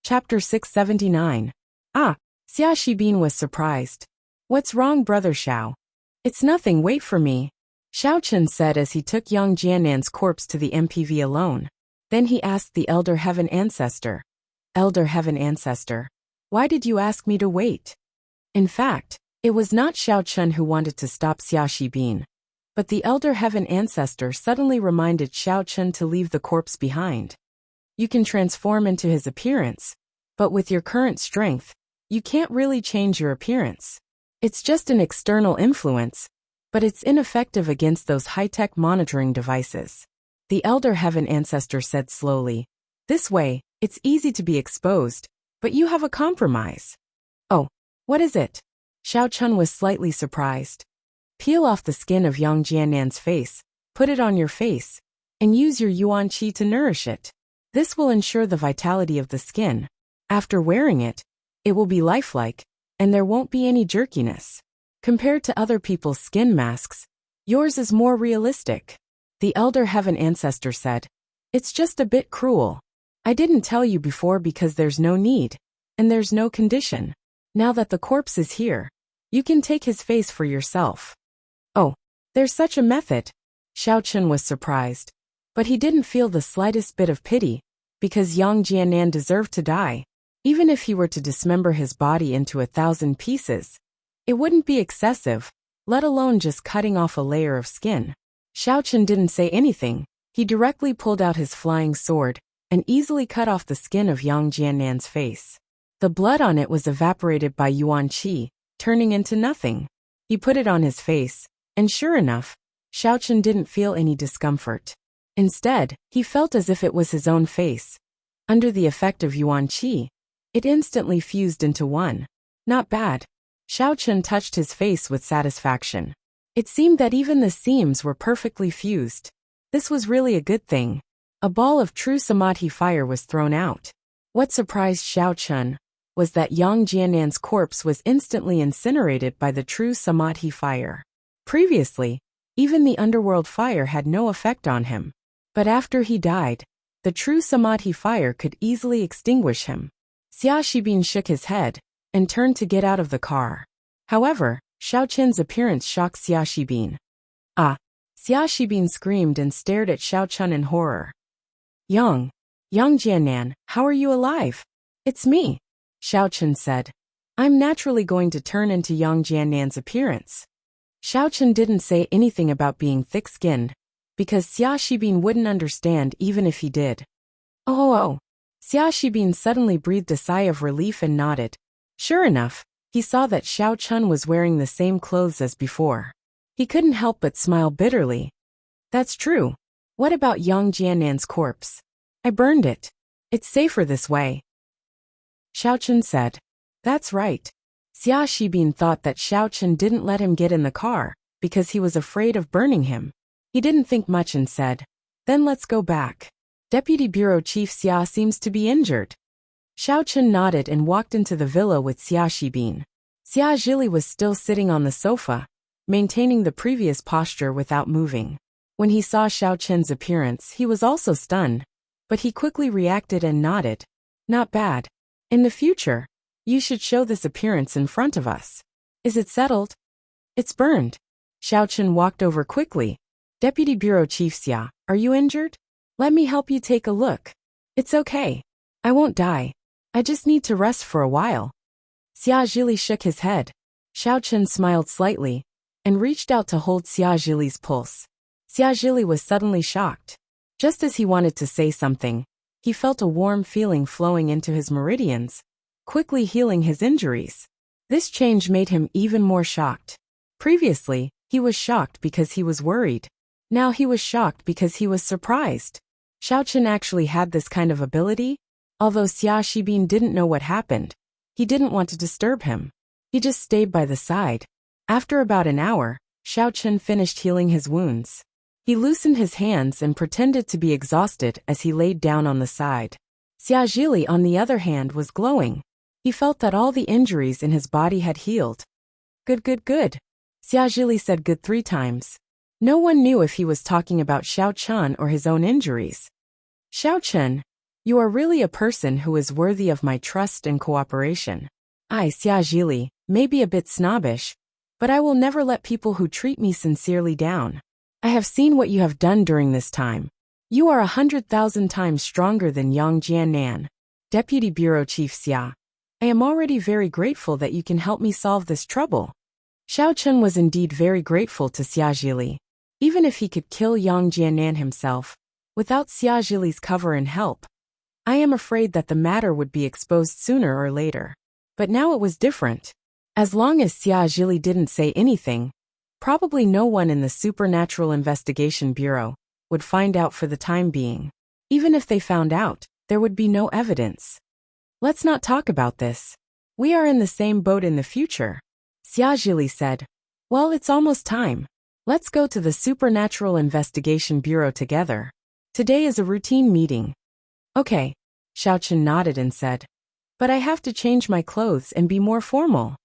Chapter 679. Ah, Xia Shibin was surprised. What's wrong, Brother Xiao? It's nothing, wait for me. Xiao Chen said as he took Yang Jiannan's corpse to the MPV alone. Then he asked the Elder Heaven Ancestor. Elder Heaven Ancestor, why did you ask me to wait? In fact, it was not Xiao Chen who wanted to stop Xia Shibin. But the Elder Heaven Ancestor suddenly reminded Xiao Chen to leave the corpse behind. You can transform into his appearance, but with your current strength, you can't really change your appearance. It's just an external influence, but it's ineffective against those high-tech monitoring devices. The Elder Heaven Ancestor said slowly. This way, it's easy to be exposed, but you have a compromise. Oh, what is it? Xiao Chen was slightly surprised. Peel off the skin of Yang Jiannan's face, put it on your face, and use your yuan qi to nourish it. This will ensure the vitality of the skin. After wearing it, it will be lifelike, and there won't be any jerkiness. Compared to other people's skin masks, yours is more realistic. The Elder Heaven Ancestor said. It's just a bit cruel. I didn't tell you before because there's no need, and there's no condition. Now that the corpse is here, you can take his face for yourself. Oh, there's such a method. Xiao Chen was surprised. But he didn't feel the slightest bit of pity, because Yang Jiannan deserved to die. Even if he were to dismember his body into 1,000 pieces, it wouldn't be excessive, let alone just cutting off a layer of skin. Xiao Chen didn't say anything. He directly pulled out his flying sword and easily cut off the skin of Yang Jiannan's face. The blood on it was evaporated by yuan qi, turning into nothing. He put it on his face, and sure enough, Xiao Chen didn't feel any discomfort. Instead, he felt as if it was his own face. Under the effect of yuan qi, it instantly fused into one. Not bad. Xiao Chen touched his face with satisfaction. It seemed that even the seams were perfectly fused. This was really a good thing. A ball of true samadhi fire was thrown out. What surprised Xiao Chen was that Yang Jiannan's corpse was instantly incinerated by the true samadhi fire. Previously, even the underworld fire had no effect on him. But after he died, the true samadhi fire could easily extinguish him. Xia Shibin shook his head and turned to get out of the car. However, Xiao Chen's appearance shocked Xia Shibin. Ah! Xia Shibin screamed and stared at Xiao Chen in horror. Yang Jiannan, how are you alive? It's me, Xiao Chen said. I'm naturally going to turn into Yang Jiannan's appearance. Xiao Chen didn't say anything about being thick-skinned, because Xia Shibin wouldn't understand even if he did. Oh. Xia Shibin suddenly breathed a sigh of relief and nodded. Sure enough, he saw that Xiao Chen was wearing the same clothes as before. He couldn't help but smile bitterly. That's true. What about Yang Jiannan's corpse? I burned it. It's safer this way. Xiao Chen said. That's right. Xia Shibin thought that Xiao Chen didn't let him get in the car, because he was afraid of burning him. He didn't think much and said, then let's go back. Deputy Bureau Chief Xia seems to be injured. Xiao Chen nodded and walked into the villa with Xia Shibin. Xia Zhili was still sitting on the sofa, maintaining the previous posture without moving. When he saw Xiao Chen's appearance, he was also stunned, but he quickly reacted and nodded. Not bad. In the future, you should show this appearance in front of us. Is it settled? It's burned. Xiao Chen walked over quickly. Deputy Bureau Chief Xia, are you injured? Let me help you take a look. It's okay. I won't die. I just need to rest for a while. Xia Zhili shook his head. Xiao Chen smiled slightly and reached out to hold Xia Zhili's pulse. Xia Zhili was suddenly shocked. Just as he wanted to say something, he felt a warm feeling flowing into his meridians, quickly healing his injuries. This change made him even more shocked. Previously, he was shocked because he was worried. Now he was shocked because he was surprised. Xiao Chen actually had this kind of ability. Although Xia Shibin didn't know what happened, he didn't want to disturb him. He just stayed by the side. After about an hour, Xiao Chen finished healing his wounds. He loosened his hands and pretended to be exhausted as he laid down on the side. Xia Zhili, on the other hand, was glowing. He felt that all the injuries in his body had healed. Good. Xia Zhili said good 3 times. No one knew if he was talking about Xiao Chen or his own injuries. Xiao Chen, You are really a person who is worthy of my trust and cooperation. I, Xia Zhili, may be a bit snobbish, but I will never let people who treat me sincerely down. I have seen what you have done during this time. You are 100,000 times stronger than Yang Jiannan. Deputy Bureau Chief Xia. I am already very grateful that you can help me solve this trouble. Xiao Chen was indeed very grateful to Xia Zhili. Even if he could kill Yang Jiannan himself, without Xia Zhili's cover and help, I am afraid that the matter would be exposed sooner or later. But now it was different. As long as Xia Zhili didn't say anything, probably no one in the Supernatural Investigation Bureau would find out for the time being. Even if they found out, there would be no evidence. Let's not talk about this. We are in the same boat in the future. Xia Zhili said. Well, it's almost time. Let's go to the Supernatural Investigation Bureau together. Today is a routine meeting. Okay. Xiao Chen nodded and said. But I have to change my clothes and be more formal.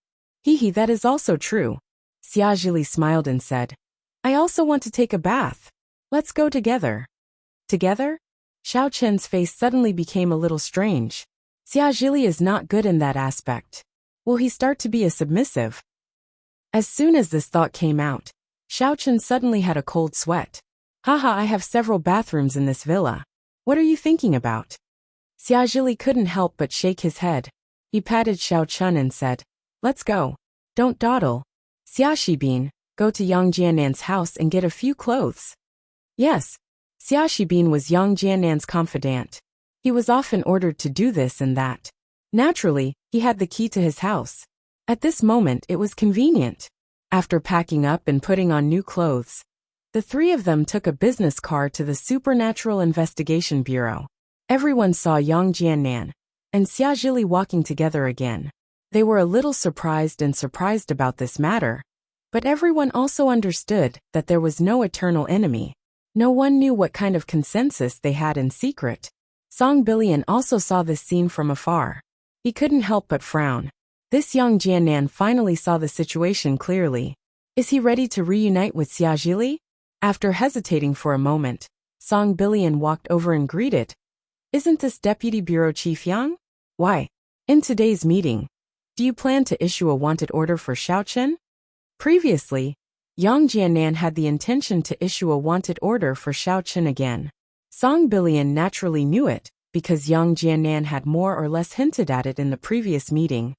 Hee, that is also true. Xia Zhili smiled and said. I also want to take a bath. Let's go together. Together? Xiao Chen's face suddenly became a little strange. Xia Zhili is not good in that aspect. Will he start to be a submissive? As soon as this thought came out, Xiao Chen suddenly had a cold sweat. Haha, I have several bathrooms in this villa. What are you thinking about? Xia Zhili couldn't help but shake his head. He patted Xiao Chen and said, Let's go. Don't dawdle. Xia Shibin, go to Yang Jiannan's house and get a few clothes. Yes. Xia Shibin was Yang Jiannan's confidant. He was often ordered to do this and that. Naturally, he had the key to his house. At this moment it was convenient. After packing up and putting on new clothes, the three of them took a business car to the Supernatural Investigation Bureau. Everyone saw Yang Jiannan and Xia Zhili walking together again. They were a little surprised about this matter, but everyone also understood that there was no eternal enemy. No one knew what kind of consensus they had in secret. Song Billion also saw this scene from afar. He couldn't help but frown. This young Jiannan finally saw the situation clearly. Is he ready to reunite with Xia Zhili? After hesitating for a moment, Song Billion walked over and greeted. Isn't this Deputy Bureau Chief Yang? Why? In today's meeting, do you plan to issue a wanted order for Xiao Chen? Previously, Yang Jiannan had the intention to issue a wanted order for Xiao Chen again. Song Billion naturally knew it, because Yang Jiannan had more or less hinted at it in the previous meeting.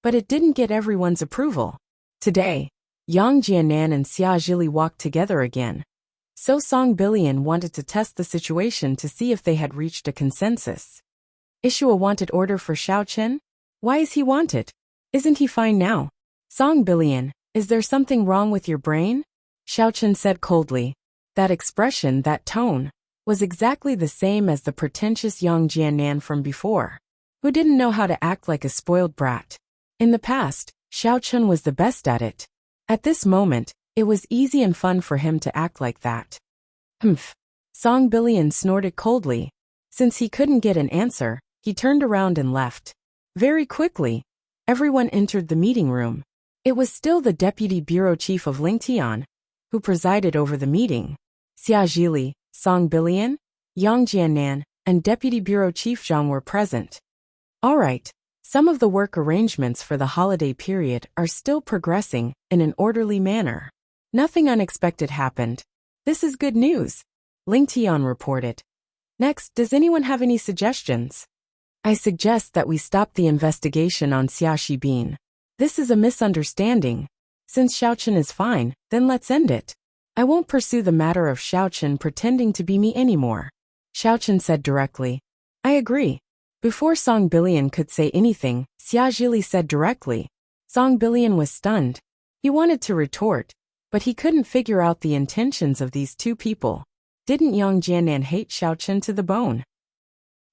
But it didn't get everyone's approval. Today, Yang Jiannan and Xia Zhili walked together again. So Song Billion wanted to test the situation to see if they had reached a consensus. Issue a wanted order for Xiao Chen? Why is he wanted? Isn't he fine now? Song Billion, is there something wrong with your brain? Xiao Chen said coldly. That expression, that tone, was exactly the same as the pretentious Yang Jiannan from before, who didn't know how to act like a spoiled brat. In the past, Xiao Chen was the best at it. At this moment, it was easy and fun for him to act like that. Humph. Song Billion snorted coldly. Since he couldn't get an answer, he turned around and left. Very quickly, everyone entered the meeting room. It was still the Deputy Bureau Chief of Lingtian, who presided over the meeting. Xia Zhili, Song Billion, Yang Jiannan, and Deputy Bureau Chief Zhang were present. All right. Some of the work arrangements for the holiday period are still progressing in an orderly manner. Nothing unexpected happened. This is good news, Ling Tian reported. Next, does anyone have any suggestions? I suggest that we stop the investigation on Xia Shibin. This is a misunderstanding. Since Xiao Chen is fine, then let's end it. I won't pursue the matter of Xiao Chen pretending to be me anymore. Xiao Chen said directly. I agree. Before Song Billion could say anything, Xia Zhili said directly. Song Billion was stunned. He wanted to retort, but he couldn't figure out the intentions of these two people. Didn't Yang Jiannan hate Xiao Chen to the bone?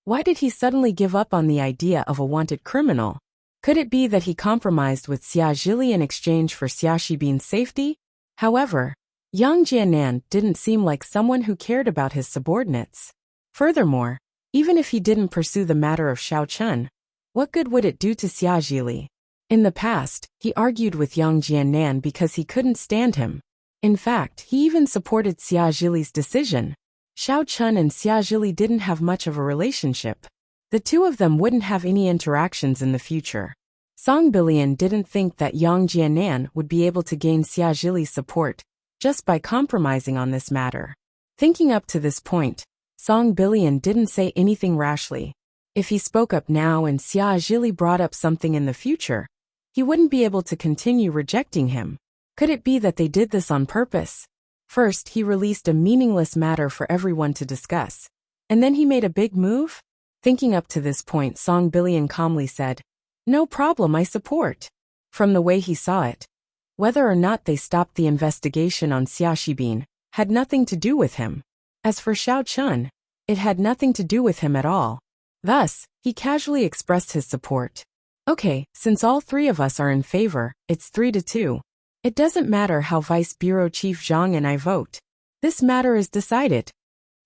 Why did he suddenly give up on the idea of a wanted criminal? Could it be that he compromised with Xia Zhili in exchange for Xia Shibin's safety? However, Yang Jiannan didn't seem like someone who cared about his subordinates. Furthermore, even if he didn't pursue the matter of Xiao Chen, what good would it do to Xia Zhili? In the past, he argued with Yang Jiannan because he couldn't stand him. In fact, he even supported Xia Zhili's decision. Xiao Chun and Xia Zhili didn't have much of a relationship. The two of them wouldn't have any interactions in the future. Song Bilian didn't think that Yang Jianan would be able to gain Xia Zhili's support just by compromising on this matter. Thinking up to this point, Song Bilian didn't say anything rashly. If he spoke up now and Xia Zhili brought up something in the future, he wouldn't be able to continue rejecting him. Could it be that they did this on purpose? First, he released a meaningless matter for everyone to discuss, and then he made a big move? Thinking up to this point, Song Bilian calmly said, "No problem, I support." From the way he saw it, whether or not they stopped the investigation on Xia Shibin had nothing to do with him. As for Xiao Chun, it had nothing to do with him at all. Thus, he casually expressed his support. "Okay, since all three of us are in favor, it's 3-2. It doesn't matter how Vice Bureau Chief Zhang and I vote. This matter is decided."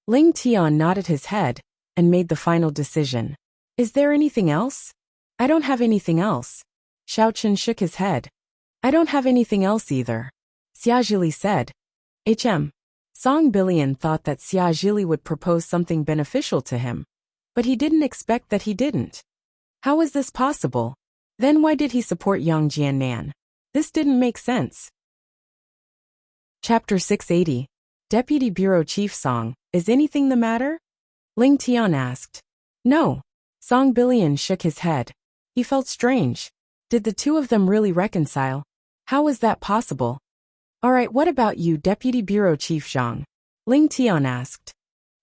Ling Tian nodded his head and made the final decision. "Is there anything else?" "I don't have anything else." Xiao Chun shook his head. "I don't have anything else either." Xia Zhili said. Song Bilian thought that Xia Zhili would propose something beneficial to him, but he didn't expect that he didn't. How is this possible? Then why did he support Yang Jianan? This didn't make sense. Chapter 680. Deputy Bureau Chief Song, is anything the matter? Ling Tian asked. No. Song Bilian shook his head. He felt strange. Did the two of them really reconcile? How was that possible? Alright, what about you, Deputy Bureau Chief Zhang? Ling Tian asked.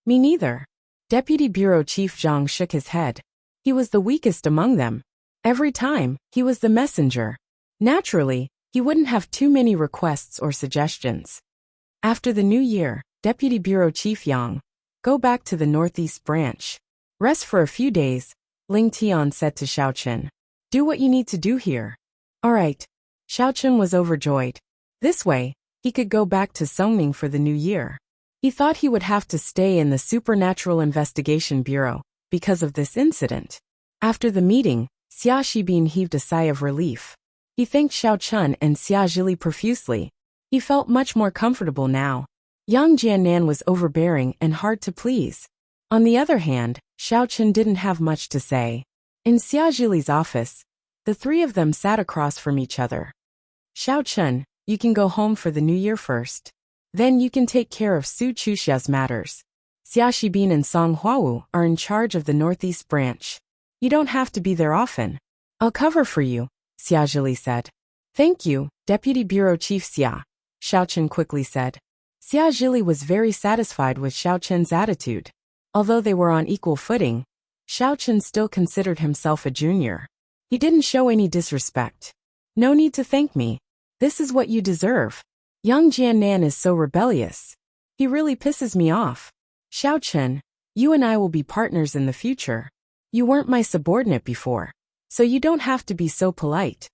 Me neither. Deputy Bureau Chief Zhang shook his head. He was the weakest among them. Every time, he was the messenger. Naturally, he wouldn't have too many requests or suggestions. After the new year, Deputy Bureau Chief Yang, go back to the Northeast branch. Rest for a few days, Ling Tian said to Xiao Chun. Do what you need to do here. Alright. Xiao Chun was overjoyed. This way, he could go back to Songning for the new year. He thought he would have to stay in the Supernatural Investigation Bureau because of this incident. After the meeting, Xia Shibin heaved a sigh of relief. He thanked Xiao Chun and Xia Zhili profusely. He felt much more comfortable now. Yang Jianan was overbearing and hard to please. On the other hand, Xiao Chun didn't have much to say. In Xia Zhili's office, the three of them sat across from each other. Xiao Chun, you can go home for the new year first. Then you can take care of Su Chuxia's matters. Xia Shibin and Song Huawu are in charge of the Northeast branch. You don't have to be there often. I'll cover for you, Xia Zhili said. Thank you, Deputy Bureau Chief Xia, Xiao Chun quickly said. Xia Zhili was very satisfied with Xiao Chun's attitude. Although they were on equal footing, Xiao Chun still considered himself a junior. He didn't show any disrespect. No need to thank me. This is what you deserve. Yang Jianan is so rebellious. He really pisses me off. Xiao Chun, you and I will be partners in the future. You weren't my subordinate before, so you don't have to be so polite.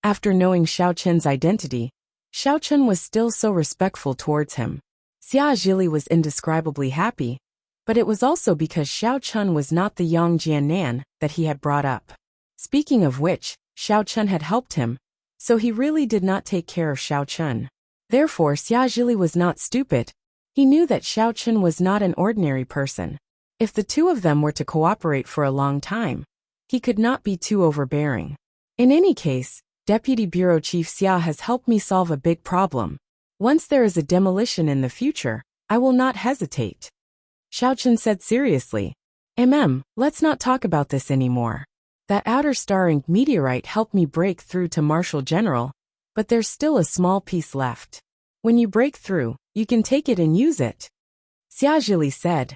After knowing Xiao Chun's identity, Xiao Chun was still so respectful towards him. Xia Zhili was indescribably happy, but it was also because Xiao Chun was not the Yang Jianan that he had brought up. Speaking of which, Xiao Chun had helped him, so he really did not take care of Xiao Chun. Therefore, Xia Zhili was not stupid. He knew that Xiao Chun was not an ordinary person. If the two of them were to cooperate for a long time, he could not be too overbearing. In any case, Deputy Bureau Chief Xia has helped me solve a big problem. Once there is a demolition in the future, I will not hesitate. Xiao Chun said seriously. Let's not talk about this anymore. That outer star-ink meteorite helped me break through to Marshal General, but there's still a small piece left. When you break through, you can take it and use it. Xia Zhili said.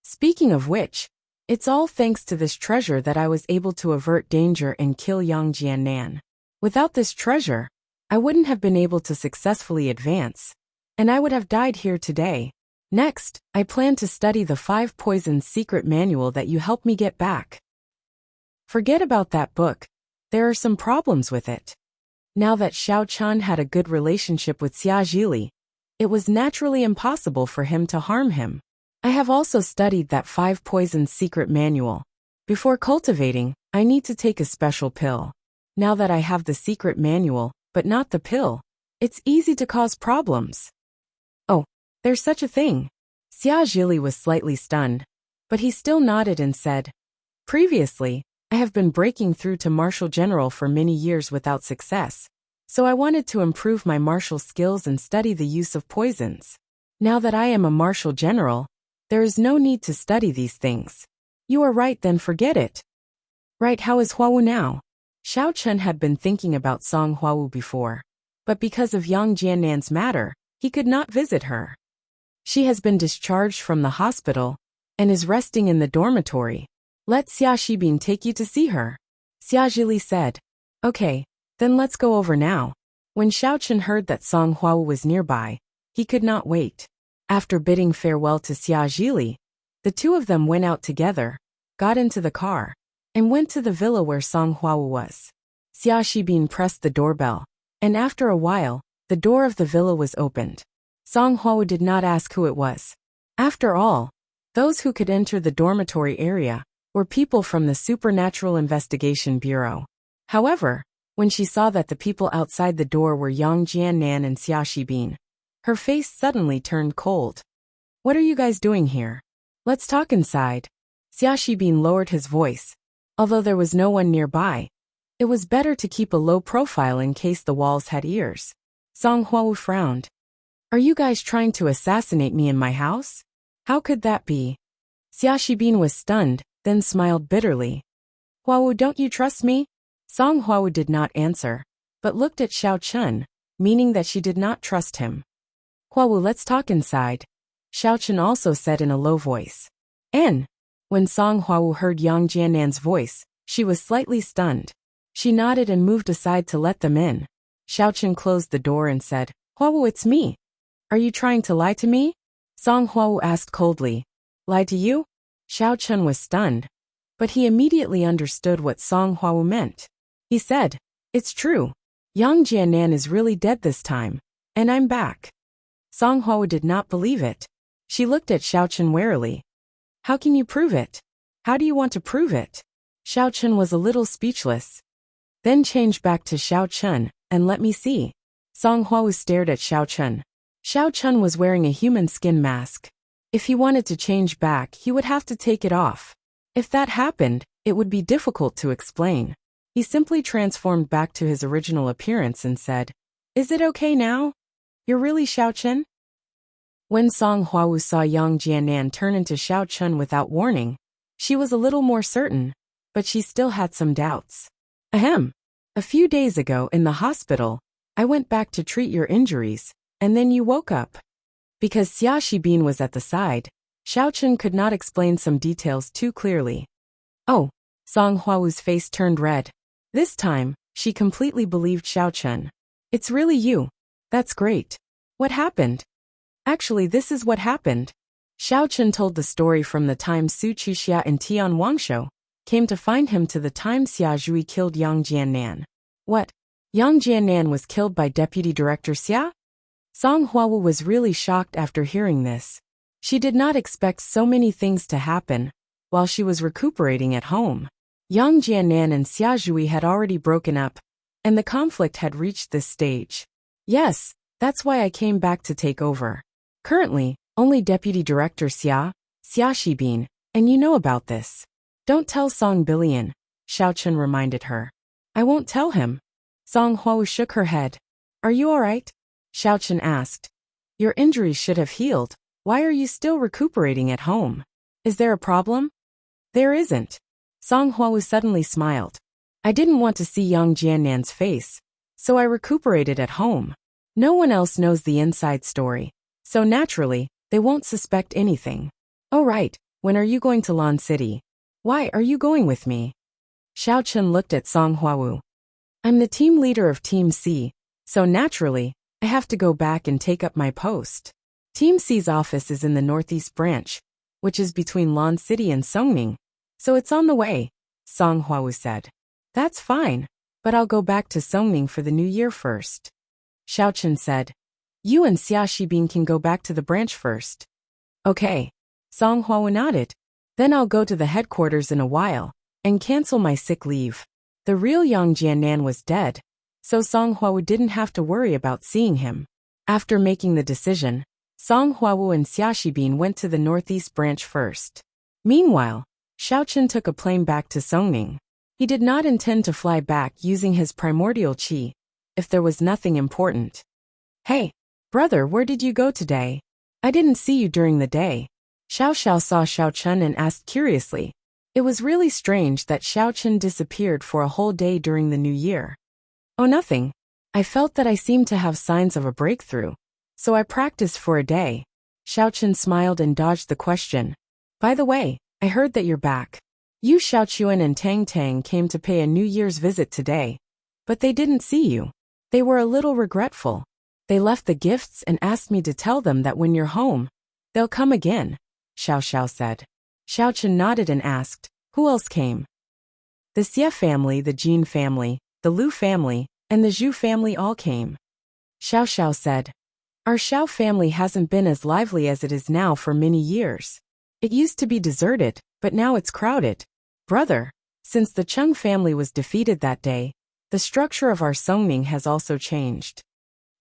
Speaking of which, it's all thanks to this treasure that I was able to avert danger and kill Yang Jianan. Without this treasure, I wouldn't have been able to successfully advance, and I would have died here today. Next, I plan to study the 5 Poisons secret manual that you helped me get back. Forget about that book. There are some problems with it. Now that Xiao Chun had a good relationship with Xia Zhili, it was naturally impossible for him to harm him. I have also studied that 5 Poisons secret manual. Before cultivating, I need to take a special pill. Now that I have the secret manual, but not the pill, it's easy to cause problems. Oh, there's such a thing. Xia Zhili was slightly stunned, but he still nodded and said, "Previously, I have been breaking through to Martial General for many years without success, so I wanted to improve my martial skills and study the use of poisons. Now that I am a Martial General, there is no need to study these things." "You are right, then forget it." "Right, how is Huawu now?" Xiao Chen had been thinking about Song Huawu before, but because of Yang Jiannan's matter, he could not visit her. "She has been discharged from the hospital and is resting in the dormitory. Let Xia Shibin take you to see her," Xia Zhili said. "Okay, then let's go over now." When Xiao Chen heard that Song Huawu was nearby, he could not wait. After bidding farewell to Xia Zhili, the two of them went out together, got into the car, and went to the villa where Song Huawu was. Xia Shibin pressed the doorbell, and after a while, the door of the villa was opened. Song Huawu did not ask who it was. After all, those who could enter the dormitory area were people from the Supernatural Investigation Bureau. However, when she saw that the people outside the door were Yang Jiannan and Xia Shibin, her face suddenly turned cold. "What are you guys doing here? Let's talk inside." Xia Shibin lowered his voice. Although there was no one nearby, it was better to keep a low profile in case the walls had ears. Song Huawu frowned. "Are you guys trying to assassinate me in my house? How could that be?" Xia Shibin was stunned, then smiled bitterly. "Huawu, don't you trust me?" Song Huawu did not answer, but looked at Xiao Chen, meaning that she did not trust him. "Huawu, let's talk inside," Xiao Chen also said in a low voice. "N." When Song Huawu heard Yang Jiannan's voice, she was slightly stunned. She nodded and moved aside to let them in. Xiao Chen closed the door and said, "Huawu, it's me. Are you trying to lie to me?" Song Huawu asked coldly. "Lie to you?" Xiao Chen was stunned, but he immediately understood what Song Huawu meant. He said, "It's true. Yang Jiannan is really dead this time, and I'm back." Song Huawu did not believe it. She looked at Xiao Chen warily. "How can you prove it? How do you want to prove it?" Xiao Chen was a little speechless. "Then change back to Xiao Chen, and let me see." Song Huawu stared at Xiao Chen. Xiao Chen was wearing a human skin mask. If he wanted to change back, he would have to take it off. If that happened, it would be difficult to explain. He simply transformed back to his original appearance and said, "Is it okay now? You're really Xiao Chen?" When Song Huawu saw Yang Jiannan turn into Xiao Chen without warning, she was a little more certain, but she still had some doubts. "Ahem. A few days ago in the hospital, I went back to treat your injuries, and then you woke up." Because Xia Shibin was at the side, Xiao Chen could not explain some details too clearly. "Oh." Song Huawu's face turned red. This time, she completely believed Xiao Chen. "It's really you. That's great. What happened?" "Actually, this is what happened." Xiao Chen told the story from the time Su Chuxia and Tian Wangshou came to find him to the time Xia Zhui killed Yang Jiannan. "What? Yang Jiannan was killed by Deputy Director Xia?" Song Huawu was really shocked after hearing this. She did not expect so many things to happen while she was recuperating at home. Yang Jiannan and Xia Zhui had already broken up, and the conflict had reached this stage. "Yes, that's why I came back to take over. Currently, only Deputy Director Xia Shibin, and you know about this." "Don't tell Song Billion," Xiao Chen reminded her. "I won't tell him." Song Huawu shook her head. "Are you alright?" Xiao Chen asked. "Your injuries should have healed. Why are you still recuperating at home? Is there a problem?" "There isn't." Song Huawu suddenly smiled. "I didn't want to see Yang Jiannan's face, so I recuperated at home. No one else knows the inside story, so naturally, they won't suspect anything." "Oh right, when are you going to Lan City? Why are you going with me?" Xiao Chen looked at Song Huawu. "I'm the team leader of Team C, so naturally, I have to go back and take up my post. Team C's office is in the Northeast Branch, which is between Lan City and Songning, so it's on the way," Song Huawu said. "That's fine, but I'll go back to Songning for the new year first." Xiao Chen said. "You and Xia Shibin can go back to the branch first." "Okay." Song Huawu nodded. "Then I'll go to the headquarters in a while and cancel my sick leave." The real Yang Jiannan was dead, so Song Huawu didn't have to worry about seeing him. After making the decision, Song Huawu and Xia Shibin went to the northeast branch first. Meanwhile, Xiaochen took a plane back to Songning. He did not intend to fly back using his primordial qi, if there was nothing important. Hey, brother, where did you go today? I didn't see you during the day. Xiao Xiao saw Xiaochen and asked curiously. It was really strange that Xiaochen disappeared for a whole day during the new year. Oh, nothing. I felt that I seemed to have signs of a breakthrough, so I practiced for a day. Xiaochen smiled and dodged the question. By the way, I heard that you're back. You, Xiaochuan and Tang Tang came to pay a New Year's visit today, but they didn't see you. They were a little regretful. They left the gifts and asked me to tell them that when you're home, they'll come again, Xiao Xiao said. Xiaochen nodded and asked, who else came? The Xie family, the Jin family, the Lu family, and the Zhu family all came. Xiao Xiao said, our Xiao family hasn't been as lively as it is now for many years. It used to be deserted, but now it's crowded. Brother, since the Cheng family was defeated that day, the structure of our Songning has also changed.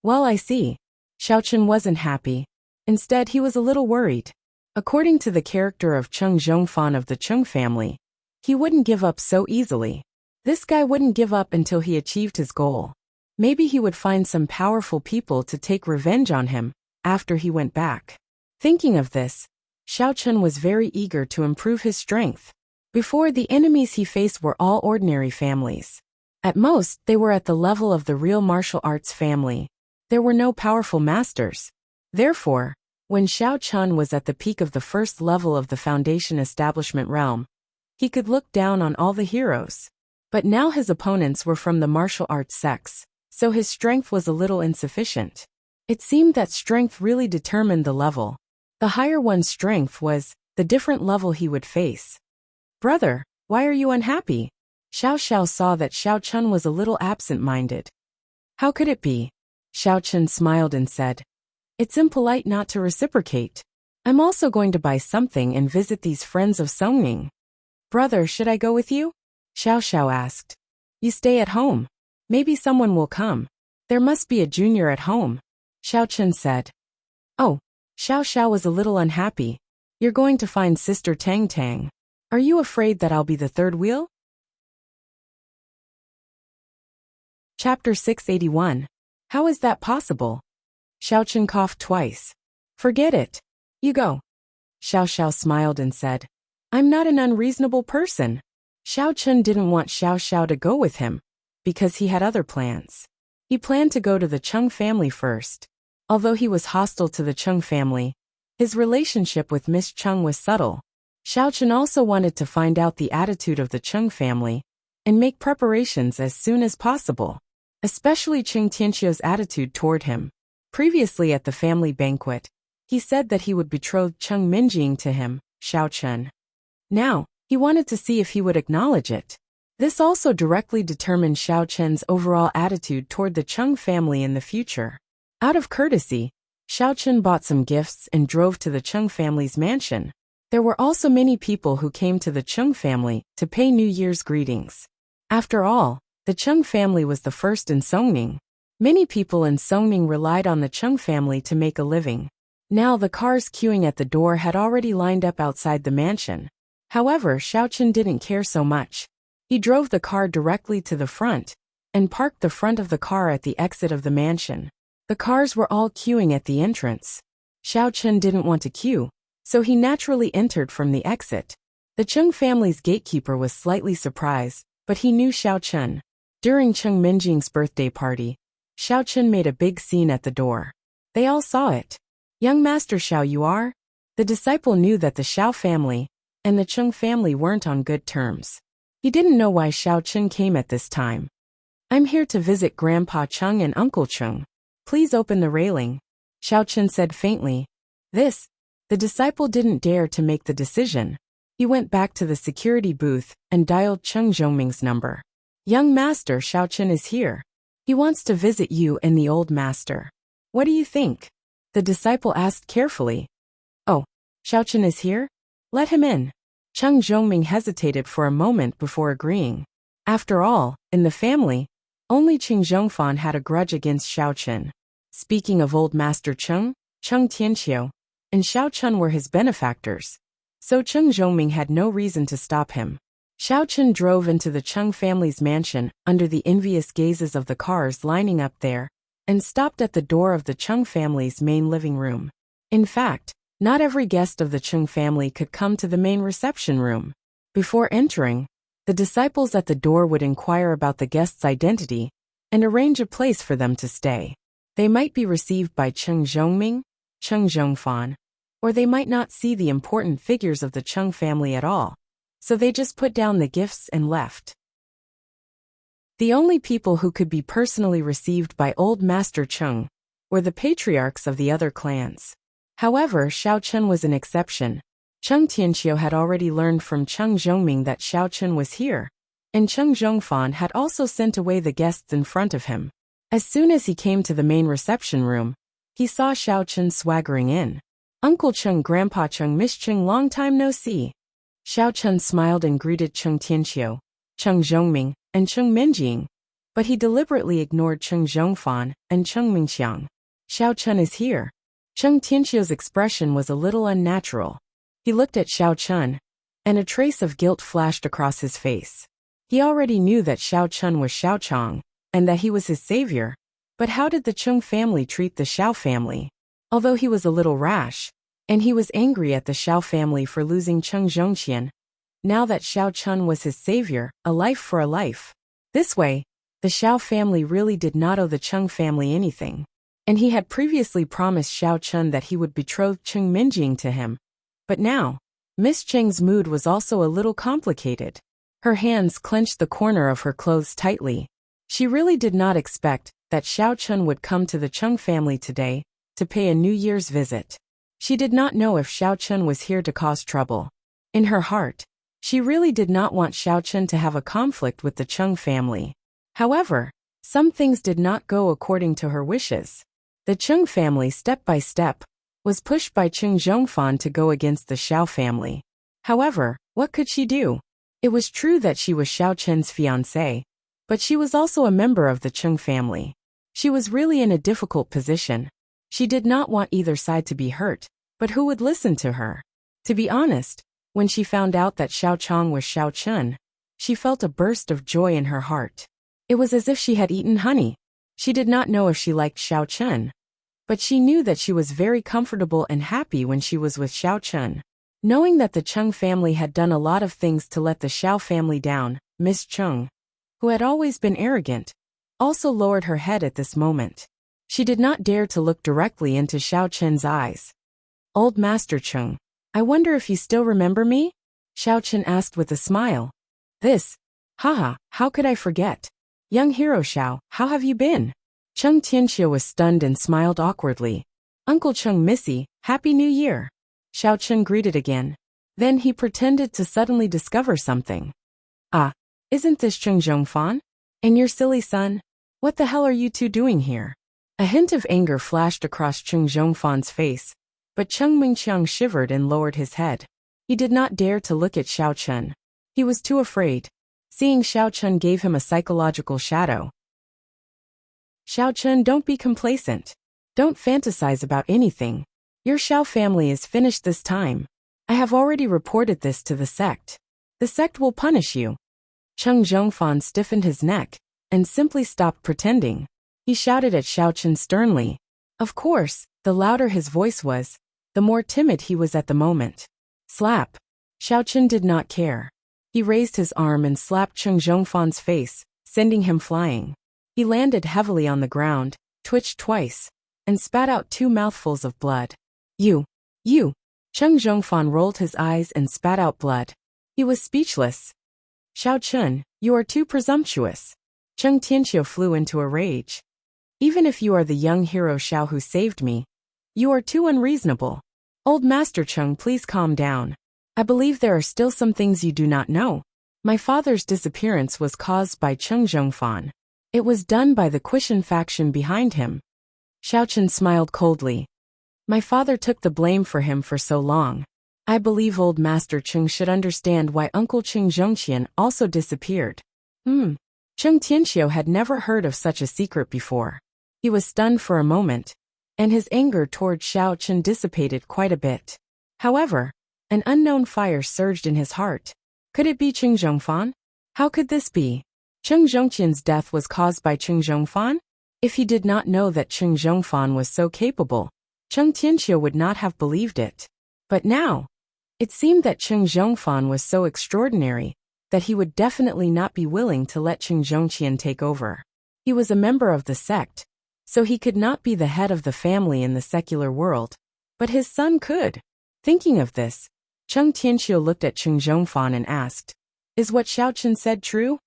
Well, I see. Xiaochen wasn't happy. Instead, he was a little worried. According to the character of Cheng Zhongfan of the Cheng family, he wouldn't give up so easily. This guy wouldn't give up until he achieved his goal. Maybe he would find some powerful people to take revenge on him after he went back. Thinking of this, Xiaochen was very eager to improve his strength. Before, the enemies he faced were all ordinary families. At most, they were at the level of the real martial arts family. There were no powerful masters. Therefore, when Xiaochen was at the peak of the first level of the Foundation Establishment realm, he could look down on all the heroes. But now his opponents were from the martial arts sects, so his strength was a little insufficient. It seemed that strength really determined the level. The higher one's strength was the different level he would face. Brother, why are you unhappy? Xiao Xiao saw that Xiaochen was a little absent-minded. How could it be? Xiaochen smiled and said, it's impolite not to reciprocate. I'm also going to buy something and visit these friends of Songning. Brother, should I go with you? Xiao Xiao asked. You stay at home. Maybe someone will come. There must be a junior at home. Xiaochen said. Oh, Xiao Xiao was a little unhappy. You're going to find Sister Tang Tang. Are you afraid that I'll be the third wheel? Chapter 681. How is that possible? Xiaochen coughed twice. Forget it. You go. Xiao Xiao smiled and said, I'm not an unreasonable person. Xiaochen didn't want Xiao Xiao to go with him, because he had other plans. He planned to go to the Cheng family first. Although he was hostile to the Cheng family, his relationship with Miss Cheng was subtle. Xiaochen also wanted to find out the attitude of the Cheng family and make preparations as soon as possible, especially Cheng Tianqiu's attitude toward him. Previously at the family banquet, he said that he would betroth Cheng Minjing to him, Xiaochen. Now, he wanted to see if he would acknowledge it. This also directly determined Xiaochen's overall attitude toward the Cheng family in the future. Out of courtesy, Xiaochen bought some gifts and drove to the Cheng family's mansion. There were also many people who came to the Cheng family to pay New Year's greetings. After all, the Cheng family was the first in Songning. Many people in Songning relied on the Cheng family to make a living. Now the cars queuing at the door had already lined up outside the mansion. However, Xiaochen didn't care so much. He drove the car directly to the front and parked the front of the car at the exit of the mansion. The cars were all queuing at the entrance. Xiaochen didn't want to queue, so he naturally entered from the exit. The Cheng family's gatekeeper was slightly surprised, but he knew Xiaochen. During Cheng Minjing's birthday party, Xiaochen made a big scene at the door. They all saw it. Young Master Xiao, you are? The disciple knew that the Xiao family and the Cheng family weren't on good terms. He didn't know why Xiaochen came at this time. I'm here to visit Grandpa Cheng and Uncle Cheng. Please open the railing, Xiaochen said faintly. The disciple didn't dare to make the decision. He went back to the security booth and dialed Cheng Zhongming's number. Young Master Xiaochen is here. He wants to visit you and the old master. What do you think? The disciple asked carefully. Oh, Xiaochen is here? Let him in. Cheng Zhongming hesitated for a moment before agreeing. After all, in the family, only Cheng Zhongfan had a grudge against Xiaochen. Speaking of old Master Cheng, Cheng Tianqiu, and Xiao Chun were his benefactors, so Cheng Zhongming had no reason to stop him. Xiao Chun drove into the Cheng family's mansion under the envious gazes of the cars lining up there, and stopped at the door of the Cheng family's main living room. In fact, not every guest of the Cheng family could come to the main reception room. Before entering, the disciples at the door would inquire about the guest's identity and arrange a place for them to stay. They might be received by Cheng Zhongming, Cheng Zhongfan, or they might not see the important figures of the Cheng family at all, so they just put down the gifts and left. The only people who could be personally received by Old Master Cheng were the patriarchs of the other clans. However, Xiao Chun was an exception. Cheng Tianqiu had already learned from Cheng Zhongming that Xiao Chun was here, and Cheng Zhongfan had also sent away the guests in front of him. As soon as he came to the main reception room, he saw Xiao Chun swaggering in. "Uncle Cheng, Grandpa Cheng, Miss Cheng, long time no see." Xiao Chun smiled and greeted Cheng Tianqiu, Cheng Zhongming, and Cheng Minjing, but he deliberately ignored Cheng Zhongfan and Cheng Mingxiang. "Xiao Chun is here." Cheng Tianqiu's expression was a little unnatural. He looked at Xiao Chun, and a trace of guilt flashed across his face. He already knew that Xiao Chun was Xiao Chong, and that he was his savior, but how did the Cheng family treat the Xiao family? Although he was a little rash, and he was angry at the Xiao family for losing Cheng Zhongqian, now that Xiao Chun was his savior, a life for a life. This way, the Xiao family really did not owe the Cheng family anything, and he had previously promised Xiao Chun that he would betroth Cheng Minjing to him. But now, Miss Cheng's mood was also a little complicated. Her hands clenched the corner of her clothes tightly. She really did not expect that Xiao Chun would come to the Cheng family today to pay a New Year's visit. She did not know if Xiao Chun was here to cause trouble. In her heart, she really did not want Xiao Chun to have a conflict with the Cheng family. However, some things did not go according to her wishes. The Cheng family, step by step, was pushed by Cheng Zhongfan to go against the Xiao family. However, what could she do? It was true that she was Xiao Chen's fiancée, but she was also a member of the Cheng family. She was really in a difficult position. She did not want either side to be hurt, but who would listen to her? To be honest, when she found out that Xiao Chong was Xiao Chun, she felt a burst of joy in her heart. It was as if she had eaten honey. She did not know if she liked Xiao Chun, but she knew that she was very comfortable and happy when she was with Xiao Chun. Knowing that the Cheng family had done a lot of things to let the Xiao family down, Miss Cheng, who had always been arrogant, also lowered her head at this moment. She did not dare to look directly into Xiao Chen's eyes. "Old Master Cheng, I wonder if you still remember me?" Xiao Chen asked with a smile. Haha, how could I forget? Young hero Xiao, how have you been?" Cheng Tianqiu was stunned and smiled awkwardly. "Uncle Cheng, Missy, Happy New Year." Xiao Chen greeted again. Then he pretended to suddenly discover something. "Ah, isn't this Cheng Zhongfan? And your silly son? What the hell are you two doing here?" A hint of anger flashed across Cheng Zhongfan's face, but Cheng Mingqiang shivered and lowered his head. He did not dare to look at Xiao Chen. He was too afraid. Seeing Xiao Chen gave him a psychological shadow. "Xiao Chen, don't be complacent. Don't fantasize about anything. Your Xiao family is finished this time. I have already reported this to the sect. The sect will punish you." Cheng Zhongfan stiffened his neck and simply stopped pretending. He shouted at Xiao Chen sternly. Of course, the louder his voice was, the more timid he was at the moment. Slap. Xiao Chen did not care. He raised his arm and slapped Cheng Zhongfan's face, sending him flying. He landed heavily on the ground, twitched twice, and spat out 2 mouthfuls of blood. You. Cheng Zhongfan rolled his eyes and spat out blood. He was speechless. "Xiao Chun, you are too presumptuous." Cheng Tianqiu flew into a rage. "Even if you are the young hero Xiao who saved me, you are too unreasonable. Old Master Cheng, please calm down. I believe there are still some things you do not know. My father's disappearance was caused by Cheng Zhongfan. It was done by the Quishan faction behind him." Xiao Chen smiled coldly. "My father took the blame for him for so long. I believe Old Master Cheng should understand why Uncle Cheng Zhongqian also disappeared." Cheng Tianqiu had never heard of such a secret before. He was stunned for a moment, and his anger toward Xiao Chen dissipated quite a bit. However, an unknown fire surged in his heart. Could it be Cheng Zhongfan? How could this be? Cheng Zhongqian's death was caused by Cheng Zhongfan? If he did not know that Cheng Zhongfan was so capable, Cheng Tianqiu would not have believed it. But now, it seemed that Cheng Zhongfan was so extraordinary that he would definitely not be willing to let Cheng Zhongqian take over. He was a member of the sect, so he could not be the head of the family in the secular world. But his son could. Thinking of this, Cheng Tianqiu looked at Cheng Zhongfan and asked, "Is what Xiao Chen said true?"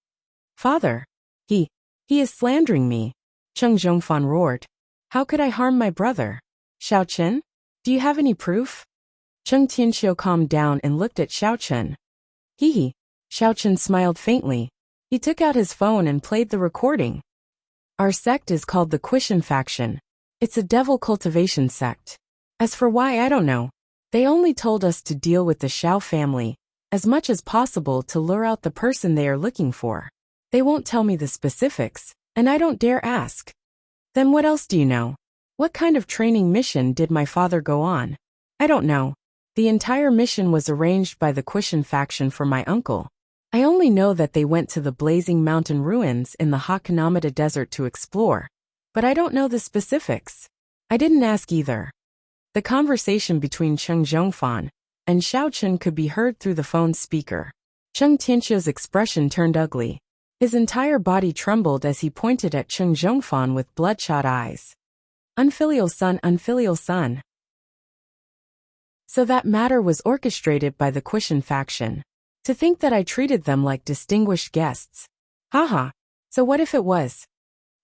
"Father, he is slandering me," Cheng Zhongfan roared. "How could I harm my brother? Xiao Chen, do you have any proof?" Cheng Tianqiu calmed down and looked at Xiao Chen. He. Xiao Chen smiled faintly. He took out his phone and played the recording. "Our sect is called the Quishan faction. It's a devil cultivation sect. As for why, I don't know. They only told us to deal with the Xiao family as much as possible to lure out the person they are looking for. They won't tell me the specifics, and I don't dare ask." "Then what else do you know? What kind of training mission did my father go on?" "I don't know. The entire mission was arranged by the Quishan faction for my uncle. I only know that they went to the blazing mountain ruins in the Hakanamata desert to explore, but I don't know the specifics. I didn't ask either." The conversation between Cheng Zhongfan and Xiao Chen could be heard through the phone's speaker. Cheng Tianqiu's expression turned ugly. His entire body trembled as he pointed at Cheng Zhongfan with bloodshot eyes. Unfilial son, unfilial son. So that matter was orchestrated by the Quishan faction. To think that I treated them like distinguished guests. Haha, so what if it was?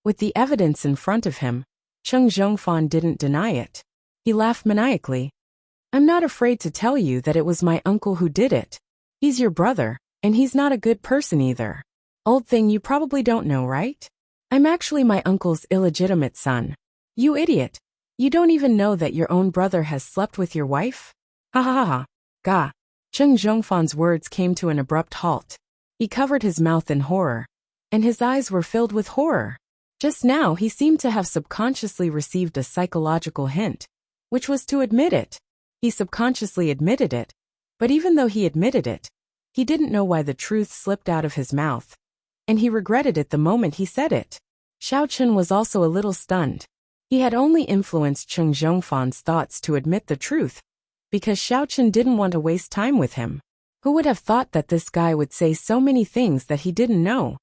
With the evidence in front of him, Cheng Zhongfan didn't deny it. He laughed maniacally. "I'm not afraid to tell you that it was my uncle who did it. He's your brother, and he's not a good person either. Old thing, you probably don't know, right? I'm actually my uncle's illegitimate son." "You idiot. You don't even know that your own brother has slept with your wife?" "Ha ha ha ha. Ga." Cheng Zhongfan's words came to an abrupt halt. He covered his mouth in horror, and his eyes were filled with horror. Just now he seemed to have subconsciously received a psychological hint, which was to admit it. He subconsciously admitted it, but even though he admitted it, he didn't know why the truth slipped out of his mouth, and he regretted it the moment he said it. Xiao Chen was also a little stunned. He had only influenced Cheng Zhongfan's thoughts to admit the truth, because Xiao Chen didn't want to waste time with him. Who would have thought that this guy would say so many things that he didn't know?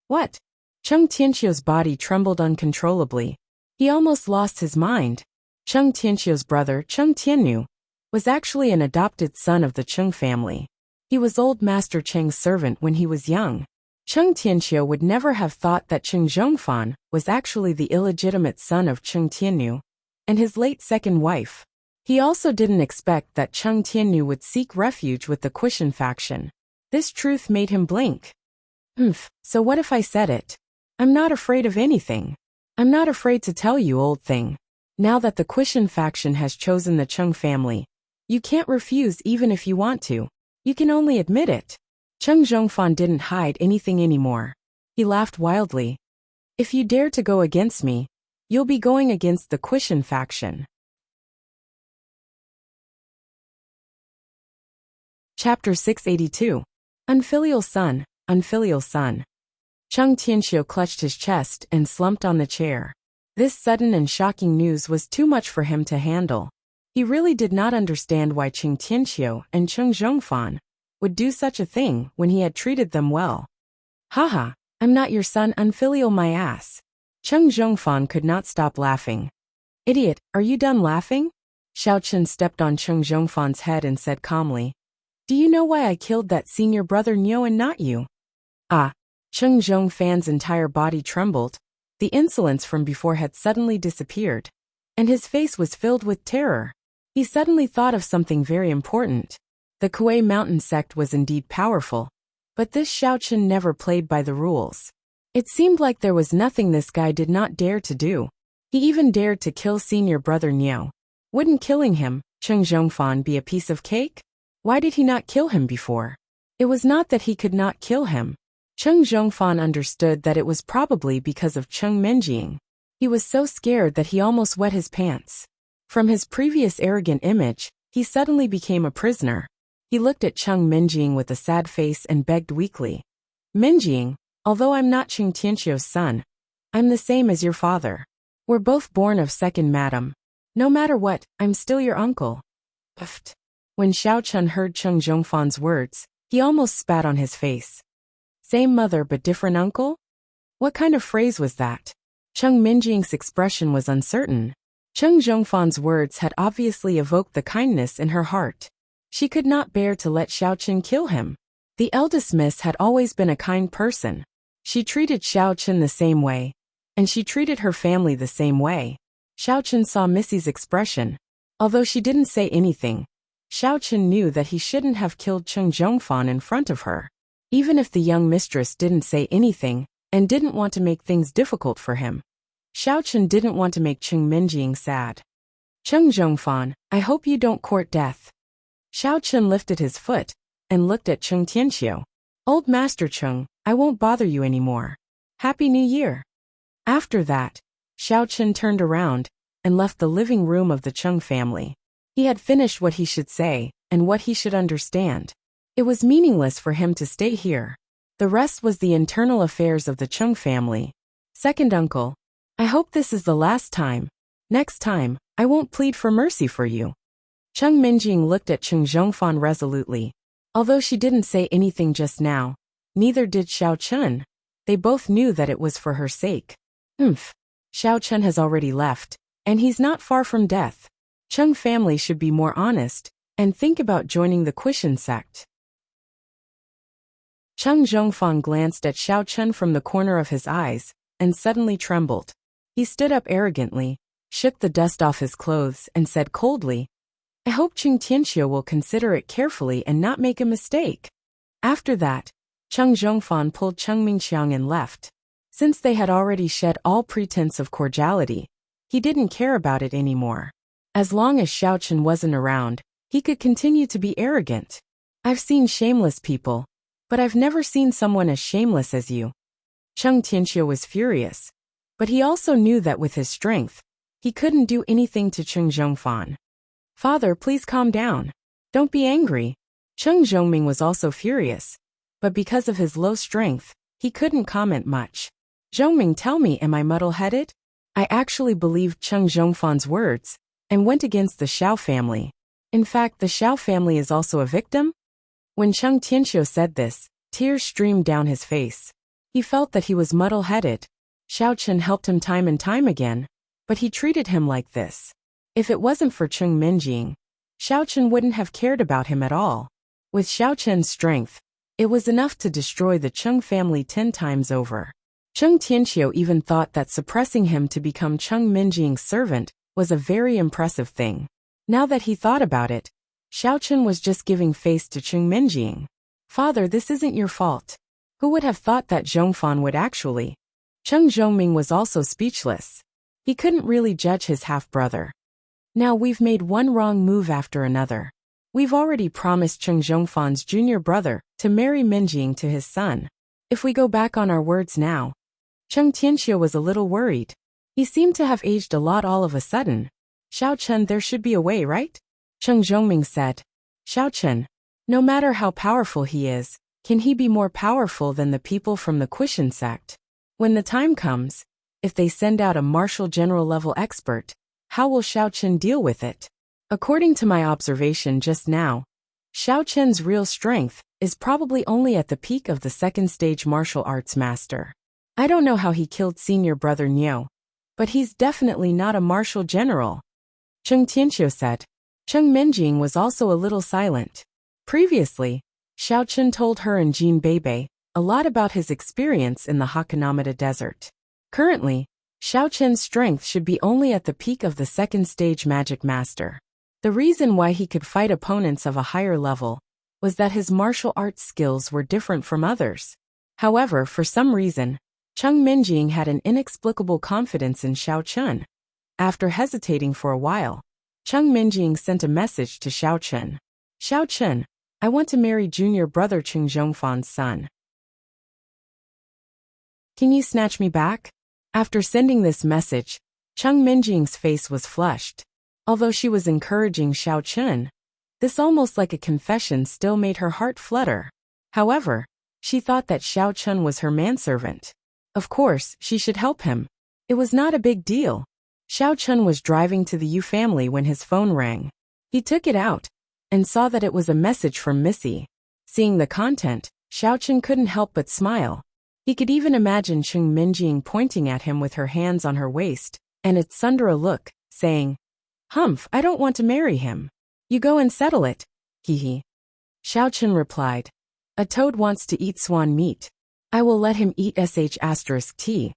What? Cheng Tianqiu's body trembled uncontrollably. He almost lost his mind. Cheng Tianqiu's brother, Cheng Tiannu, was actually an adopted son of the Cheng family. He was old Master Cheng's servant when he was young. Cheng Tianqiu would never have thought that Cheng Zhongfan was actually the illegitimate son of Cheng Tiannu and his late second wife. He also didn't expect that Cheng Tiannu would seek refuge with the Quishan faction. This truth made him blink. So what if I said it? I'm not afraid of anything. I'm not afraid to tell you, old thing. Now that the Quishan faction has chosen the Cheng family, you can't refuse even if you want to. You can only admit it. Cheng Zhongfan didn't hide anything anymore. He laughed wildly. "If you dare to go against me, you'll be going against the Quishan faction." Chapter 682. Unfilial son, unfilial son. Cheng Tianqiu clutched his chest and slumped on the chair. This sudden and shocking news was too much for him to handle. He really did not understand why Cheng Tianqiu and Cheng Zhongfan would do such a thing when he had treated them well. "Haha, I'm not your son, unfilial my ass." Cheng Zhongfan could not stop laughing. "Idiot, are you done laughing?" Xiao Chen stepped on Cheng Zhongfan's head and said calmly, "Do you know why I killed that senior brother Niu and not you?" "Ah." Cheng Zhongfan's entire body trembled. The insolence from before had suddenly disappeared, and his face was filled with terror. He suddenly thought of something very important. The Kuei Mountain sect was indeed powerful, but this Xiao Chen never played by the rules. It seemed like there was nothing this guy did not dare to do. He even dared to kill senior brother Niu. Wouldn't killing him, Cheng Zhongfan, be a piece of cake? Why did he not kill him before? It was not that he could not kill him. Cheng Zhongfan understood that it was probably because of Cheng Menjing. He was so scared that he almost wet his pants. From his previous arrogant image, he suddenly became a prisoner. He looked at Cheng Minjing with a sad face and begged weakly. Minjing, although I'm not Cheng Tianqiu's son, I'm the same as your father. We're both born of second madam. No matter what, I'm still your uncle. Puffed. When Xiao Chun heard Cheng Zhongfan's words, he almost spat on his face. Same mother but different uncle? What kind of phrase was that? Cheng Minjing's expression was uncertain. Cheng Zhongfan's words had obviously evoked the kindness in her heart. She could not bear to let Xiao Chun kill him. The eldest miss had always been a kind person. She treated Xiao Chun the same way, and she treated her family the same way. Xiao Chun saw Missy's expression. Although she didn't say anything, Xiao Chun knew that he shouldn't have killed Cheng Zhongfan in front of her. Even if the young mistress didn't say anything and didn't want to make things difficult for him, Xiao Chun didn't want to make Cheng Minjing sad. Cheng Zhongfan, I hope you don't court death. Xiao Chun lifted his foot and looked at Cheng Tianqiu. Old Master Cheng, I won't bother you anymore. Happy New Year. After that, Xiao Chun turned around and left the living room of the Cheng family. He had finished what he should say and what he should understand. It was meaningless for him to stay here. The rest was the internal affairs of the Cheng family. Second uncle, I hope this is the last time. Next time, I won't plead for mercy for you. Cheng Minjing looked at Cheng Zhongfan resolutely. Although she didn't say anything just now, neither did Xiao Chun. They both knew that it was for her sake. Xiao Chun has already left, and he's not far from death. Cheng family should be more honest and think about joining the Quishan sect. Cheng Zhongfan glanced at Xiao Chun from the corner of his eyes and suddenly trembled. He stood up arrogantly, shook the dust off his clothes, and said coldly, I hope Cheng Tianqiu will consider it carefully and not make a mistake. After that, Cheng Zhongfan pulled Cheng Mingqiang and left. Since they had already shed all pretense of cordiality, he didn't care about it anymore. As long as Xiao Chun wasn't around, he could continue to be arrogant. I've seen shameless people, but I've never seen someone as shameless as you. Cheng Tianqiu was furious, but he also knew that with his strength, he couldn't do anything to Cheng Zhongfan. Father, please calm down. Don't be angry. Cheng Zhongming was also furious, but because of his low strength, he couldn't comment much. Zhongming, tell me, am I muddle-headed? I actually believed Cheng Zhongfan's words and went against the Xiao family. In fact, the Xiao family is also a victim? When Cheng Tianqiu said this, tears streamed down his face. He felt that he was muddle-headed. Xiao Chun helped him time and time again, but he treated him like this. If it wasn't for Cheng Minjing, Xiao Chun wouldn't have cared about him at all. With Xiao Chun's strength, it was enough to destroy the Cheng family 10 times over. Cheng Tianqiu even thought that suppressing him to become Cheng Minjing's servant was a very impressive thing. Now that he thought about it, Xiao Chun was just giving face to Cheng Minjing. Father, this isn't your fault. Who would have thought that Zhongfan would actually? Cheng Zhongming was also speechless. He couldn't really judge his half-brother. Now we've made one wrong move after another. We've already promised Cheng Zhongfan's junior brother to marry Minjing to his son. If we go back on our words now. Cheng Tianqiu was a little worried. He seemed to have aged a lot all of a sudden. Xiao Chun, there should be a way, right? Cheng Zhongming said. Xiao Chun, no matter how powerful he is, can he be more powerful than the people from the Quishan sect? When the time comes, if they send out a martial general level expert, how will Xiao Chun deal with it? According to my observation just now, Xiao Chun's real strength is probably only at the peak of the second stage martial arts master. I don't know how he killed senior brother Niu, but he's definitely not a martial general. Cheng Tianqiu said. Cheng Minjing was also a little silent. Previously, Xiao Chun told her and Jin Beibei a lot about his experience in the Hakanamada Desert. Currently, Xiao Chun's strength should be only at the peak of the second stage magic master. The reason why he could fight opponents of a higher level was that his martial arts skills were different from others. However, for some reason, Cheng Minjing had an inexplicable confidence in Xiao Chun. After hesitating for a while, Cheng Minjing sent a message to Xiao Chun. Xiao Chun, I want to marry junior brother Cheng Zhongfan's son. Can you snatch me back? After sending this message, Cheng Minjing's face was flushed. Although she was encouraging Xiao Chun, this almost like a confession still made her heart flutter. However, she thought that Xiao Chun was her manservant. Of course, she should help him. It was not a big deal. Xiao Chun was driving to the Yu family when his phone rang. He took it out and saw that it was a message from Missy. Seeing the content, Xiao Chun couldn't help but smile. He could even imagine Cheng Minjing pointing at him with her hands on her waist, and its Sundara look, saying, "Humph, I don't want to marry him. You go and settle it." Hee. Xiao Chun replied, "A toad wants to eat swan meat. I will let him eat sh*t.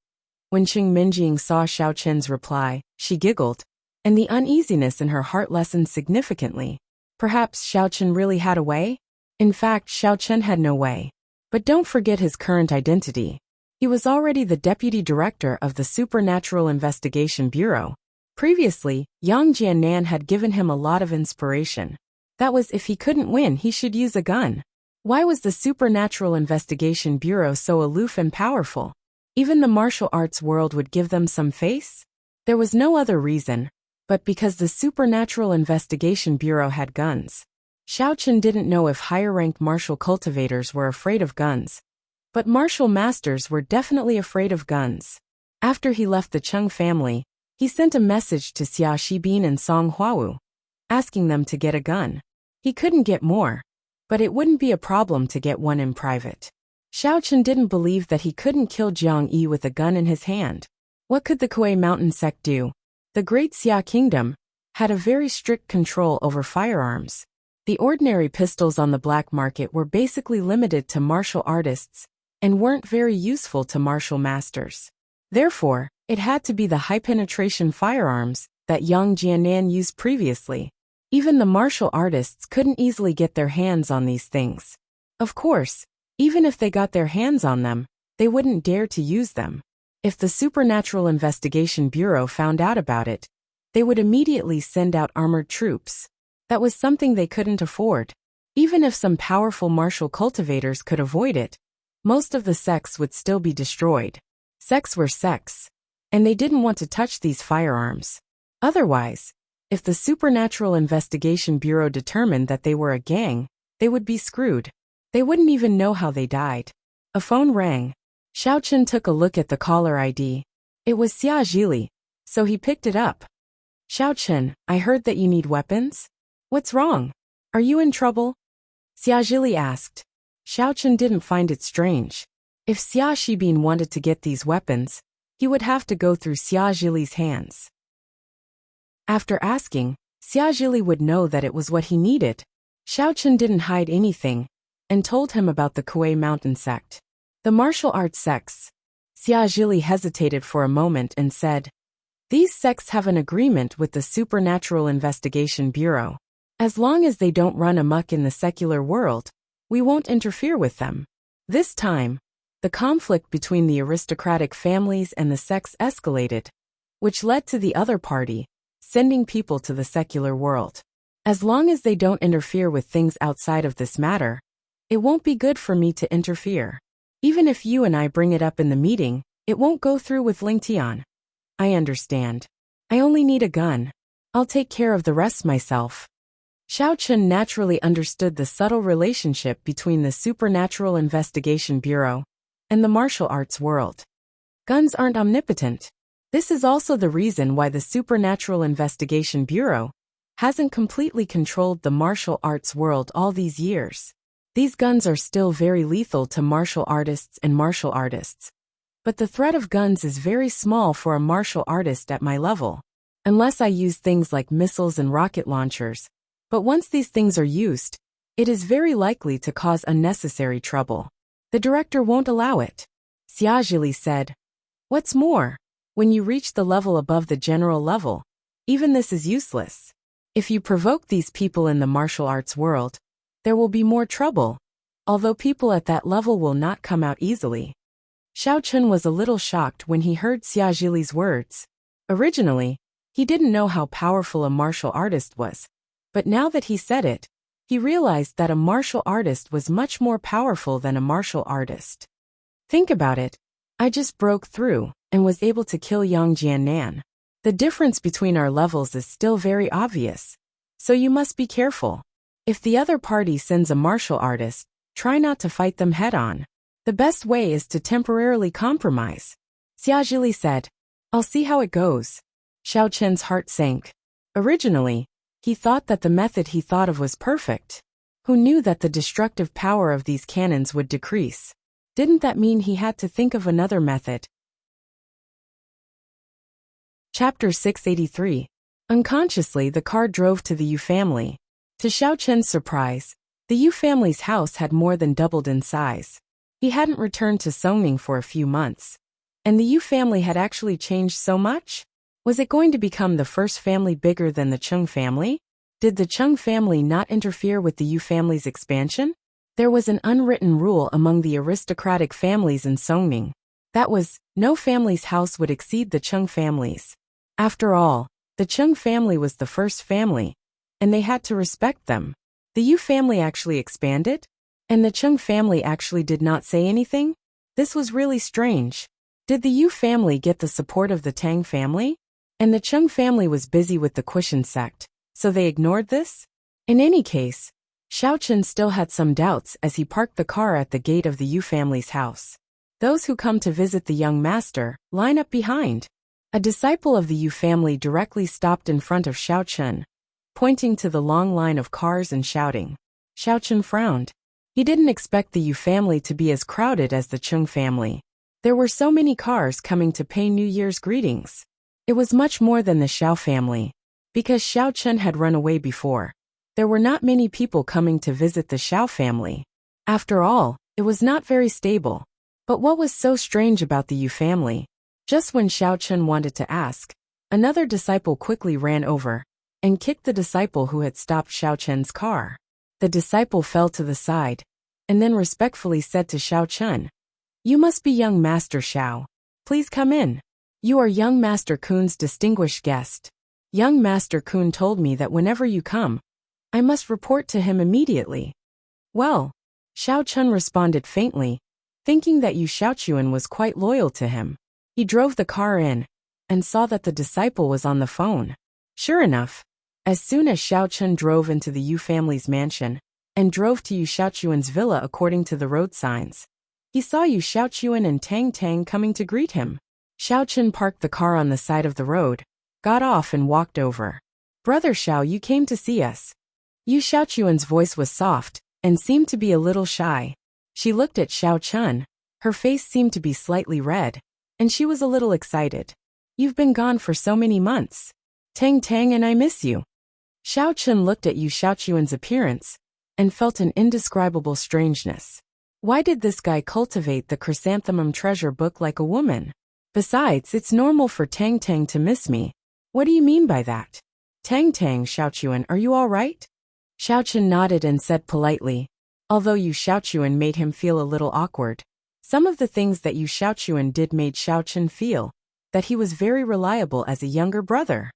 When Cheng Minjing saw Xiao Chun's reply, she giggled, and the uneasiness in her heart lessened significantly. Perhaps Xiao Chun really had a way? In fact, Xiao Chun had no way. But don't forget his current identity. He was already the deputy director of the Supernatural Investigation Bureau. Previously, Yang Jiannan had given him a lot of inspiration. That was if he couldn't win, he should use a gun. Why was the Supernatural Investigation Bureau so aloof and powerful? Even the martial arts world would give them some face? There was no other reason, but because the Supernatural Investigation Bureau had guns. Xiao Chun didn't know if higher-ranked martial cultivators were afraid of guns. But martial masters were definitely afraid of guns. After he left the Cheng family, he sent a message to Xia Shibin and Song Huawu, asking them to get a gun. He couldn't get more, but it wouldn't be a problem to get one in private. Xiao Chun didn't believe that he couldn't kill Jiang Yi with a gun in his hand. What could the Kuei Mountain sect do? The Great Xia Kingdom had a very strict control over firearms. The ordinary pistols on the black market were basically limited to martial artists and weren't very useful to martial masters. Therefore, it had to be the high-penetration firearms that Yang Jiannan used previously. Even the martial artists couldn't easily get their hands on these things. Of course, even if they got their hands on them, they wouldn't dare to use them. If the Supernatural Investigation Bureau found out about it, they would immediately send out armored troops. That was something they couldn't afford. Even if some powerful martial cultivators could avoid it, most of the sects would still be destroyed. Sects were sects, and they didn't want to touch these firearms. Otherwise, if the Supernatural Investigation Bureau determined that they were a gang, they would be screwed. They wouldn't even know how they died. A phone rang. Xiao Chun took a look at the caller ID. It was Xia Zhili, so he picked it up. "Xiao Chun, I heard that you need weapons? What's wrong? Are you in trouble?" Xia Zhili asked. Xiao Chun didn't find it strange. If Xia Shibin wanted to get these weapons, he would have to go through Xia Zhili's hands. After asking, Xia Zhili would know that it was what he needed. Xiao Chun didn't hide anything, and told him about the Kuei Mountain sect. The martial arts sects. Xia Zhili hesitated for a moment and said, "These sects have an agreement with the Supernatural Investigation Bureau. As long as they don't run amok in the secular world, we won't interfere with them." This time, the conflict between the aristocratic families and the sects escalated, which led to the other party sending people to the secular world. As long as they don't interfere with things outside of this matter, it won't be good for me to interfere. Even if you and I bring it up in the meeting, it won't go through with Ling Tian. I understand. I only need a gun. I'll take care of the rest myself. Xiao Chun naturally understood the subtle relationship between the Supernatural Investigation Bureau and the martial arts world. Guns aren't omnipotent. This is also the reason why the Supernatural Investigation Bureau hasn't completely controlled the martial arts world all these years. These guns are still very lethal to martial artists and martial artists. But the threat of guns is very small for a martial artist at my level, unless I use things like missiles and rocket launchers. But once these things are used, it is very likely to cause unnecessary trouble. The director won't allow it. Xia Zhili said. What's more, when you reach the level above the general level, even this is useless. If you provoke these people in the martial arts world, there will be more trouble, although people at that level will not come out easily. Xiao Chun was a little shocked when he heard Xia Zhili's words. Originally, he didn't know how powerful a martial artist was, but now that he said it, he realized that a martial artist was much more powerful than a martial artist. Think about it. I just broke through and was able to kill Yang Jiannan. The difference between our levels is still very obvious, so you must be careful. If the other party sends a martial artist, try not to fight them head-on. The best way is to temporarily compromise. Xiajili said. I'll see how it goes. Xiao Chen's heart sank. Originally, he thought that the method he thought of was perfect. Who knew that the destructive power of these cannons would decrease? Didn't that mean he had to think of another method? Chapter 683. Unconsciously, the car drove to the Yu family. To Xiao Chen's surprise, the Yu family's house had more than doubled in size. He hadn't returned to Songning for a few months. And the Yu family had actually changed so much? Was it going to become the first family bigger than the Chung family? Did the Chung family not interfere with the Yu family's expansion? There was an unwritten rule among the aristocratic families in Songning. That was, no family's house would exceed the Chung family's. After all, the Chung family was the first family, and they had to respect them. The Yu family actually expanded? And the Chung family actually did not say anything? This was really strange. Did the Yu family get the support of the Tang family? And the Chung family was busy with the Kushan sect, so they ignored this? In any case, Xiao Chen still had some doubts as he parked the car at the gate of the Yu family's house. Those who come to visit the young master line up behind. A disciple of the Yu family directly stopped in front of Xiao Chen, pointing to the long line of cars and shouting. Xiao Chen frowned. He didn't expect the Yu family to be as crowded as the Chung family. There were so many cars coming to pay New Year's greetings. It was much more than the Xiao family. Because Xiao Chen had run away before, there were not many people coming to visit the Xiao family. After all, it was not very stable. But what was so strange about the Yu family? Just when Xiao Chen wanted to ask, another disciple quickly ran over and kicked the disciple who had stopped Xiao Chen's car. The disciple fell to the side and then respectfully said to Xiao Chen, "You must be young Master Xiao. Please come in. You are young Master Kun's distinguished guest. Young Master Kun told me that whenever you come, I must report to him immediately." Well, Xiao Chen responded faintly, thinking that Yu Xiaochuan was quite loyal to him. He drove the car in and saw that the disciple was on the phone. Sure enough, as soon as Xiao Chen drove into the Yu family's mansion and drove to Yu Xiaochuan's villa according to the road signs, he saw Yu Xiaochuan and Tang Tang coming to greet him. Xiao Chen parked the car on the side of the road, got off and walked over. "Brother Xiao, you came to see us." Yu Xiaochuan's voice was soft and seemed to be a little shy. She looked at Xiao Chen. Her face seemed to be slightly red, and she was a little excited. "You've been gone for so many months. Tang Tang and I miss you." Xiao Chen looked at Yu Xiaochuan's appearance and felt an indescribable strangeness. Why did this guy cultivate the chrysanthemum treasure book like a woman? Besides, it's normal for Tang Tang to miss me. What do you mean by that? Tang Tang, Xiaochuan, are you all right? Xiao Chen nodded and said politely, although Yu Xiaochuan made him feel a little awkward. Some of the things that Yu Xiaochuan did made Xiao Chen feel that he was very reliable as a younger brother.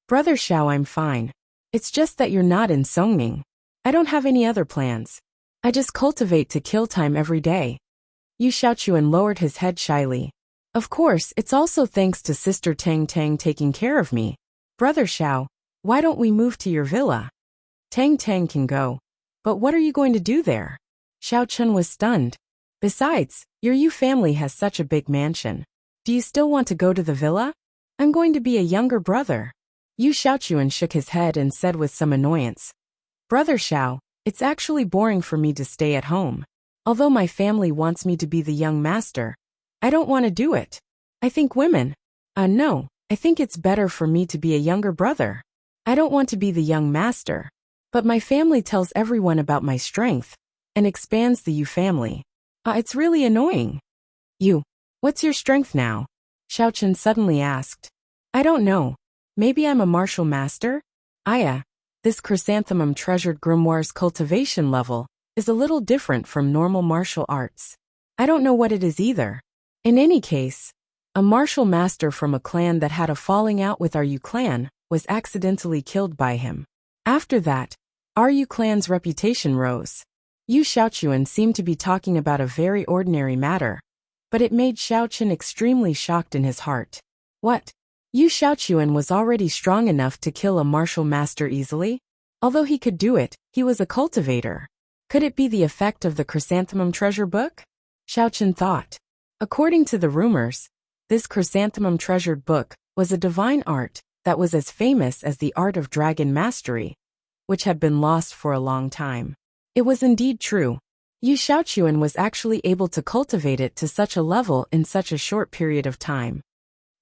"Brother Xiao, I'm fine. It's just that you're not in Songning. I don't have any other plans. I just cultivate to kill time every day." Yu Xiaochuan lowered his head shyly. "Of course, it's also thanks to Sister Tang Tang taking care of me. Brother Xiao, why don't we move to your villa? Tang Tang can go. But what are you going to do there?" Xiao Chen was stunned. "Besides, your Yu family has such a big mansion. Do you still want to go to the villa? I'm going to be a younger brother." Yu Xiaochuan shook his head and said with some annoyance, "Brother Xiao, it's actually boring for me to stay at home. Although my family wants me to be the young master, I don't want to do it. I think women. No, I think it's better for me to be a younger brother. I don't want to be the young master. But my family tells everyone about my strength and expands the Yu family. It's really annoying." "You, what's your strength now?" Xiao Chen suddenly asked. "I don't know. Maybe I'm a martial master?" This chrysanthemum treasured grimoire's cultivation level is a little different from normal martial arts. I don't know what it is either. In any case, a martial master from a clan that had a falling out with our Yu clan was accidentally killed by him. After that, our Yu clan's reputation rose. Yu Xiaochuan seemed to be talking about a very ordinary matter, but it made Xiaochen extremely shocked in his heart. What? Yu Xiaochuan was already strong enough to kill a martial master easily? Although he could do it, he was a cultivator. Could it be the effect of the chrysanthemum treasure book? Xiaochen thought. According to the rumors, this chrysanthemum treasured book was a divine art that was as famous as the art of dragon mastery, which had been lost for a long time. It was indeed true. Yu Xiaochuan was actually able to cultivate it to such a level in such a short period of time.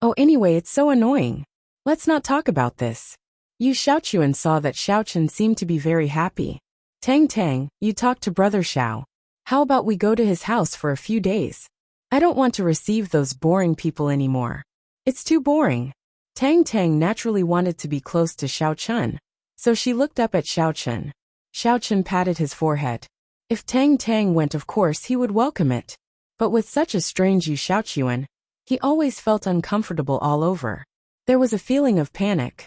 Oh, anyway, it's so annoying. Let's not talk about this. Yu Xiaochuan saw that Xiaochen seemed to be very happy. Tang, you talked to Brother Xiao. How about we go to his house for a few days? I don't want to receive those boring people anymore. It's too boring. Tang naturally wanted to be close to Xiaochen, so she looked up at Xiaochen. Xiaochen patted his forehead. If Tang went, of course he would welcome it. But with such a strange Yu Xiaochuan, he always felt uncomfortable all over. There was a feeling of panic.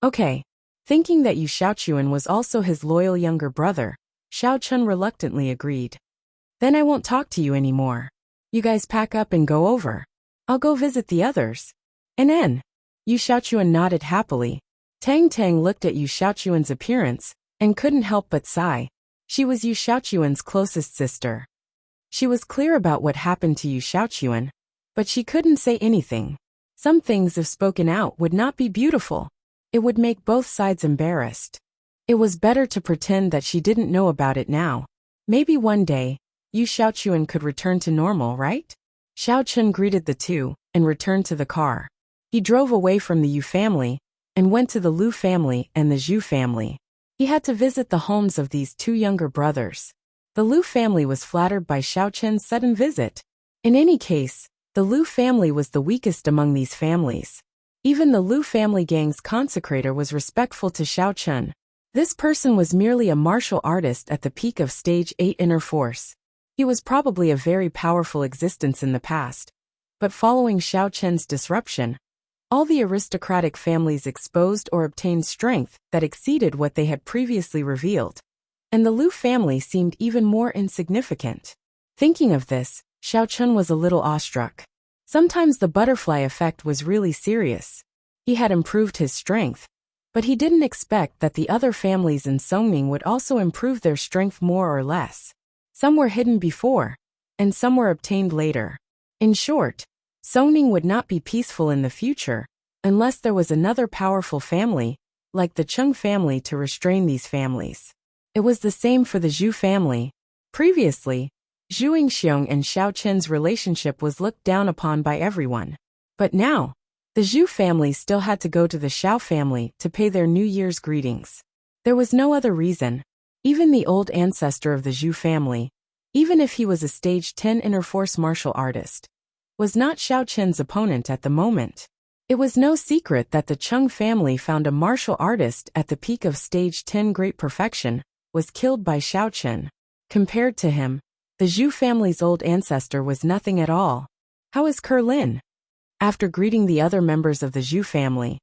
Okay. Thinking that Yu Xiaochuan was also his loyal younger brother, Xiaochen reluctantly agreed. Then I won't talk to you anymore. You guys pack up and go over. I'll go visit the others. And Yu Xiaochuan nodded happily. Tang looked at Yu Xiaochuan's appearance and couldn't help but sigh. She was Yu Xiaochuan's closest sister. She was clear about what happened to Yu Xiaochuan, but she couldn't say anything. Some things, if spoken out, would not be beautiful. It would make both sides embarrassed. It was better to pretend that she didn't know about it now. Maybe one day, Yu Xiaochuan could return to normal, right? Xiaochen greeted the two and returned to the car. He drove away from the Yu family and went to the Lu family and the Zhu family. He had to visit the homes of these two younger brothers. The Lu family was flattered by Xiaochen's sudden visit. In any case, the Lu family was the weakest among these families. Even the Lu family gang's consecrator was respectful to Xiaochen. This person was merely a martial artist at the peak of stage 8 inner force. He was probably a very powerful existence in the past. But following Xiaochen's disruption, all the aristocratic families exposed or obtained strength that exceeded what they had previously revealed. And the Lu family seemed even more insignificant. Thinking of this, Xiaochen was a little awestruck. Sometimes the butterfly effect was really serious. He had improved his strength, but he didn't expect that the other families in Songning would also improve their strength more or less. Some were hidden before, and some were obtained later. In short, Songning would not be peaceful in the future unless there was another powerful family, like the Cheng family, to restrain these families. It was the same for the Zhu family. Previously, Zhu Yingxiong and Xiaochen's relationship was looked down upon by everyone. But now, the Zhu family still had to go to the Xiao family to pay their New Year's greetings. There was no other reason. Even the old ancestor of the Zhu family, even if he was a stage 10 inner force martial artist, was not Xiaochen's opponent at the moment. It was no secret that the Cheng family found a martial artist at the peak of stage 10 great perfection was killed by Xiaochen. Compared to him, the Zhu family's old ancestor was nothing at all. How is Kerlin? After greeting the other members of the Zhu family,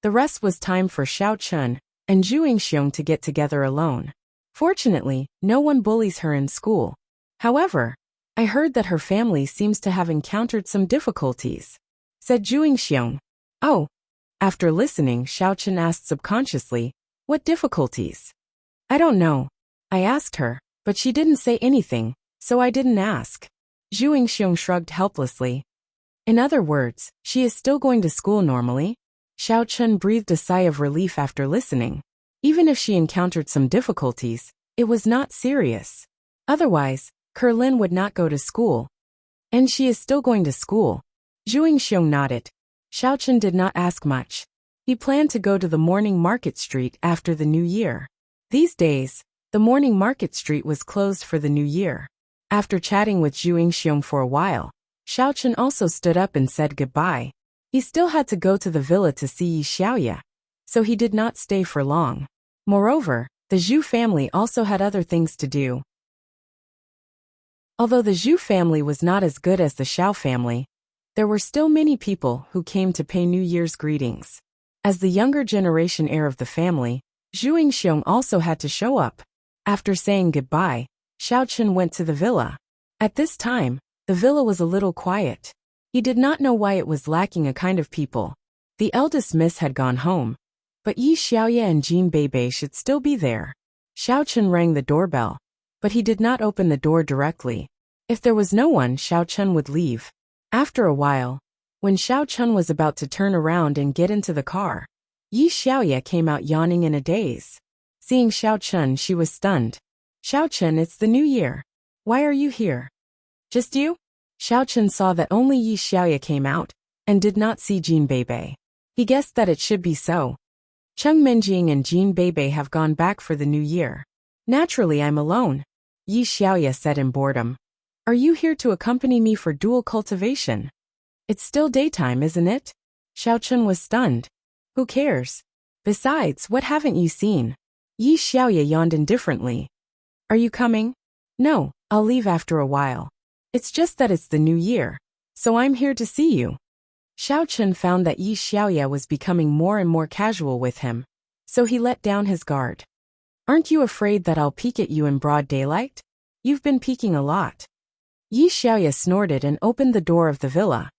the rest was time for Xiaochen and Zhu Yingxiong to get together alone. Fortunately, no one bullies her in school. However, I heard that her family seems to have encountered some difficulties, said Zhu Yingxiong. Oh. After listening, Xiaochen asked subconsciously, what difficulties? I don't know. I asked her, but she didn't say anything, so I didn't ask. Zhu Yingxiong shrugged helplessly. In other words, she is still going to school normally? Xiaochen breathed a sigh of relief after listening. Even if she encountered some difficulties, it was not serious. Otherwise, Kerlin would not go to school. And she is still going to school. Zhu Yingxiong nodded. Xiaochen did not ask much. He planned to go to the morning market street after the new year. These days, the morning market street was closed for the new year. After chatting with Zhu Yingxiong for a while, Xiaochen also stood up and said goodbye. He still had to go to the villa to see Yi Xiaoya, so he did not stay for long. Moreover, the Zhu family also had other things to do. Although the Zhu family was not as good as the Xiao family, there were still many people who came to pay New Year's greetings. As the younger generation heir of the family, Zhu Yingxiong also had to show up. After saying goodbye, Xiao Chen went to the villa. At this time, the villa was a little quiet. He did not know why it was lacking a kind of people. The eldest miss had gone home, but Yi Xiaoye and Jean Beibei should still be there. Xiao Chen rang the doorbell, but he did not open the door directly. If there was no one, Xiao Chen would leave. After a while, when Xiao Chen was about to turn around and get into the car, Yi Xiaoye came out yawning in a daze. Seeing Xiao Chen, she was stunned. Xiao Chen, it's the new year. Why are you here? Just you? Xiao Chen saw that only Yi Xiaoye came out, and did not see Jean Beibei. He guessed that it should be so. Cheng Minjing and Jean Beibei have gone back for the new year. Naturally, I'm alone, Yi Xiaoye said in boredom. Are you here to accompany me for dual cultivation? It's still daytime, isn't it? Xiao Chen was stunned. Who cares? Besides, what haven't you seen? Yi Xiaoye yawned indifferently. Are you coming? No, I'll leave after a while. It's just that it's the new year, so I'm here to see you. Xiao Chen found that Yi Xiaoye was becoming more and more casual with him, so he let down his guard. Aren't you afraid that I'll peek at you in broad daylight? You've been peeking a lot. Yi Xiaoye snorted and opened the door of the villa.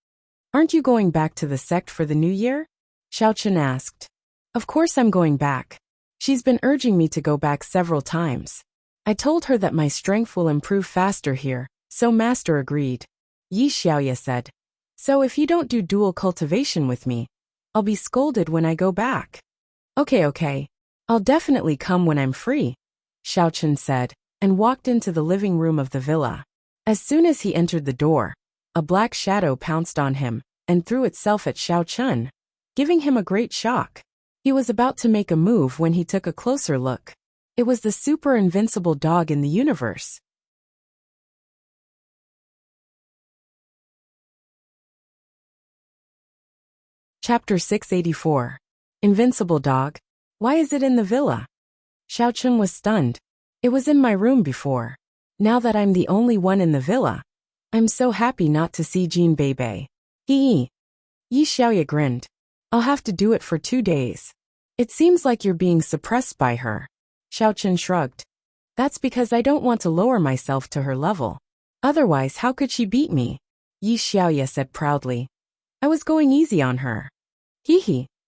Aren't you going back to the sect for the new year? Xiao Chen asked. Of course I'm going back. She's been urging me to go back several times. I told her that my strength will improve faster here, so Master agreed. Yi Xiaoye said. So if you don't do dual cultivation with me, I'll be scolded when I go back. Okay. I'll definitely come when I'm free, Xiao Chen said, and walked into the living room of the villa. As soon as he entered the door, a black shadow pounced on him and threw itself at Xiao Chen, giving him a great shock. He was about to make a move when he took a closer look. It was the super invincible dog in the universe. Chapter 684. Invincible Dog. Why is it in the villa? Xiao Chen was stunned. It was in my room before. Now that I'm the only one in the villa, I'm so happy not to see Jean Beibei. Yi Xiaoye grinned. I'll have to do it for 2 days. It seems like you're being suppressed by her. Xiao Chen shrugged. That's because I don't want to lower myself to her level. Otherwise, how could she beat me? Yi Xiaoye said proudly. I was going easy on her.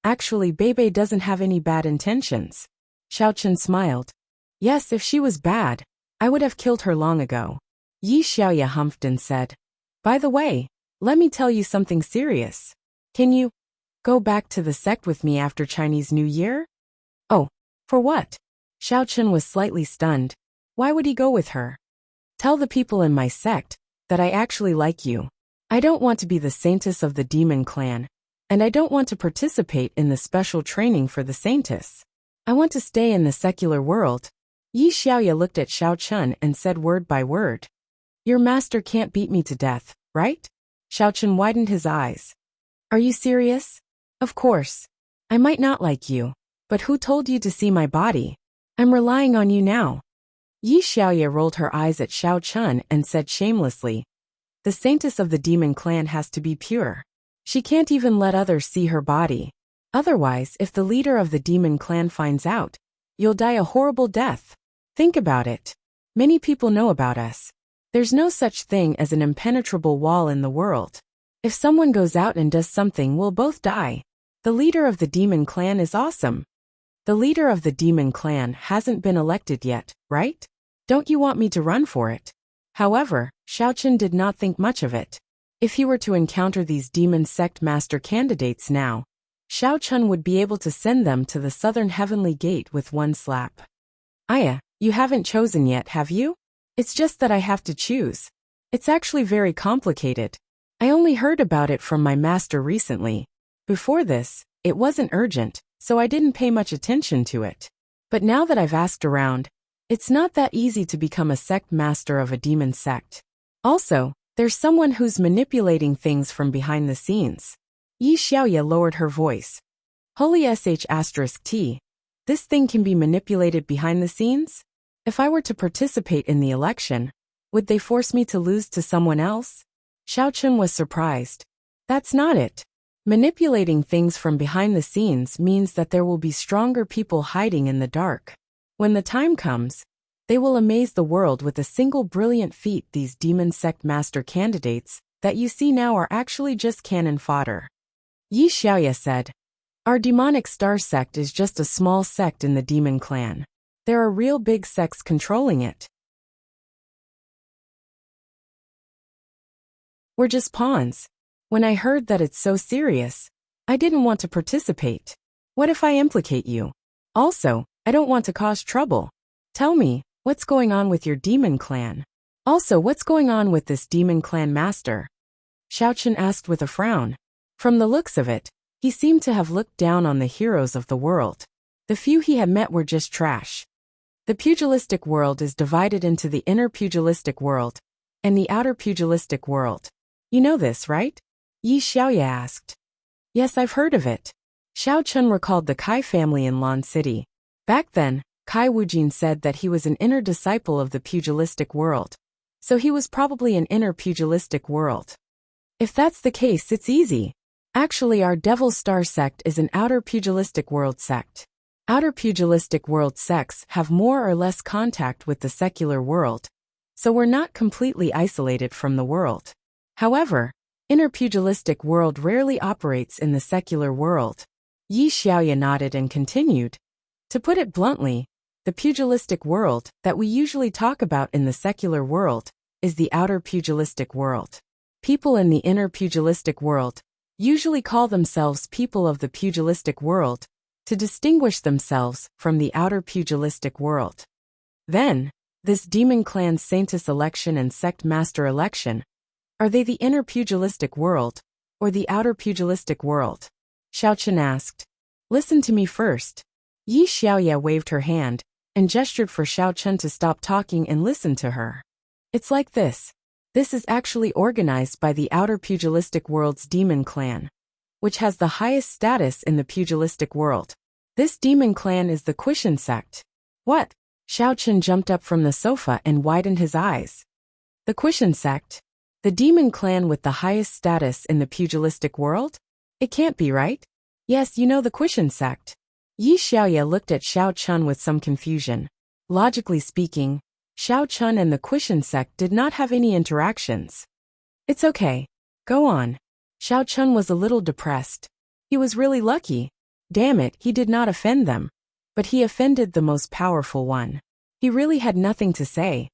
Actually Beibei doesn't have any bad intentions. Xiao Chen smiled. Yes, if she was bad, I would have killed her long ago. Yi Xiaoye humphed and said. By the way, let me tell you something serious. Can you go back to the sect with me after Chinese New Year? Oh, for what? Xiao Chen was slightly stunned. Why would he go with her? Tell the people in my sect that I actually like you. I don't want to be the saintess of the demon clan, and I don't want to participate in the special training for the saintess. I want to stay in the secular world. Yi Xiaoye looked at Xiao Chen and said word by word. Your master can't beat me to death, right? Xiao Chen widened his eyes. Are you serious? Of course. I might not like you, but who told you to see my body? I'm relying on you now. Yi Xiaoye rolled her eyes at Xiao Chen and said shamelessly. The saintess of the demon clan has to be pure. She can't even let others see her body. Otherwise, if the leader of the demon clan finds out, you'll die a horrible death. Think about it. Many people know about us. There's no such thing as an impenetrable wall in the world. If someone goes out and does something, we'll both die. The leader of the demon clan is awesome. The leader of the demon clan hasn't been elected yet, right? Don't you want me to run for it? However, Xiao Chen did not think much of it. If he were to encounter these demon sect master candidates now, Xiao Chen would be able to send them to the southern heavenly gate with one slap. Aya, you haven't chosen yet, have you? It's just that I have to choose. It's actually very complicated. I only heard about it from my master recently. Before this, it wasn't urgent, so I didn't pay much attention to it. But now that I've asked around, it's not that easy to become a sect master of a demon sect. Also, there's someone who's manipulating things from behind the scenes. Yi Xiaoye lowered her voice. Holy sh*t. This thing can be manipulated behind the scenes? If I were to participate in the election, would they force me to lose to someone else? Xiao Chen was surprised. That's not it. Manipulating things from behind the scenes means that there will be stronger people hiding in the dark. When the time comes, They will amaze the world with a single brilliant feat. These demon sect master candidates that you see now are actually just cannon fodder. Yi Xiaoya said, our demonic star sect is just a small sect in the demon clan. There are real big sects controlling it. We're just pawns. When I heard that it's so serious, I didn't want to participate. What if I implicate you? Also, I don't want to cause trouble. Tell me, what's going on with your demon clan? Also, what's going on with this demon clan master? Xiaochen asked with a frown. From the looks of it, he seemed to have looked down on the heroes of the world. The few he had met were just trash. The pugilistic world is divided into the inner pugilistic world and the outer pugilistic world. You know this, right? Yi Xiaoya asked. Yes, I've heard of it. Xiao Chun recalled the Kai family in Lan City. Back then, Kai Wujin said that he was an inner disciple of the pugilistic world. So he was probably an inner pugilistic world. If that's the case, it's easy. Actually, our Devil Star sect is an outer pugilistic world sect. Outer pugilistic world sects have more or less contact with the secular world, so we're not completely isolated from the world. However, inner pugilistic world rarely operates in the secular world. Yi Xiaoya nodded and continued. To put it bluntly, the pugilistic world that we usually talk about in the secular world is the outer pugilistic world. People in the inner pugilistic world usually call themselves people of the pugilistic world to distinguish themselves from the outer pugilistic world. Then, this demon clan Saintess election and sect master election, are they the inner pugilistic world or the outer pugilistic world? Xiaochen asked. Listen to me first. Yi Xiaoya waved her hand and gestured for Xiaochen to stop talking and listen to her. It's like this. This is actually organized by the outer pugilistic world's demon clan, which has the highest status in the pugilistic world. This demon clan is the Quishan sect. What? Xiaochen jumped up from the sofa and widened his eyes. The Quishan sect? The demon clan with the highest status in the pugilistic world? It can't be, right? Yes, you know the Quishan sect. Yi Xiaoya looked at Xiao Chun with some confusion. Logically speaking, Xiao Chun and the Quishan sect did not have any interactions. It's okay. Go on. Xiao Chun was a little depressed. He was really lucky. Damn it, he did not offend them. But he offended the most powerful one. He really had nothing to say.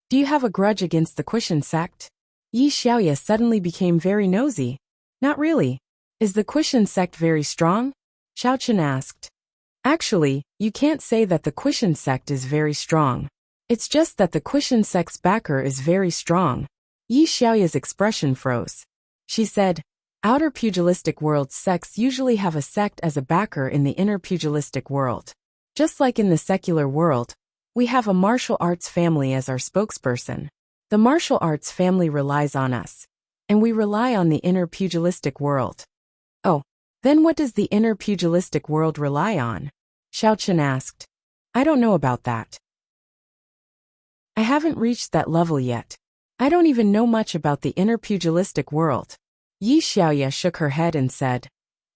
Do you have a grudge against the Quishan sect? Yi Xiaoya suddenly became very nosy. Not really. Is the Quishan sect very strong? Xiaochen asked. Actually, you can't say that the Quishan sect is very strong. It's just that the Quishan sect's backer is very strong. Yi Xiaoya's expression froze. She said, outer pugilistic world sects usually have a sect as a backer in the inner pugilistic world. Just like in the secular world, we have a martial arts family as our spokesperson. The martial arts family relies on us, and we rely on the inner pugilistic world. Oh, then what does the inner pugilistic world rely on? Xiaochen asked. I don't know about that. I haven't reached that level yet. I don't even know much about the inner pugilistic world. Yi Xiaoya shook her head and said,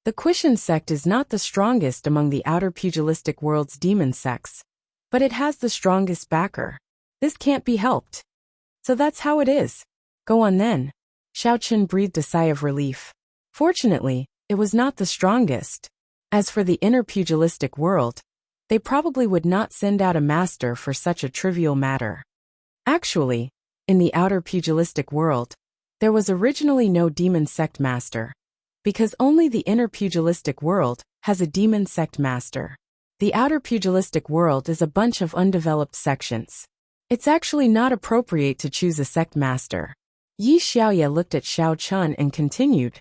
the Quishan sect is not the strongest among the outer pugilistic world's demon sects, but it has the strongest backer. This can't be helped. So that's how it is. Go on then. Xiaochen breathed a sigh of relief. Fortunately, it was not the strongest. As for the inner pugilistic world, they probably would not send out a master for such a trivial matter. Actually, in the outer pugilistic world, there was originally no demon sect master, because only the inner pugilistic world has a demon sect master. The outer pugilistic world is a bunch of undeveloped sections. It's actually not appropriate to choose a sect master. Yi Xiaoya looked at Xiao Chun and continued.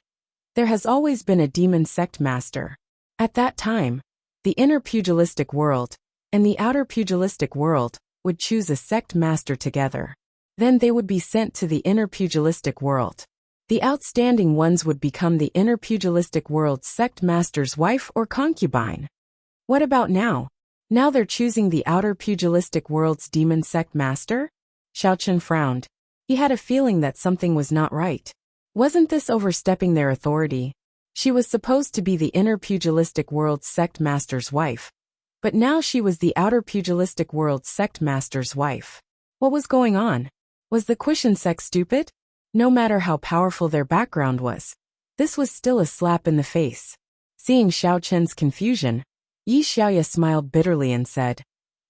There has always been a demon sect master. At that time, the inner pugilistic world and the outer pugilistic world would choose a sect master together. Then they would be sent to the inner pugilistic world. The outstanding ones would become the inner pugilistic world's sect master's wife or concubine. What about now? Now they're choosing the outer pugilistic world's demon sect master? Xiaochen frowned. He had a feeling that something was not right. Wasn't this overstepping their authority? She was supposed to be the inner pugilistic world's sect master's wife. But now she was the outer pugilistic world's sect master's wife. What was going on? Was the Quishan sect stupid? No matter how powerful their background was, this was still a slap in the face. Seeing Xiao Chen's confusion, Yi Xiaoya smiled bitterly and said,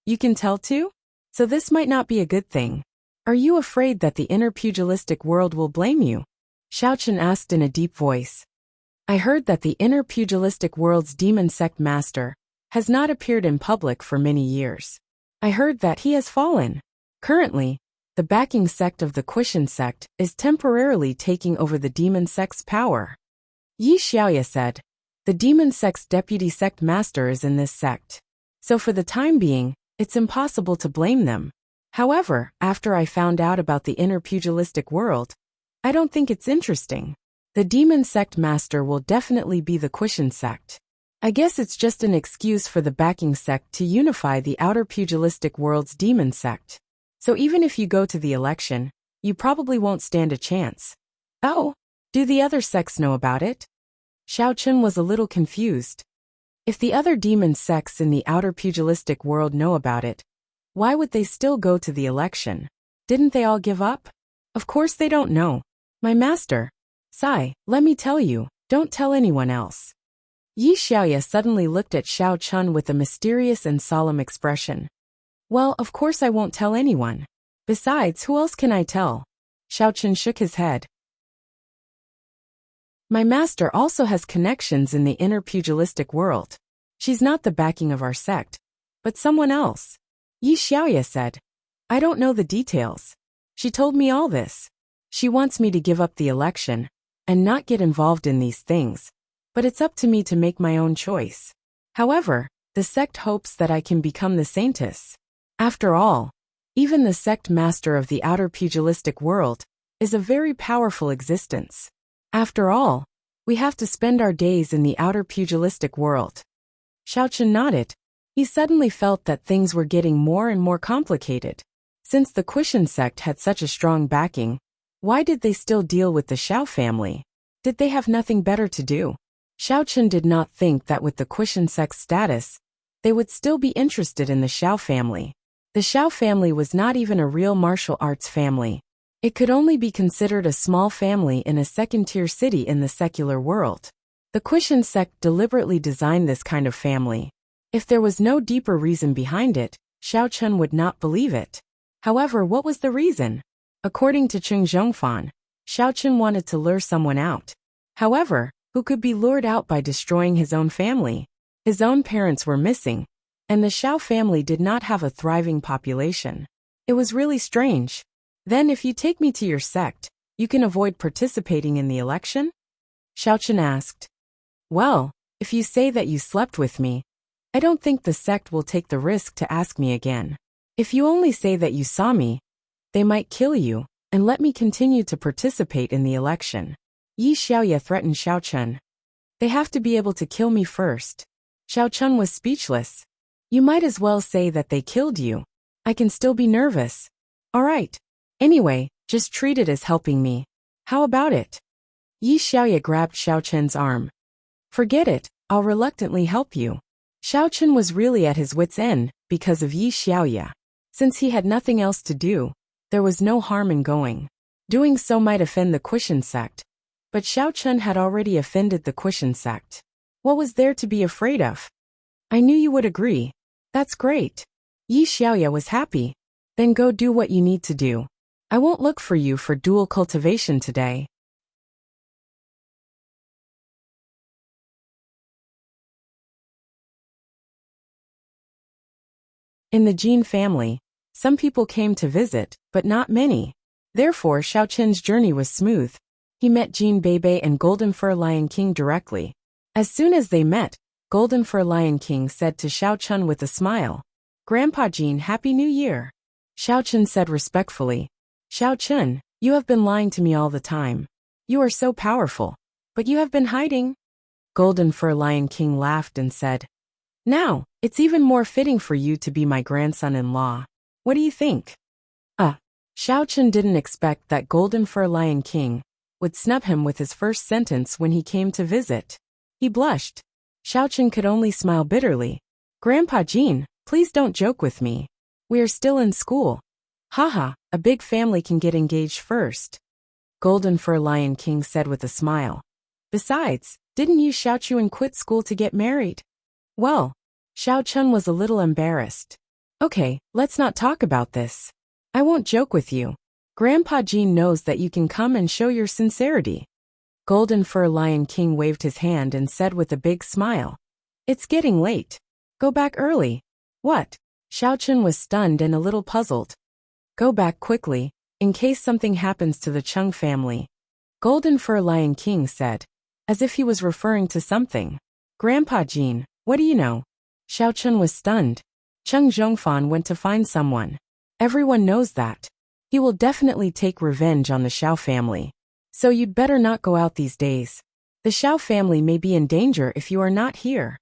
"You can tell too? So this might not be a good thing. Are you afraid that the inner pugilistic world will blame you?" Xiao Chen asked in a deep voice. "I heard that the inner pugilistic world's demon sect master has not appeared in public for many years. I heard that he has fallen. Currently, the backing sect of the Quishan sect is temporarily taking over the demon sect's power." Yi Xiaoya said, "The demon sect's deputy sect master is in this sect. So for the time being, it's impossible to blame them. However, after I found out about the inner pugilistic world, I don't think it's interesting. The demon sect master will definitely be the Quishan sect. I guess it's just an excuse for the backing sect to unify the outer pugilistic world's demon sect. So even if you go to the election, you probably won't stand a chance." "Oh, do the other sects know about it?" Xiao Chen was a little confused. If the other demon sects in the outer pugilistic world know about it, why would they still go to the election? Didn't they all give up? Of course they don't know. "My master, Sai, let me tell you, don't tell anyone else." Yi Xiaoya suddenly looked at Xiao Chen with a mysterious and solemn expression. "Well, of course I won't tell anyone. Besides, who else can I tell?" Xiao Chen shook his head. "My master also has connections in the inner pugilistic world. She's not the backing of our sect, but someone else." Yi Xiaoya said, "I don't know the details. She told me all this. She wants me to give up the election and not get involved in these things, but it's up to me to make my own choice. However, the sect hopes that I can become the saintess. After all, even the sect master of the outer pugilistic world is a very powerful existence. After all, we have to spend our days in the outer pugilistic world." Xiao Chen nodded. He suddenly felt that things were getting more and more complicated. Since the Quishan sect had such a strong backing, why did they still deal with the Xiao family? Did they have nothing better to do? Xiao Chen did not think that with the Quishan sect's status, they would still be interested in the Xiao family. The Xiao family was not even a real martial arts family. It could only be considered a small family in a second-tier city in the secular world. The Quishan sect deliberately designed this kind of family. If there was no deeper reason behind it, Xiao Chen would not believe it. However, what was the reason? According to Cheng Zhongfan, Xiao Chen wanted to lure someone out. However, who could be lured out by destroying his own family? His own parents were missing, and the Xiao family did not have a thriving population. It was really strange. "Then if you take me to your sect, you can avoid participating in the election?" Xiao Chen asked. "Well, if you say that you slept with me, I don't think the sect will take the risk to ask me again. If you only say that you saw me, they might kill you and let me continue to participate in the election." Yi Xiaoya threatened Xiao Chen. "They have to be able to kill me first." Xiao Chen was speechless. "You might as well say that they killed you. I can still be nervous." "All right. Anyway, just treat it as helping me. How about it?" Yi Xiaoya grabbed Xiao Chen's arm. "Forget it, I'll reluctantly help you." Xiao Chen was really at his wit's end because of Yi Xiaoya. Since he had nothing else to do, there was no harm in going. Doing so might offend the Quishan sect, but Xiao Chen had already offended the Quishan sect. What was there to be afraid of? "I knew you would agree." "That's great." Yi Xiaoya was happy. "Then go do what you need to do. I won't look for you for dual cultivation today." In the Jin family, some people came to visit, but not many. Therefore, Xiao Chen's journey was smooth. He met Jin Bebe and Golden Fur Lion King directly. As soon as they met, Golden Fur Lion King said to Xiao Chen with a smile, "Grandpa Jin, Happy New Year." Xiao Chen said respectfully, "Xiao Chen, you have been lying to me all the time. You are so powerful, but you have been hiding." Golden Fur Lion King laughed and said, "Now, it's even more fitting for you to be my grandson-in-law. What do you think?" Xiao Chen didn't expect that Golden Fur Lion King would snub him with his first sentence when he came to visit. He blushed. Xiao Chen could only smile bitterly. Grandpa Jean, please don't joke with me. We are still in school. Haha, a big family can get engaged first. Golden Fur Lion King said with a smile. Besides, didn't you Xiaochuan quit school to get married? Well, Xiao Chun was a little embarrassed. Okay, let's not talk about this. I won't joke with you. Grandpa Jean knows that you can come and show your sincerity. Golden Fur Lion King waved his hand and said with a big smile. It's getting late. Go back early. What? Xiao Chun was stunned and a little puzzled. Go back quickly, in case something happens to the Chung family. Golden Fur Lion King said, as if he was referring to something. Grandpa Jean, what do you know? Xiao Chun was stunned. Chung Zhongfan went to find someone. Everyone knows that. He will definitely take revenge on the Xiao family. So you'd better not go out these days. The Xiao family may be in danger if you are not here.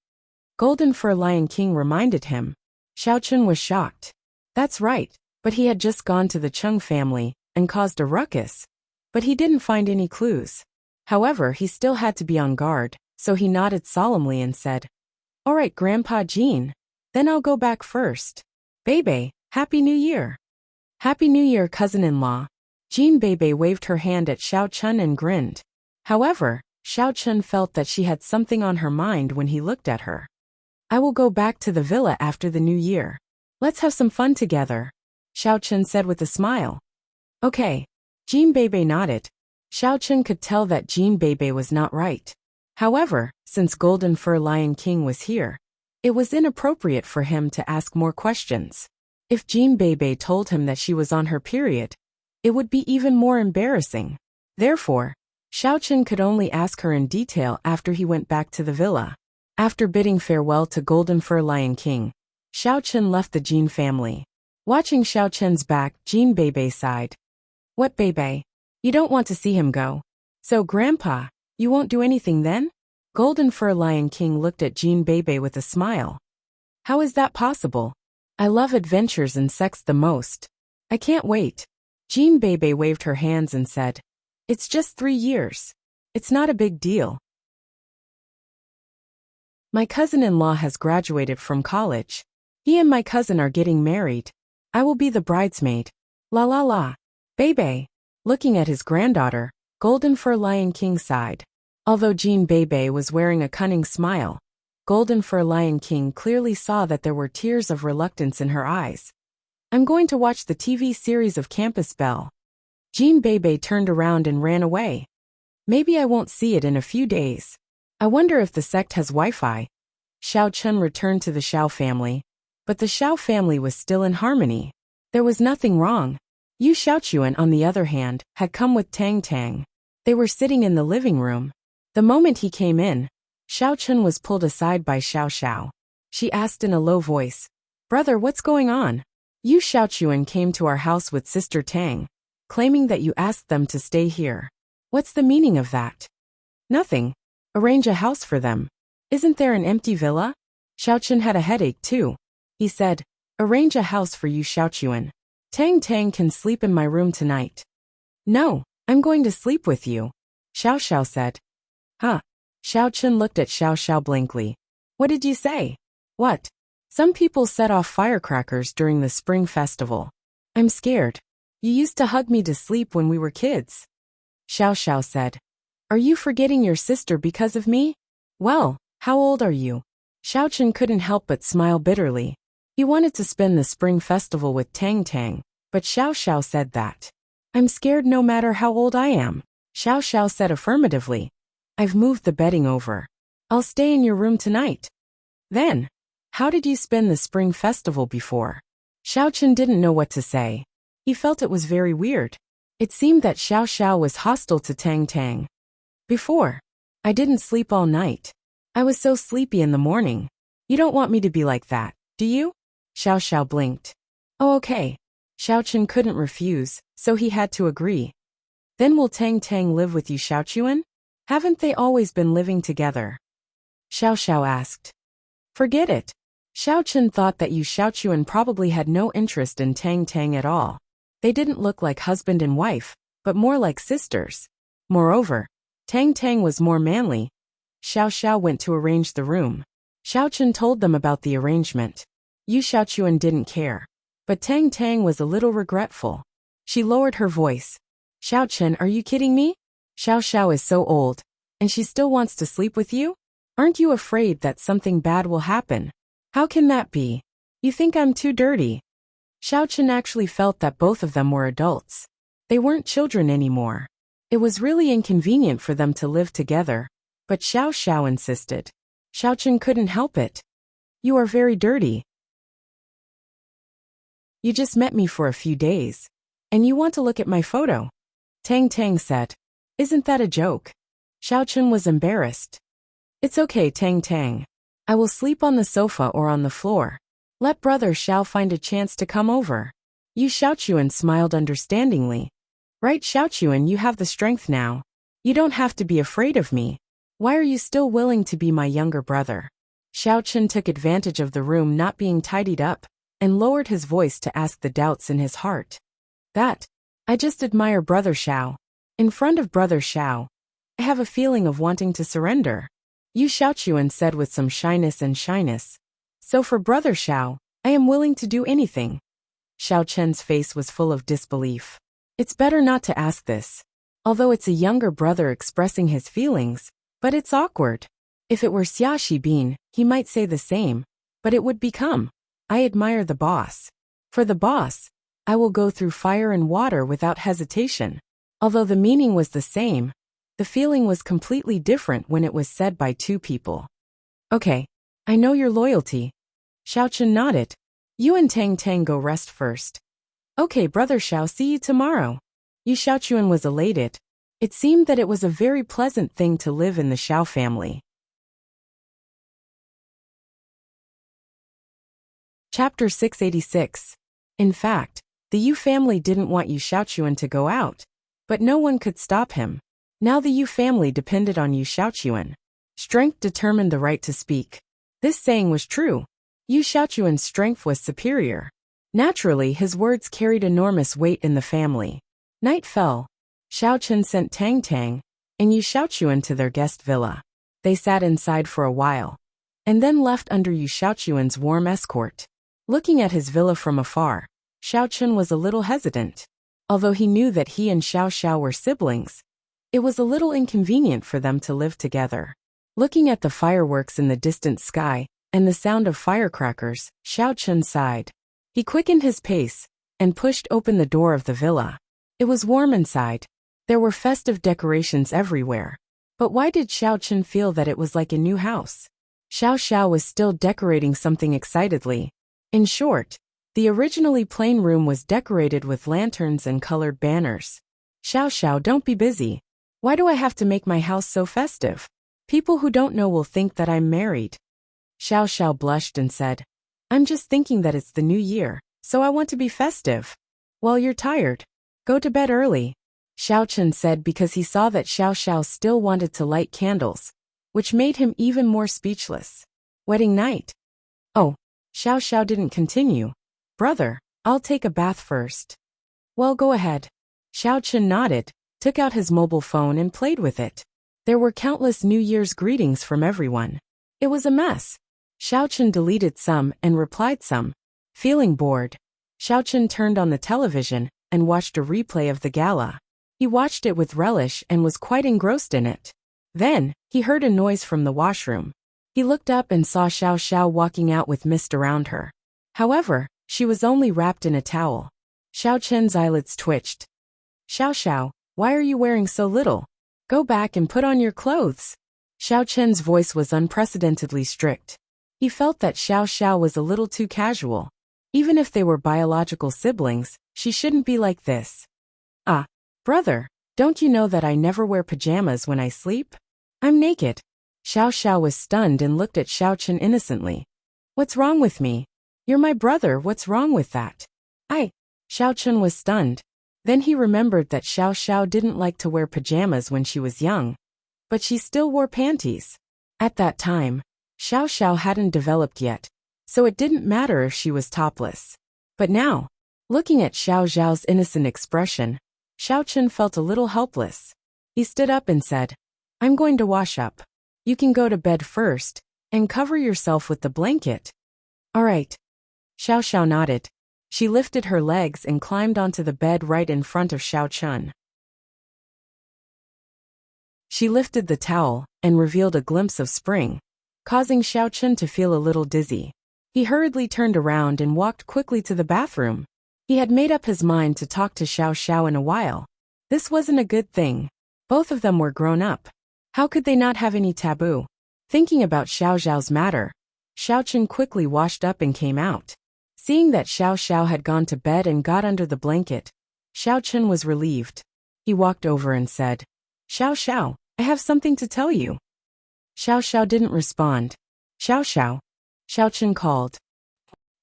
Golden Fur Lion King reminded him. Xiao Chun was shocked. That's right, but he had just gone to the Chung family and caused a ruckus. But he didn't find any clues. However, he still had to be on guard, so he nodded solemnly and said, All right, Grandpa Jean. Then I'll go back first. Bebe, Happy New Year. Happy New Year, cousin-in-law. Jean Bebe waved her hand at Xiao Chun and grinned. However, Xiao Chun felt that she had something on her mind when he looked at her. I will go back to the villa after the new year. Let's have some fun together, Xiao Chun said with a smile. Okay. Jean Bebe nodded. Xiao Chun could tell that Jean Bebe was not right. However, since Golden Fur Lion King was here, it was inappropriate for him to ask more questions. If Jean Bebe told him that she was on her period, it would be even more embarrassing. Therefore, Xiao Chun could only ask her in detail after he went back to the villa. After bidding farewell to Golden Fur Lion King, Xiao Chun left the Jean family. Watching Xiao Chun's back, Jean Bebe sighed. What, Bebe? You don't want to see him go? So, Grandpa, you won't do anything then? Golden Fur Lion King looked at Jean Bebe with a smile. How is that possible? I love adventures and sex the most. I can't wait. Jean Bebe waved her hands and said, It's just 3 years. It's not a big deal. My cousin-in-law has graduated from college. He and my cousin are getting married. I will be the bridesmaid. La la la. Bebe. Looking at his granddaughter, Golden Fur Lion King sighed. Although Jean Bebe was wearing a cunning smile, Golden Fur Lion King clearly saw that there were tears of reluctance in her eyes. I'm going to watch the TV series of Campus Bell. Jean Bebe turned around and ran away. Maybe I won't see it in a few days. I wonder if the sect has Wi-Fi. Xiao Chun returned to the Xiao family, but the Xiao family was still in harmony. There was nothing wrong. Yu Xiaochuan, on the other hand, had come with Tang Tang. They were sitting in the living room. The moment he came in, Xiao Chun was pulled aside by Xiao Xiao. She asked in a low voice, Brother, what's going on? Yu Xiaochuan came to our house with Sister Tang, claiming that you asked them to stay here. What's the meaning of that? Nothing. Arrange a house for them. Isn't there an empty villa? Xiao Chun had a headache too. He said, Arrange a house for Yu Xiaochuan. Tang Tang can sleep in my room tonight. No, I'm going to sleep with you, Xiao Xiao said. Huh? Xiao Chun looked at Xiao Xiao blankly. What did you say? What? Some people set off firecrackers during the spring festival. I'm scared. You used to hug me to sleep when we were kids. Xiao Xiao said. Are you forgetting your sister because of me? Well, how old are you? Xiao Chun couldn't help but smile bitterly. He wanted to spend the spring festival with Tang Tang, but Xiao Xiao said that. I'm scared no matter how old I am. Xiao Xiao said affirmatively. I've moved the bedding over. I'll stay in your room tonight. Then, how did you spend the spring festival before? Xiao Chun didn't know what to say. He felt it was very weird. It seemed that Xiao Xiao was hostile to Tang Tang. Before, I didn't sleep all night. I was so sleepy in the morning. You don't want me to be like that, do you? Xiao Xiao blinked. Oh, okay. Xiao Chun couldn't refuse, so he had to agree. Then will Tang Tang live with you, Xiaochuan? Haven't they always been living together? Xiao Xiao asked. Forget it. Xiao Chun thought that Yu Xiaochuan probably had no interest in Tang Tang at all. They didn't look like husband and wife, but more like sisters. Moreover, Tang Tang was more manly. Xiao Xiao went to arrange the room. Xiao Chen told them about the arrangement. Yu Xiaochuan didn't care. But Tang Tang was a little regretful. She lowered her voice. Xiao Chen, are you kidding me? Xiao Xiao is so old, and she still wants to sleep with you? Aren't you afraid that something bad will happen? How can that be? You think I'm too dirty? Xiao Chen actually felt that both of them were adults. They weren't children anymore. It was really inconvenient for them to live together, but Xiao Xiao insisted. Xiao Chen couldn't help it. You are very dirty. You just met me for a few days, and you want to look at my photo? Tang Tang said. Isn't that a joke? Xiao Chen was embarrassed. It's okay, Tang Tang. I will sleep on the sofa or on the floor. Let brother Xiao find a chance to come over. Yu Xiaochuan smiled understandingly. Right, Xiaochuan, you have the strength now. You don't have to be afraid of me. Why are you still willing to be my younger brother? Xiao Chen took advantage of the room not being tidied up, and lowered his voice to ask the doubts in his heart. I just admire brother Xiao. In front of brother Xiao, I have a feeling of wanting to surrender. Yu Xiaochuan said with some shyness. So for brother Xiao, I am willing to do anything. Xiao Chen's face was full of disbelief. It's better not to ask this. Although it's a younger brother expressing his feelings, but it's awkward. If it were Xia Shibin, he might say the same, but it would become, I admire the boss. For the boss, I will go through fire and water without hesitation. Although the meaning was the same, the feeling was completely different when it was said by two people. Okay, I know your loyalty. Xiao Chen nodded. You and Tang Tang go rest first. Okay, brother Xiao, see you tomorrow. Yu Xiaochuan was elated. It seemed that it was a very pleasant thing to live in the Xiao family. Chapter 686. In fact, the Yu family didn't want Yu Xiaochuan to go out, but no one could stop him. Now the Yu family depended on Yu Xiaochuan. Strength determined the right to speak. This saying was true. Yu Xiaochuan's strength was superior. Naturally, his words carried enormous weight in the family. Night fell. Xiao Chen sent Tang Tang and Yu Xiaochuan to their guest villa. They sat inside for a while, and then left under Yu Xiaochuan's warm escort. Looking at his villa from afar, Xiao Chen was a little hesitant. Although he knew that he and Xiao Xiao were siblings, it was a little inconvenient for them to live together. Looking at the fireworks in the distant sky and the sound of firecrackers, Xiao Chen sighed. He quickened his pace and pushed open the door of the villa. It was warm inside. There were festive decorations everywhere. But why did Xiao Chen feel that it was like a new house? Xiao Xiao was still decorating something excitedly. In short, the originally plain room was decorated with lanterns and colored banners. Xiao Xiao, don't be busy. Why do I have to make my house so festive? People who don't know will think that I'm married. Xiao Xiao blushed and said, I'm just thinking that it's the new year, so I want to be festive. Well, you're tired. Go to bed early. Xiao Chen said because he saw that Xiao Xiao still wanted to light candles, which made him even more speechless. Wedding night. Oh, Xiao Xiao didn't continue. Brother, I'll take a bath first. Well, go ahead. Xiao Chen nodded, took out his mobile phone and played with it. There were countless New Year's greetings from everyone. It was a mess. Xiao Chen deleted some and replied some. Feeling bored, Xiao Chen turned on the television and watched a replay of the gala. He watched it with relish and was quite engrossed in it. Then, he heard a noise from the washroom. He looked up and saw Xiao Xiao walking out with mist around her. However, she was only wrapped in a towel. Xiao Chen's eyelids twitched. Xiao Xiao, why are you wearing so little? Go back and put on your clothes. Xiao Chen's voice was unprecedentedly strict. He felt that Xiao Xiao was a little too casual. Even if they were biological siblings, she shouldn't be like this. Ah, brother, don't you know that I never wear pajamas when I sleep? I'm naked. Xiao Xiao was stunned and looked at Xiao Chen innocently. What's wrong with me? You're my brother, what's wrong with that? Xiao Chen was stunned. Then he remembered that Xiao Xiao didn't like to wear pajamas when she was young. But she still wore panties. At that time, Xiao Xiao hadn't developed yet, so it didn't matter if she was topless. But now, looking at Xiao Xiao's innocent expression, Xiao Chen felt a little helpless. He stood up and said, I'm going to wash up. You can go to bed first, And cover yourself with the blanket. All right. Xiao Xiao nodded. She lifted her legs and climbed onto the bed right in front of Xiao Chun. She lifted the towel and revealed a glimpse of spring, causing Xiao Chun to feel a little dizzy. He hurriedly turned around and walked quickly to the bathroom. He had made up his mind to talk to Xiao Xiao in a while. This wasn't a good thing. Both of them were grown up. How could they not have any taboo? Thinking about Xiao Xiao's matter, Xiao Chun quickly washed up and came out. Seeing that Xiao Xiao had gone to bed and got under the blanket, Xiao Chun was relieved. He walked over and said, "Xiao Xiao, I have something to tell you." Xiao Xiao didn't respond. "Xiao Xiao," Xiao Chun called.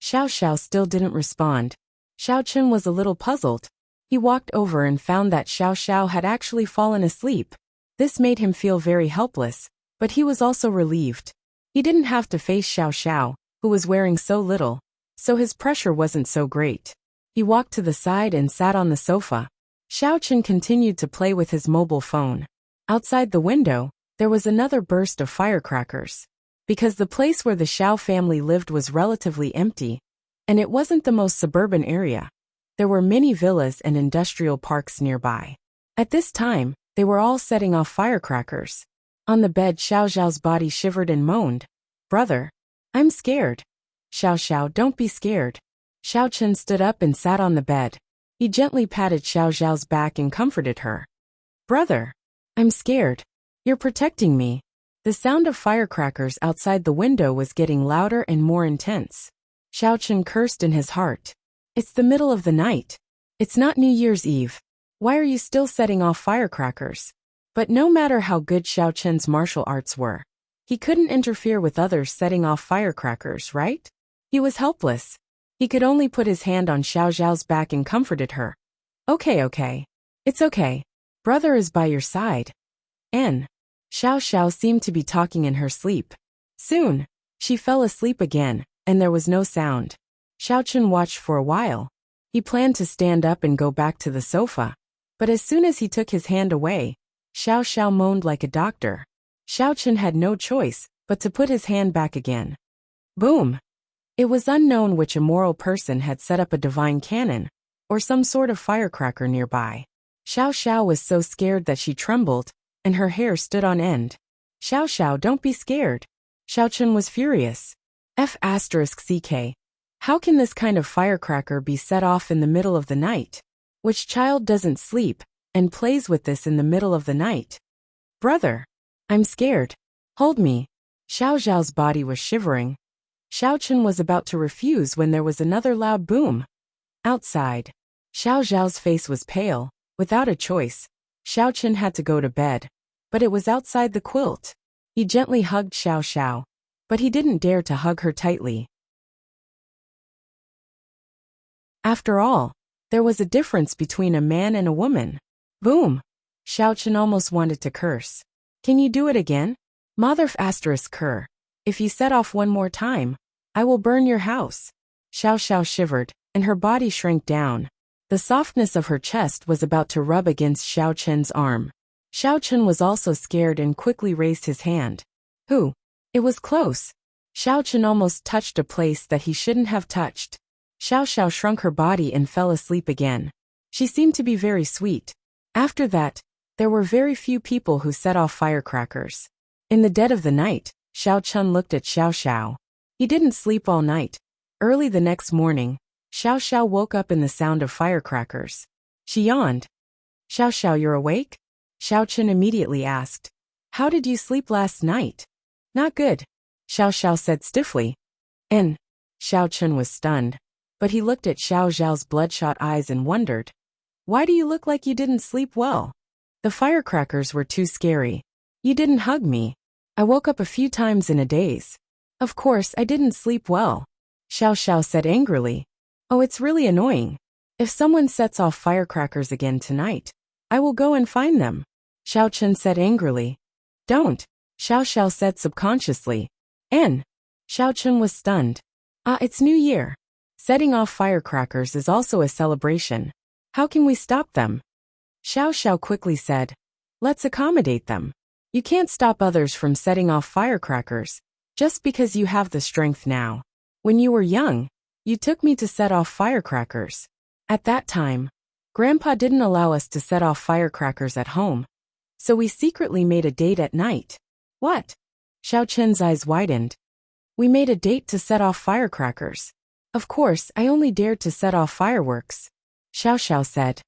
Xiao Xiao still didn't respond. Xiao Chun was a little puzzled. He walked over and found that Xiao Xiao had actually fallen asleep. This made him feel very helpless, but he was also relieved. He didn't have to face Xiao Xiao, who was wearing so little, so his pressure wasn't so great. He walked to the side and sat on the sofa. Xiao Chun continued to play with his mobile phone. Outside the window, there was another burst of firecrackers. Because the place where the Xiao family lived was relatively empty, and it wasn't the most suburban area, there were many villas and industrial parks nearby. At this time, they were all setting off firecrackers. On the bed, Xiao Xiao's body shivered and moaned. "Brother, I'm scared." "Xiao Xiao, don't be scared." Xiao Chun stood up and sat on the bed. He gently patted Xiao Xiao's back and comforted her. "Brother, I'm scared. You're protecting me." The sound of firecrackers outside the window was getting louder and more intense. Xiao Chun cursed in his heart. "It's the middle of the night. It's not New Year's Eve. Why are you still setting off firecrackers?" But no matter how good Xiao Chun's martial arts were, he couldn't interfere with others setting off firecrackers, right? He was helpless. He could only put his hand on Xiao Xiao's back and comforted her. Okay. It's okay. Brother is by your side." Xiao Xiao seemed to be talking in her sleep. Soon, she fell asleep again, and there was no sound. Xiao Chun watched for a while. He planned to stand up and go back to the sofa. But as soon as he took his hand away, Xiao Xiao moaned like a doctor. Xiao Chun had no choice but to put his hand back again. Boom! It was unknown which immoral person had set up a divine cannon, or some sort of firecracker nearby. Xiao Xiao was so scared that she trembled, and her hair stood on end. "Xiao Xiao, don't be scared." Xiao Chun was furious. F***CK. How can this kind of firecracker be set off in the middle of the night? Which child doesn't sleep and plays with this in the middle of the night? "Brother, I'm scared. Hold me." Xiao Xiao's body was shivering. Xiao Chun was about to refuse when there was another loud boom. Outside, Xiao Xiao's face was pale. Without a choice, Xiao Chun had to go to bed. But it was outside the quilt. He gently hugged Xiao Xiao, but he didn't dare to hug her tightly. After all, there was a difference between a man and a woman. Boom! Xiao Chun almost wanted to curse. "Can you do it again? Mother ****. If you set off one more time, I will burn your house." Xiao Xiao shivered, and her body shrank down. The softness of her chest was about to rub against Xiao Chun's arm. Xiao Chun was also scared and quickly raised his hand. Whew! It was close. Xiao Chun almost touched a place that he shouldn't have touched. Xiao Xiao shrunk her body and fell asleep again. She seemed to be very sweet. After that, there were very few people who set off firecrackers. In the dead of the night, Xiao Chun looked at Xiao Xiao. He didn't sleep all night. Early the next morning, Xiao Xiao woke up in the sound of firecrackers. She yawned. "Xiao Xiao, you're awake?" Xiao Chun immediately asked. "How did you sleep last night?" "Not good," Xiao Xiao said stiffly. Xiao Chun was stunned, but he looked at Xiao Xiao's bloodshot eyes and wondered. "Why do you look like you didn't sleep well?" "The firecrackers were too scary. You didn't hug me. I woke up a few times in a daze. Of course, I didn't sleep well," Xiao Xiao said angrily. "Oh, it's really annoying. If someone sets off firecrackers again tonight, I will go and find them," Xiao Chun said angrily. "Don't," Xiao Xiao said subconsciously. Xiao Chun was stunned. It's New Year. Setting off firecrackers is also a celebration. How can we stop them?" Xiao Xiao quickly said. "Let's accommodate them. You can't stop others from setting off firecrackers. Just because you have the strength now. When you were young, you took me to set off firecrackers. At that time, Grandpa didn't allow us to set off firecrackers at home, so we secretly made a date at night. What? Xiao Chen's eyes widened. We made a date to set off firecrackers. Of course, I only dared to set off fireworks, Xiao said.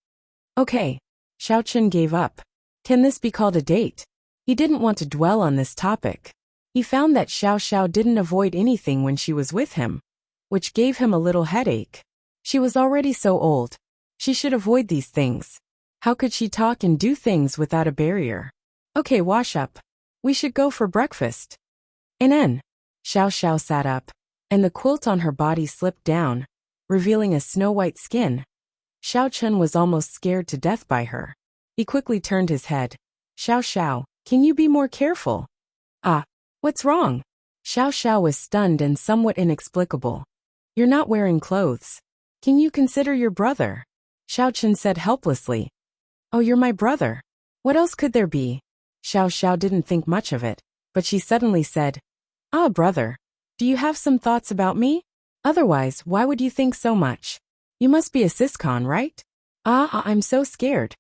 Okay. Xiao Chen gave up. Can this be called a date? He didn't want to dwell on this topic. He found that Xiao didn't avoid anything when she was with him, which gave him a little headache. She was already so old. She should avoid these things. How could she talk and do things without a barrier? Okay, wash up. We should go for breakfast. Xiao sat up, and the quilt on her body slipped down, revealing a snow-white skin. Xiao Chen was almost scared to death by her. He quickly turned his head. Xiao, can you be more careful? Ah, what's wrong? Xiao was stunned and somewhat inexplicable. You're not wearing clothes. Can you consider your brother? Xiao Chen said helplessly. Oh, you're my brother. What else could there be? Xiao didn't think much of it, but she suddenly said, Ah, brother, do you have some thoughts about me? Otherwise, why would you think so much? You must be a siscon, right? I'm so scared.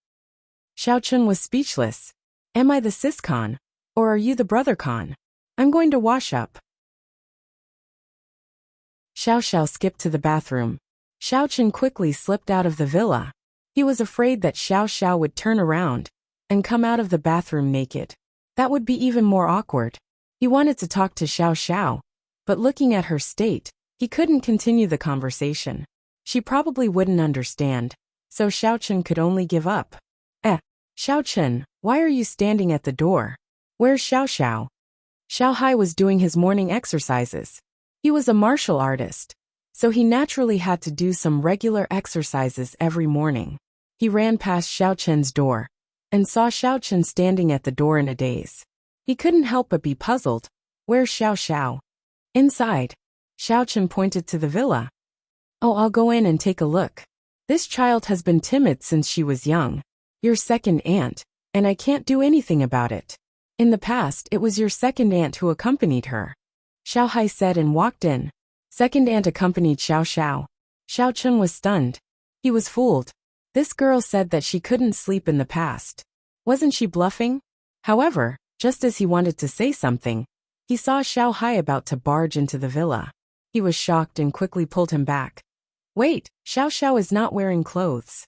Xiao Chen was speechless. Am I the siscon? Or are you the brothercon? I'm going to wash up. Xiao skipped to the bathroom. Xiao Chen quickly slipped out of the villa. He was afraid that Xiao would turn around and come out of the bathroom naked. That would be even more awkward. He wanted to talk to Xiao, but looking at her state, he couldn't continue the conversation. She probably wouldn't understand, so Xiao Chen could only give up. Xiao Chen, why are you standing at the door? Where's Xiao? Xiao Hai was doing his morning exercises. He was a martial artist, so he naturally had to do some regular exercises every morning. He ran past Xiao Chen's door and saw Xiao Chen standing at the door in a daze. He couldn't help but be puzzled. Where's Xiao? Inside. Xiao Chen pointed to the villa. Oh, I'll go in and take a look. This child has been timid since she was young. Your second aunt, and I can't do anything about it. In the past, it was your second aunt who accompanied her. Xiao Hai said and walked in. Second aunt accompanied Xiao. Xiao Chen was stunned. He was fooled. This girl said that she couldn't sleep in the past. Wasn't she bluffing? However, just as he wanted to say something, he saw Xiao Hai about to barge into the villa. He was shocked and quickly pulled him back. Wait, Xiao is not wearing clothes.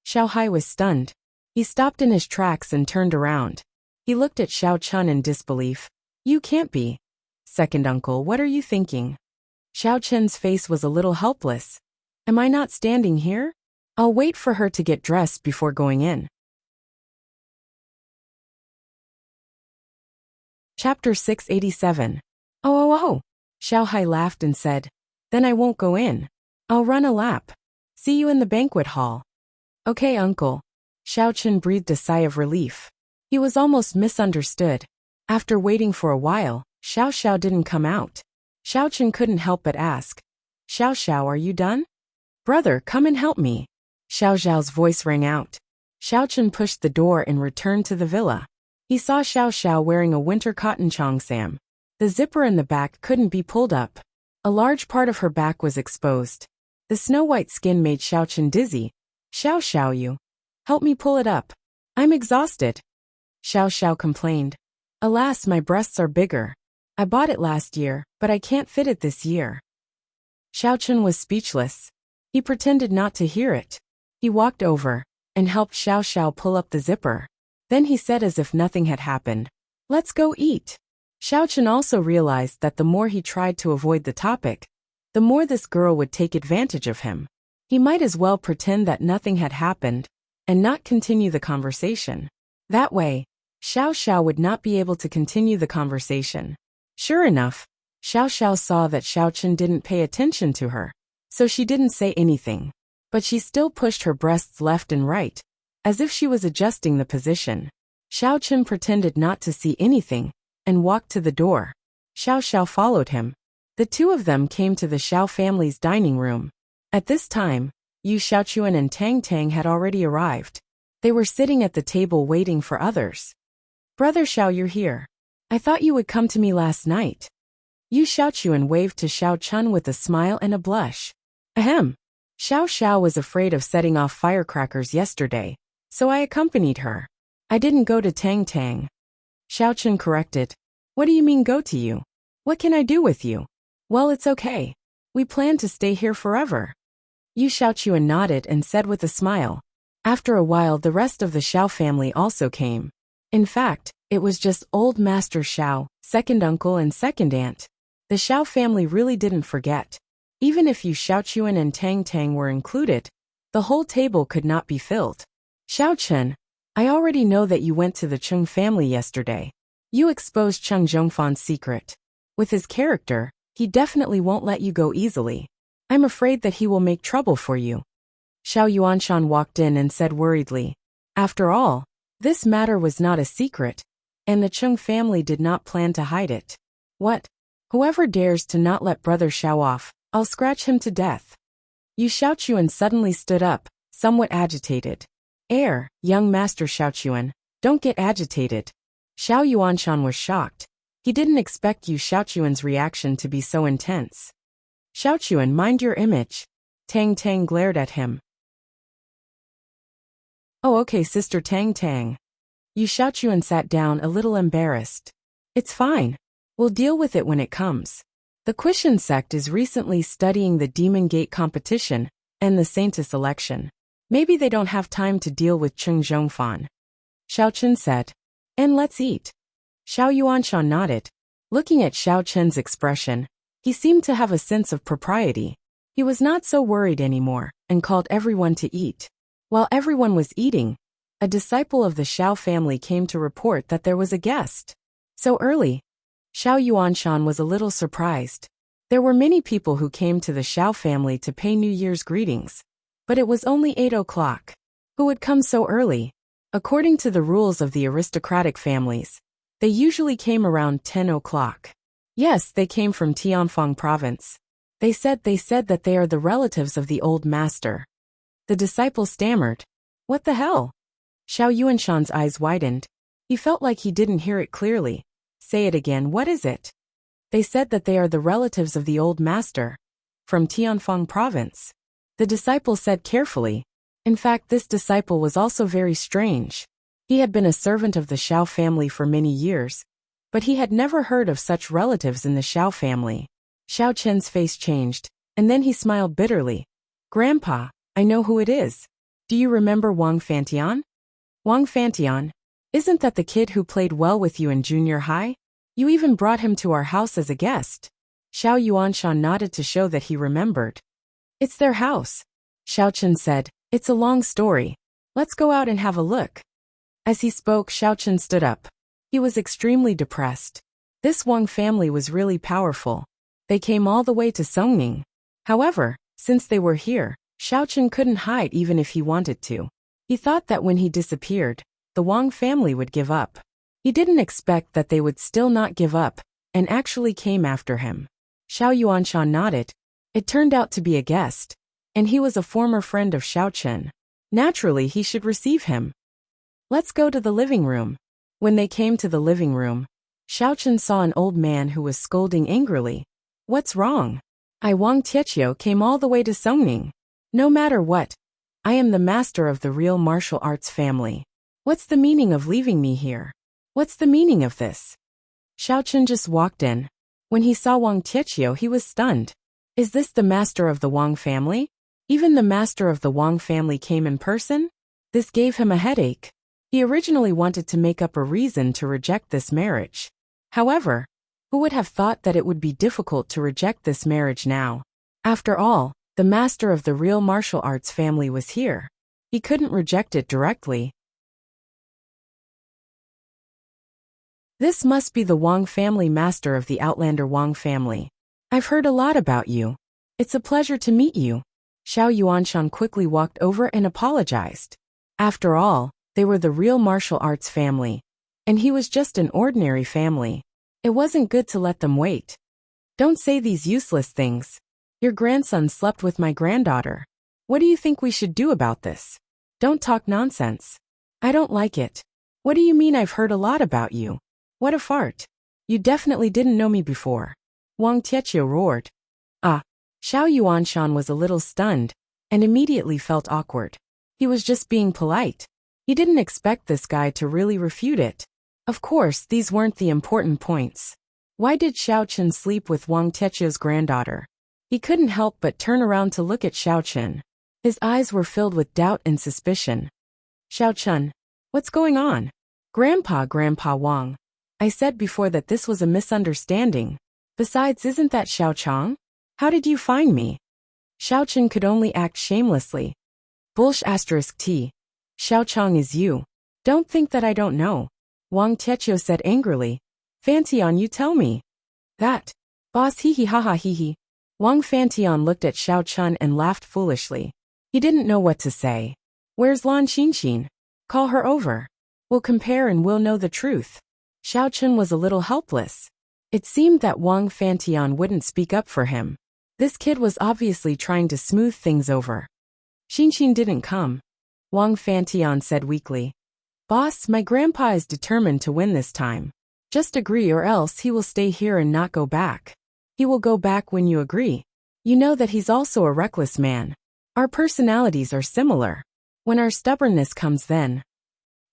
Xiao Hai was stunned. He stopped in his tracks and turned around. He looked at Xiao Chen in disbelief. You can't be. Second uncle, what are you thinking? Xiao Chen's face was a little helpless. Am I not standing here? I'll wait for her to get dressed before going in. Chapter 687. Oh. Xiao Hai laughed and said, Then I won't go in. I'll run a lap. See you in the banquet hall. Okay, uncle. Xiao Chen breathed a sigh of relief. He was almost misunderstood. After waiting for a while, Xiao didn't come out. Xiao Chen couldn't help but ask, Xiao, are you done? Brother, come and help me. Xiao's voice rang out. Xiao Chen pushed the door and returned to the villa. He saw Xiao wearing a winter cotton cheongsam. The zipper in the back couldn't be pulled up. A large part of her back was exposed. The snow-white skin made Xiao Chen dizzy. Xiao, help me pull it up. I'm exhausted. Xiao complained. Alas, my breasts are bigger. I bought it last year, but I can't fit it this year. Xiao Chen was speechless. He pretended not to hear it. He walked over and helped Xiao pull up the zipper. Then he said as if nothing had happened, Let's go eat. Xiao Chen also realized that the more he tried to avoid the topic, the more this girl would take advantage of him. He might as well pretend that nothing had happened and not continue the conversation. That way, Xiao would not be able to continue the conversation. Sure enough, Xiao saw that Xiao Chen didn't pay attention to her, so she didn't say anything. But she still pushed her breasts left and right, as if she was adjusting the position. Xiao Chen pretended not to see anything and walked to the door. Xiao followed him. The two of them came to the Xiao family's dining room. At this time, Yu Xiaochuan and Tang had already arrived. They were sitting at the table waiting for others. Brother Xiao, you're here. I thought you would come to me last night. Yu Xiaochuan waved to Xiao Chun with a smile and a blush. Ahem. Xiao Xiao was afraid of setting off firecrackers yesterday, so I accompanied her. I didn't go to Tang Tang. Xiao Chun corrected. What do you mean go to you? What can I do with you? Well, it's okay. We plan to stay here forever. Yu Xiaochuan nodded and said with a smile. After a while the rest of the Xiao family also came. In fact, it was just old Master Xiao, second uncle and second aunt. The Xiao family really didn't forget. Even if Yu Xiaochuan and Tang Tang were included, the whole table could not be filled. Xiao Chun, I already know that you went to the Chung family yesterday. You exposed Chung Zhongfan's secret. With his character, he definitely won't let you go easily. I'm afraid that he will make trouble for you. Xiao Yuanshan walked in and said worriedly. After all, this matter was not a secret, and the Chung family did not plan to hide it. What? Whoever dares to not let Brother Xiao off, I'll scratch him to death. Yu Xiaochuan suddenly stood up, somewhat agitated. Young Master Xiaochuan, don't get agitated. Xiao Yuanshan was shocked. He didn't expect Yu Xiaochuan's reaction to be so intense. Xiaochuan, mind your image. Tang Tang glared at him. Oh, okay, Sister Tang Tang. Yu Xiaochuan sat down a little embarrassed. It's fine. We'll deal with it when it comes. The Quishan sect is recently studying the Demon Gate competition and the Saintess election. Maybe they don't have time to deal with Chung Zhongfan. Xiao Chun said. And let's eat. Xiao Yuanshan nodded. Looking at Xiao Chun's expression, he seemed to have a sense of propriety. He was not so worried anymore and called everyone to eat. While everyone was eating, a disciple of the Xiao family came to report that there was a guest. So early. Xiao Yuanshan was a little surprised. There were many people who came to the Xiao family to pay New Year's greetings, but it was only 8 o'clock. Who would come so early? According to the rules of the aristocratic families, they usually came around 10 o'clock. Yes, they came from Tianfang province. They said that they are the relatives of the old master. The disciple stammered. What the hell? Xiao Yuanshan's eyes widened. He felt like he didn't hear it clearly. Say it again, what is it? They said that they are the relatives of the old master. From Tianfang province. The disciple said carefully. In fact, this disciple was also very strange. He had been a servant of the Xiao family for many years, but he had never heard of such relatives in the Xiao family. Xiao Chen's face changed, and then he smiled bitterly. Grandpa, I know who it is. Do you remember Wang Fantian? Wang Fantian? Isn't that the kid who played well with you in junior high? You even brought him to our house as a guest. Xiao Yuanshan nodded to show that he remembered. It's their house. Xiao Chen said, it's a long story. Let's go out and have a look. As he spoke, Xiao Chen stood up. He was extremely depressed. This Wang family was really powerful. They came all the way to Songning. However, since they were here, Xiao Chen couldn't hide even if he wanted to. He thought that when he disappeared, the Wang family would give up. He didn't expect that they would still not give up, and actually came after him. Xiao Yuanshan nodded. It turned out to be a guest, and he was a former friend of Xiao Chen. Naturally, he should receive him. Let's go to the living room. When they came to the living room, Xiao Chen saw an old man who was scolding angrily. What's wrong? I Wang Tietio came all the way to Songning. No matter what, I am the master of the real martial arts family. What's the meaning of leaving me here? What's the meaning of this? Xiao Chen just walked in. When he saw Wang Tietio, he was stunned. Is this the master of the Wang family? Even the master of the Wang family came in person? This gave him a headache. He originally wanted to make up a reason to reject this marriage. However, who would have thought that it would be difficult to reject this marriage now? After all, the master of the real martial arts family was here. He couldn't reject it directly. This must be the Wang family, master of the Outlander Wang family. I've heard a lot about you. It's a pleasure to meet you. Xiao Yuanshan quickly walked over and apologized. After all, they were the real martial arts family, and he was just an ordinary family. It wasn't good to let them wait. Don't say these useless things. Your grandson slept with my granddaughter. What do you think we should do about this? Don't talk nonsense. I don't like it. What do you mean I've heard a lot about you? What a fart. You definitely didn't know me before. Wang Tietio roared. Ah. Xiao Yuanshan was a little stunned and immediately felt awkward. He was just being polite. He didn't expect this guy to really refute it. Of course, these weren't the important points. Why did Xiao Chen sleep with Wang Tietio's granddaughter? He couldn't help but turn around to look at Xiao Chen. His eyes were filled with doubt and suspicion. Xiao Chen, what's going on? Grandpa Wang. I said before that this was a misunderstanding. Besides, isn't that Xiao Chang? How did you find me? Xiao Chen could only act shamelessly. T. Xiao Chang is you. Don't think that I don't know. Wang Tietio said angrily. Fantian, you tell me. That. Boss hee hee ha ha hee hee. Wang Fantian looked at Xiao Chen and laughed foolishly. He didn't know what to say. Where's Lan Xinxin? Call her over. We'll compare and we'll know the truth. Xiao Chen was a little helpless. It seemed that Wang Fantian wouldn't speak up for him. This kid was obviously trying to smooth things over. Xinxin didn't come. Wang Fantian said weakly. Boss, my grandpa is determined to win this time. Just agree or else he will stay here and not go back. He will go back when you agree. You know that he's also a reckless man. Our personalities are similar. When our stubbornness comes then.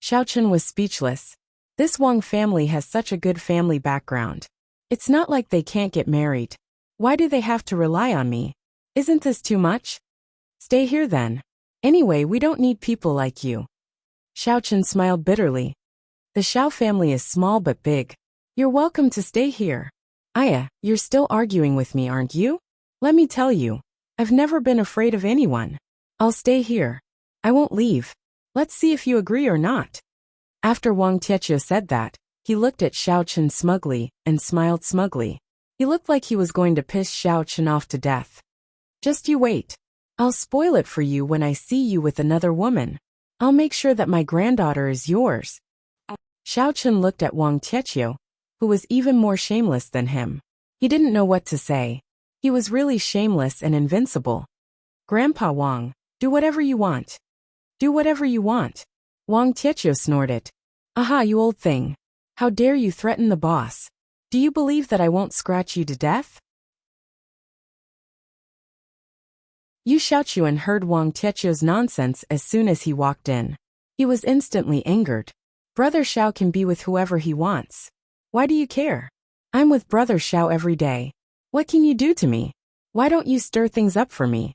Xiao Chen was speechless. This Wang family has such a good family background. It's not like they can't get married. Why do they have to rely on me? Isn't this too much? Stay here then. Anyway, we don't need people like you. Xiao Chen smiled bitterly. The Xiao family is small but big. You're welcome to stay here. Aya, you're still arguing with me, aren't you? Let me tell you, I've never been afraid of anyone. I'll stay here. I won't leave. Let's see if you agree or not. After Wang Tietio said that, he looked at Xiao Chen smugly and smiled smugly. He looked like he was going to piss Xiao Chen off to death. Just you wait. I'll spoil it for you when I see you with another woman. I'll make sure that my granddaughter is yours. Xiao Chen looked at Wang Tietio, who was even more shameless than him. He didn't know what to say. He was really shameless and invincible. Grandpa Wang, do whatever you want. Do whatever you want. Wang Tietio snorted. Aha, you old thing. How dare you threaten the boss? Do you believe that I won't scratch you to death? Yu Xiaochuan heard Wang Tietio's nonsense as soon as he walked in. He was instantly angered. Brother Xiao can be with whoever he wants. Why do you care? I'm with Brother Xiao every day. What can you do to me? Why don't you stir things up for me?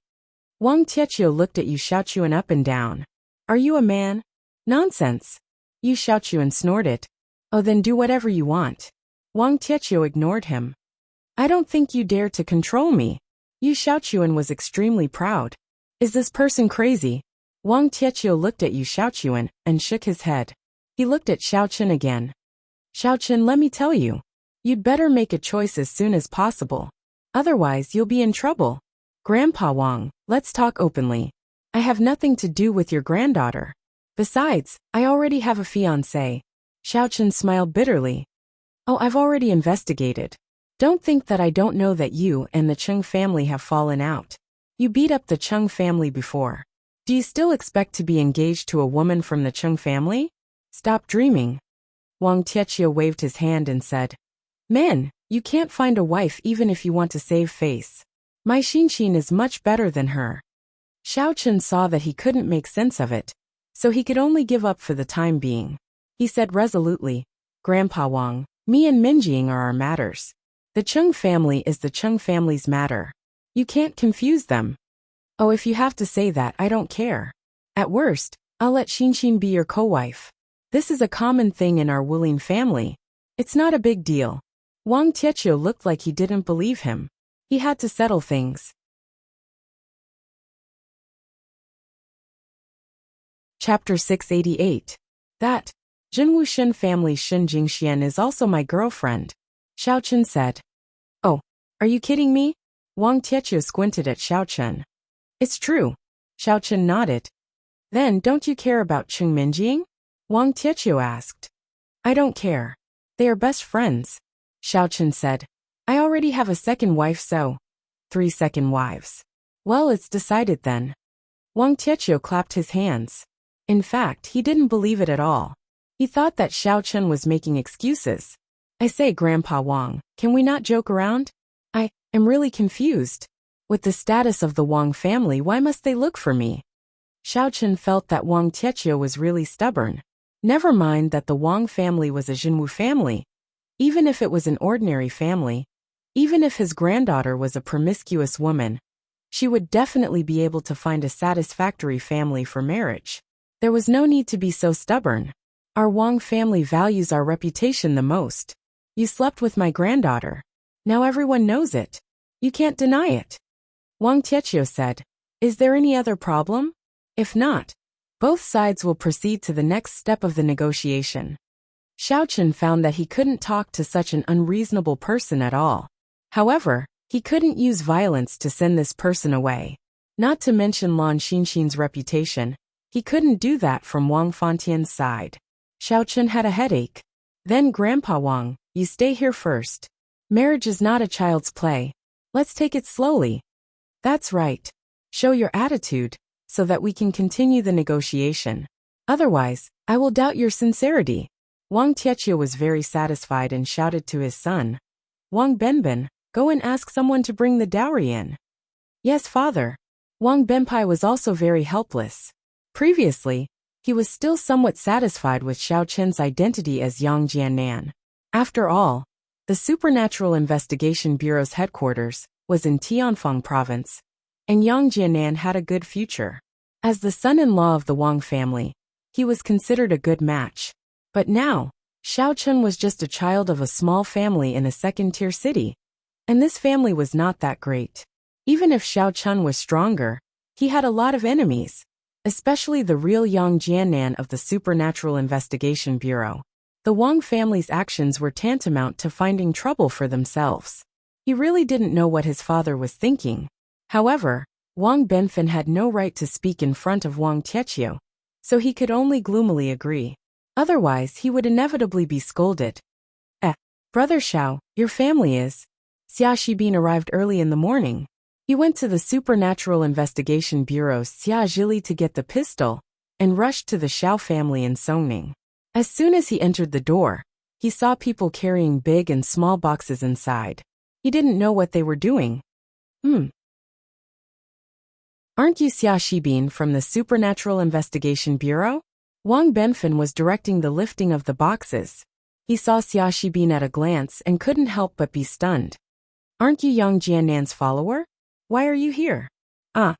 Wang Tietio looked at Yu Xiaochuan up and down. Are you a man? Nonsense. Yu Xiaochuan snorted. Oh, then do whatever you want. Wang Tietio ignored him. I don't think you dare to control me. Yu Xiaochuan was extremely proud. Is this person crazy? Wang Tietio looked at Yu Xiaochuan and shook his head. He looked at Xiao Chen again. Xiao Chen, let me tell you. You'd better make a choice as soon as possible. Otherwise, you'll be in trouble. Grandpa Wang, let's talk openly. I have nothing to do with your granddaughter. Besides, I already have a fiancé. Xiao Chen smiled bitterly. Oh, I've already investigated. Don't think that I don't know that you and the Chung family have fallen out. You beat up the Chung family before. Do you still expect to be engaged to a woman from the Chung family? Stop dreaming. Wang Tietio waved his hand and said, Man, you can't find a wife even if you want to save face. My Xinxin is much better than her. Xiao Chen saw that he couldn't make sense of it, so he could only give up for the time being. He said resolutely, Grandpa Wang, me and Minjing are our matters. The Chung family is the Chung family's matter. You can't confuse them. Oh, if you have to say that, I don't care. At worst, I'll let Xinxin be your co-wife. This is a common thing in our Wuling family. It's not a big deal. Wang Tietio looked like he didn't believe him. He had to settle things. Chapter 688. That. Jinwu Shen family Shen Jingxian is also my girlfriend. Xiao Chen said. Oh, are you kidding me? Wang Tietio squinted at Xiao Chen. It's true. Xiao Chen nodded. Then don't you care about Chung Minjing? Wang Tietio asked. I don't care. They are best friends. Xiao Chen said. I already have a second wife, so 3 second wives. Well, it's decided then. Wang Tietio clapped his hands. In fact, he didn't believe it at all. He thought that Xiao Chen was making excuses. I say, Grandpa Wang, can we not joke around? I am really confused. With the status of the Wang family, why must they look for me? Xiao Chen felt that Wang Tietio was really stubborn. Never mind that the Wang family was a Jinwu family. Even if it was an ordinary family, even if his granddaughter was a promiscuous woman, she would definitely be able to find a satisfactory family for marriage. There was no need to be so stubborn. Our Wang family values our reputation the most. You slept with my granddaughter. Now everyone knows it. You can't deny it. Wang Tietio said, is there any other problem? If not, both sides will proceed to the next step of the negotiation. Xiao Chen found that he couldn't talk to such an unreasonable person at all. However, he couldn't use violence to send this person away. Not to mention Lan Xinxin's reputation, he couldn't do that from Wang Fontian's side. Xiao Chen had a headache. Then Grandpa Wang, you stay here first. Marriage is not a child's play. Let's take it slowly. That's right. Show your attitude, so that we can continue the negotiation. Otherwise, I will doubt your sincerity. Wang Tietio was very satisfied and shouted to his son, Wang Benben, go and ask someone to bring the dowry in. Yes, father. Wang Benpai was also very helpless. Previously, he was still somewhat satisfied with Xiao Chen's identity as Yang Jiannan. After all, the Supernatural Investigation Bureau's headquarters was in Tianfeng province, and Yang Jiannan had a good future. As the son-in-law of the Wang family, he was considered a good match. But now, Xiao Chen was just a child of a small family in a second-tier city, and this family was not that great. Even if Xiao Chen was stronger, he had a lot of enemies, especially the real Yang Jiannan of the Supernatural Investigation Bureau. The Wang family's actions were tantamount to finding trouble for themselves. He really didn't know what his father was thinking. However, Wang Benfen had no right to speak in front of Wang Tietio, so he could only gloomily agree. Otherwise, he would inevitably be scolded. Brother Xiao, your family is. Xia Shibin arrived early in the morning. He went to the Supernatural Investigation Bureau's Xia Zhili to get the pistol, and rushed to the Xiao family in Songning. As soon as he entered the door, he saw people carrying big and small boxes inside. He didn't know what they were doing. Aren't you Xia Shibin from the Supernatural Investigation Bureau? Wang Benfen was directing the lifting of the boxes. He saw Xia Shibin at a glance and couldn't help but be stunned. Aren't you Yang Jiannan's follower? Why are you here? Xia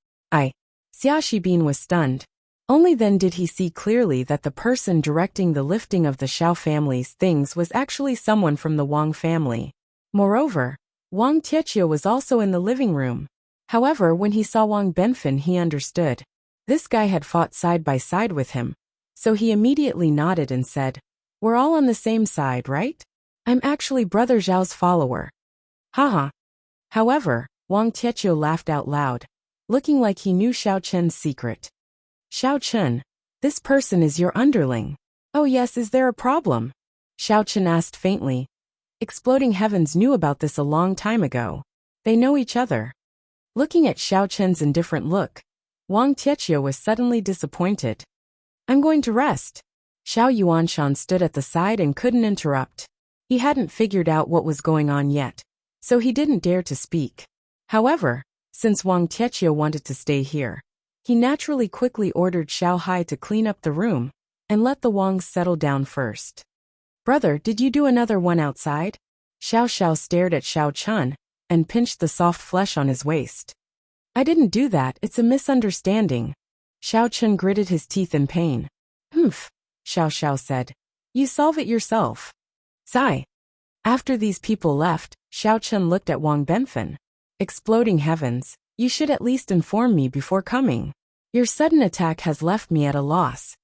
Shibin was stunned. Only then did he see clearly that the person directing the lifting of the Xiao family's things was actually someone from the Wang family. Moreover, Wang Tietio was also in the living room. However, when he saw Wang Benfen, he understood. This guy had fought side by side with him. So he immediately nodded and said, we're all on the same side, right? I'm actually Brother Zhao's follower. Haha. However, Wang Tietio laughed out loud, looking like he knew Xiao Chen's secret. Xiao Chen, this person is your underling. Oh yes, is there a problem? Xiao Chen asked faintly. Exploding Heavens knew about this a long time ago. They know each other. Looking at Xiao Chen's indifferent look, Wang Tietio was suddenly disappointed. I'm going to rest. Xiao Yuanshan stood at the side and couldn't interrupt. He hadn't figured out what was going on yet, so he didn't dare to speak. However, since Wang Tietio wanted to stay here, he naturally quickly ordered Xiao Hai to clean up the room and let the Wangs settle down first. Brother, did you do another one outside? Xiao stared at Xiao Chen and pinched the soft flesh on his waist. I didn't do that, it's a misunderstanding. Xiao Chen gritted his teeth in pain. Humph, Xiao said. You solve it yourself. Sigh. After these people left, Xiao Chen looked at Wang Benfen. Exploding Heavens, you should at least inform me before coming. Your sudden attack has left me at a loss.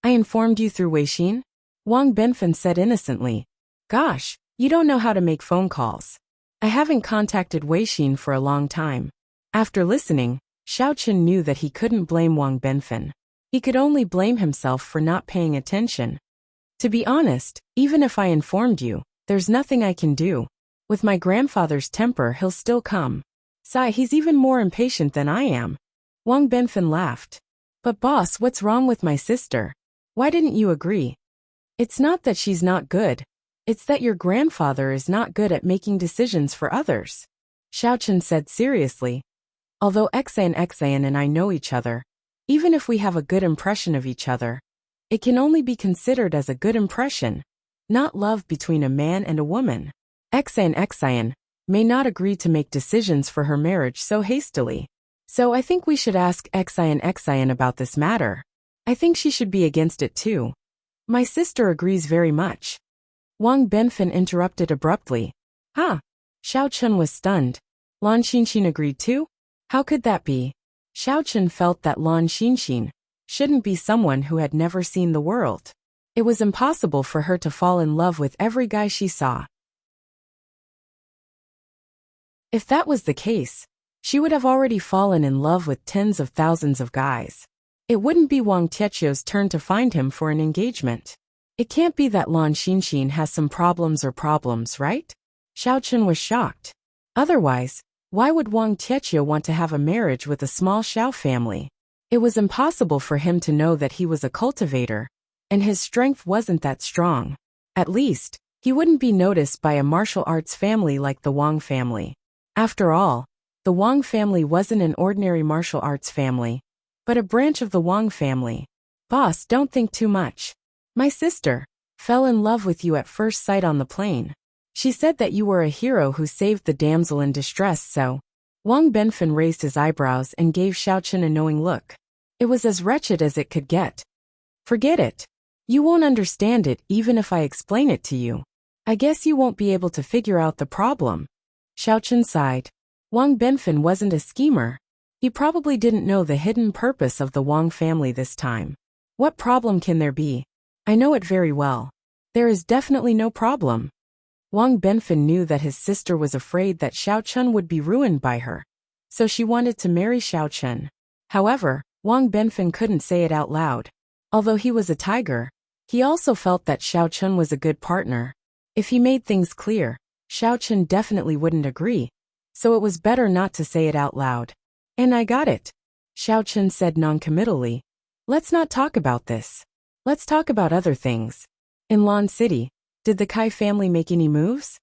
I informed you through Weixin? Wang Benfen said innocently. Gosh, you don't know how to make phone calls. I haven't contacted Weixin for a long time. After listening, Xiao Chen knew that he couldn't blame Wang Benfen. He could only blame himself for not paying attention. To be honest, even if I informed you, there's nothing I can do. With my grandfather's temper, he'll still come. Sigh, he's even more impatient than I am. Wang Benfen laughed. But boss, what's wrong with my sister? Why didn't you agree? It's not that she's not good. It's that your grandfather is not good at making decisions for others. Xiaochen said seriously. Although Xan and I know each other, even if we have a good impression of each other, it can only be considered as a good impression, not love between a man and a woman. Xan may not agree to make decisions for her marriage so hastily. So I think we should ask Xan about this matter. I think she should be against it too. My sister agrees very much. Wang Benfin interrupted abruptly. Huh? Xiaochen was stunned. Lan Xinxin agreed too? How could that be? Xiaochen felt that Lan Xinxin shouldn't be someone who had never seen the world. It was impossible for her to fall in love with every guy she saw. If that was the case, she would have already fallen in love with tens of thousands of guys. It wouldn't be Wang Tiechio's turn to find him for an engagement. It can't be that Lan Xinxin has some problems, right? Xiaochen was shocked. Otherwise, why would Wang Tiechio want to have a marriage with a small Xiao family? It was impossible for him to know that he was a cultivator, and his strength wasn't that strong. At least, he wouldn't be noticed by a martial arts family like the Wang family. After all, the Wang family wasn't an ordinary martial arts family, but a branch of the Wang family. Boss, don't think too much. My sister fell in love with you at first sight on the plane. She said that you were a hero who saved the damsel in distress, so. Wang Benfin raised his eyebrows and gave Xiaochen a knowing look. It was as wretched as it could get. Forget it. You won't understand it even if I explain it to you. I guess you won't be able to figure out the problem. Xiaochen sighed. Wang Benfin wasn't a schemer. He probably didn't know the hidden purpose of the Wang family this time. What problem can there be? I know it very well. There is definitely no problem. Wang Benfin knew that his sister was afraid that Xiaochen would be ruined by her, so she wanted to marry Xiaochen. However, Wang Benfin couldn't say it out loud. Although he was a tiger, he also felt that Xiaochen was a good partner. If he made things clear, Xiaochen definitely wouldn't agree, so it was better not to say it out loud. And I got it, Xiaochen said noncommittally. Let's not talk about this. Let's talk about other things. In Lan City, did the Kai family make any moves?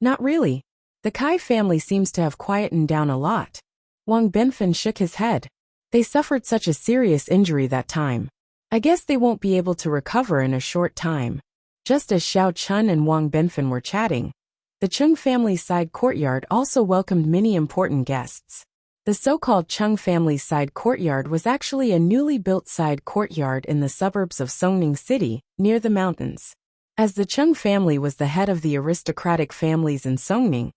Not really. The Kai family seems to have quietened down a lot. Wang Benfin shook his head. They suffered such a serious injury that time. I guess they won't be able to recover in a short time. Just as Xiaochen and Wang Benfin were chatting, the Chung family's side courtyard also welcomed many important guests. The so-called Chung family's side courtyard was actually a newly built side courtyard in the suburbs of Songning City, near the mountains. As the Chung family was the head of the aristocratic families in Songning,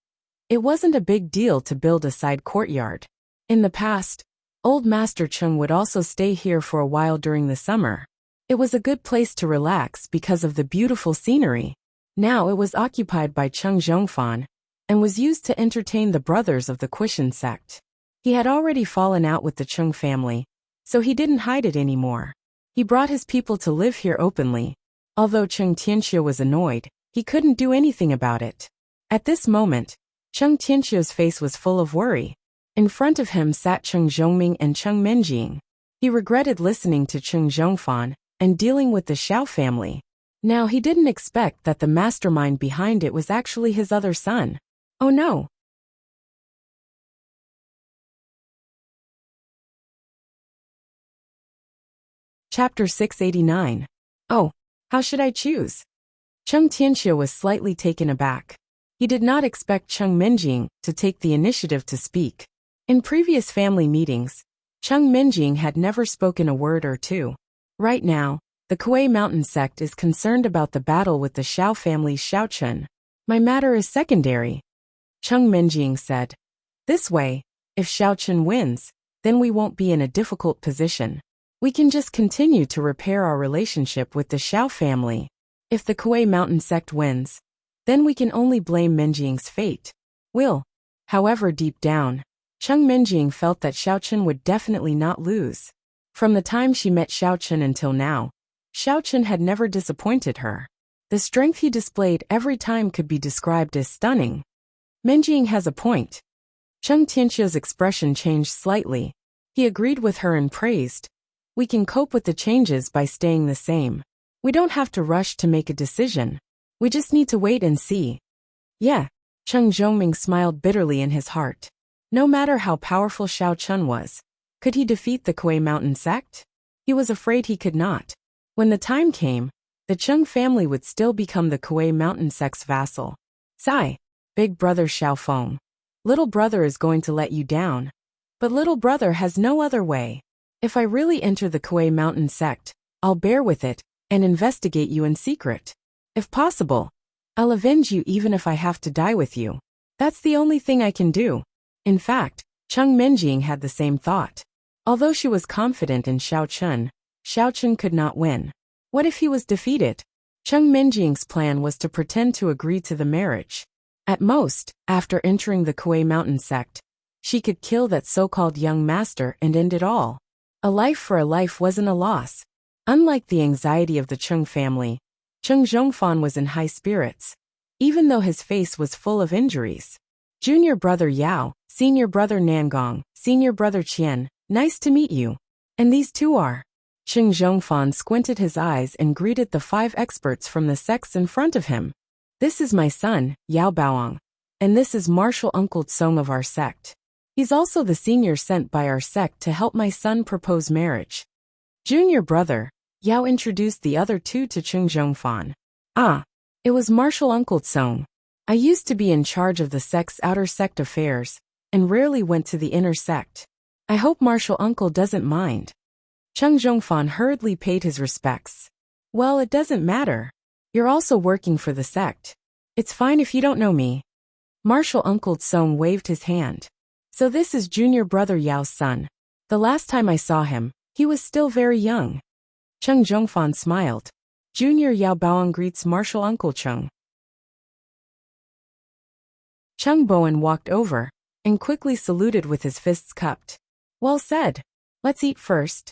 it wasn't a big deal to build a side courtyard. In the past, Old Master Chung would also stay here for a while during the summer. It was a good place to relax because of the beautiful scenery. Now it was occupied by Chung Zhongfan, and was used to entertain the brothers of the Quishan sect. He had already fallen out with the Chung family, so he didn't hide it anymore. He brought his people to live here openly. Although Chung Tianxia was annoyed, he couldn't do anything about it. At this moment, Chung Tianxia's face was full of worry. In front of him sat Chung Zhongming and Chung Menjing. He regretted listening to Chung Zhongfan and dealing with the Xiao family. Now he didn't expect that the mastermind behind it was actually his other son. Oh no! Chapter 689. Oh, how should I choose? Chung Tianxia was slightly taken aback. He did not expect Chung Menjing to take the initiative to speak. In previous family meetings, Chung Menjing had never spoken a word or two. Right now, the Kuei Mountain sect is concerned about the battle with the Xiao family's Xiaochen. My matter is secondary, Chung Menjing said. This way, if Xiaochen wins, then we won't be in a difficult position. We can just continue to repair our relationship with the Xiao family. If the Kuei Mountain sect wins, then we can only blame Menjing's fate. However, deep down, Chung Menjing felt that Xiaochen would definitely not lose. From the time she met Xiaochen until now, Xiaochen had never disappointed her. The strength he displayed every time could be described as stunning. Menjing has a point. Chung Tianxia's expression changed slightly. He agreed with her and praised. We can cope with the changes by staying the same. We don't have to rush to make a decision. We just need to wait and see. Yeah. Cheng Zhongming smiled bitterly in his heart. No matter how powerful Xiao Chun was, could he defeat the Kuei Mountain sect? He was afraid he could not. When the time came, the Cheng family would still become the Kuei Mountain sect's vassal. Sigh. Big brother Xiao Feng. Little brother is going to let you down. But little brother has no other way. If I really enter the Kuei Mountain sect, I'll bear with it, and investigate you in secret. If possible, I'll avenge you even if I have to die with you. That's the only thing I can do. In fact, Cheng Menjing had the same thought. Although she was confident in Xiao Chun could not win. What if he was defeated? Cheng Menjing's plan was to pretend to agree to the marriage. At most, after entering the Kuei Mountain sect, she could kill that so-called young master and end it all. A life for a life wasn't a loss. Unlike the anxiety of the Cheng family, Cheng Zhongfan was in high spirits, even though his face was full of injuries. Junior brother Yao, senior brother Nangong, senior brother Qian, nice to meet you. And these two are. Cheng Zhongfan squinted his eyes and greeted the 5 experts from the sects in front of him. This is my son, Yao Baoang. And this is Martial Uncle Tsong of our sect. He's also the senior sent by our sect to help my son propose marriage. Junior brother, Yao introduced the other 2 to Cheng Zhongfan. Ah, it was Martial Uncle Tsong. I used to be in charge of the sect's outer sect affairs, and rarely went to the inner sect. I hope Martial Uncle doesn't mind. Cheng Zhongfan hurriedly paid his respects. Well, it doesn't matter. You're also working for the sect. It's fine if you don't know me. Martial Uncle Tsong waved his hand. So this is junior brother Yao's son. The last time I saw him, he was still very young. Cheng Zhongfan smiled. Junior Yao Baoang greets Martial Uncle Cheng. Cheng Bowen walked over, and quickly saluted with his fists cupped. Well said. Let's eat first.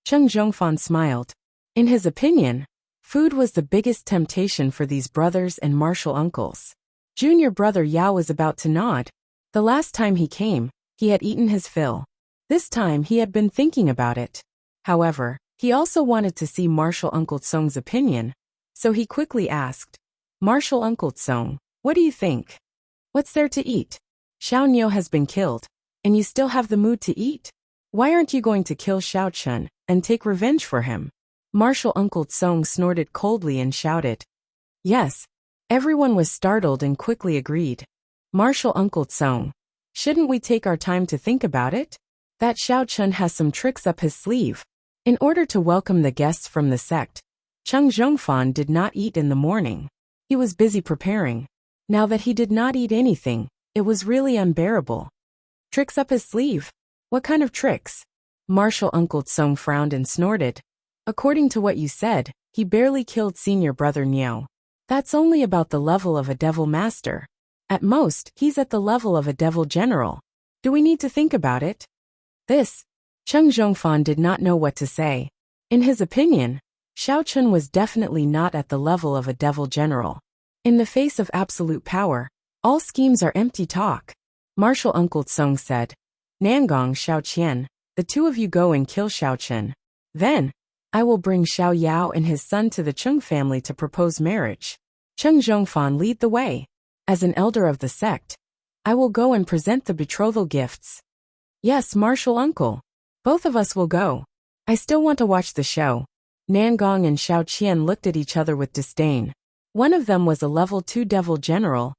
Cheng Zhongfan smiled. In his opinion, food was the biggest temptation for these brothers and martial uncles. Junior brother Yao was about to nod. The last time he came, he had eaten his fill. This time he had been thinking about it. However, he also wanted to see Martial Uncle Tsong's opinion, so he quickly asked, Martial Uncle Tsong, what do you think? What's there to eat? Xiao Niu has been killed, and you still have the mood to eat? Why aren't you going to kill Xiao Chun and take revenge for him? Martial Uncle Tsong snorted coldly and shouted. Yes. Everyone was startled and quickly agreed. Martial Uncle Tsong, shouldn't we take our time to think about it? That Xiao Chun has some tricks up his sleeve. In order to welcome the guests from the sect, Cheng Zhongfan did not eat in the morning. He was busy preparing. Now that he did not eat anything, it was really unbearable. Tricks up his sleeve? What kind of tricks? Martial Uncle Tsong frowned and snorted. According to what you said, he barely killed senior brother Niao. That's only about the level of a devil master. At most, he's at the level of a devil general. Do we need to think about it? Cheng Zhongfan did not know what to say. In his opinion, Xiao Chun was definitely not at the level of a devil general. In the face of absolute power, all schemes are empty talk. Martial Uncle Tsong said, Nangong Xiao Qian, the 2 of you go and kill Xiao Chun. Then, I will bring Xiao Yao and his son to the Cheng family to propose marriage. Cheng Zhongfan lead the way. As an elder of the sect, I will go and present the betrothal gifts. Yes, Martial Uncle. Both of us will go. I still want to watch the show. Nangong and Xiao Qian looked at each other with disdain. One of them was a level 2 devil general.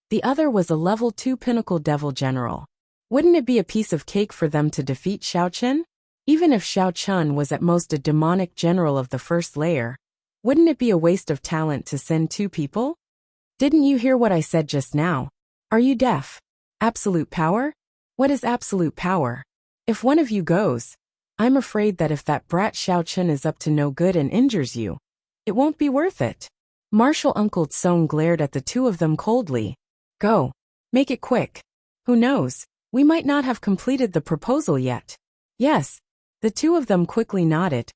The other was a level 2 pinnacle devil general. Wouldn't it be a piece of cake for them to defeat Xiao Chun? Even if Xiao Chun was at most a demonic general of the first layer, wouldn't it be a waste of talent to send 2 people? Didn't you hear what I said just now? Are you deaf? Absolute power? What is absolute power? If one of you goes, I'm afraid that if that brat Xiao Chun is up to no good and injures you, it won't be worth it. Martial Uncle Tsong glared at the 2 of them coldly. Go. Make it quick. Who knows, we might not have completed the proposal yet. Yes. The 2 of them quickly nodded.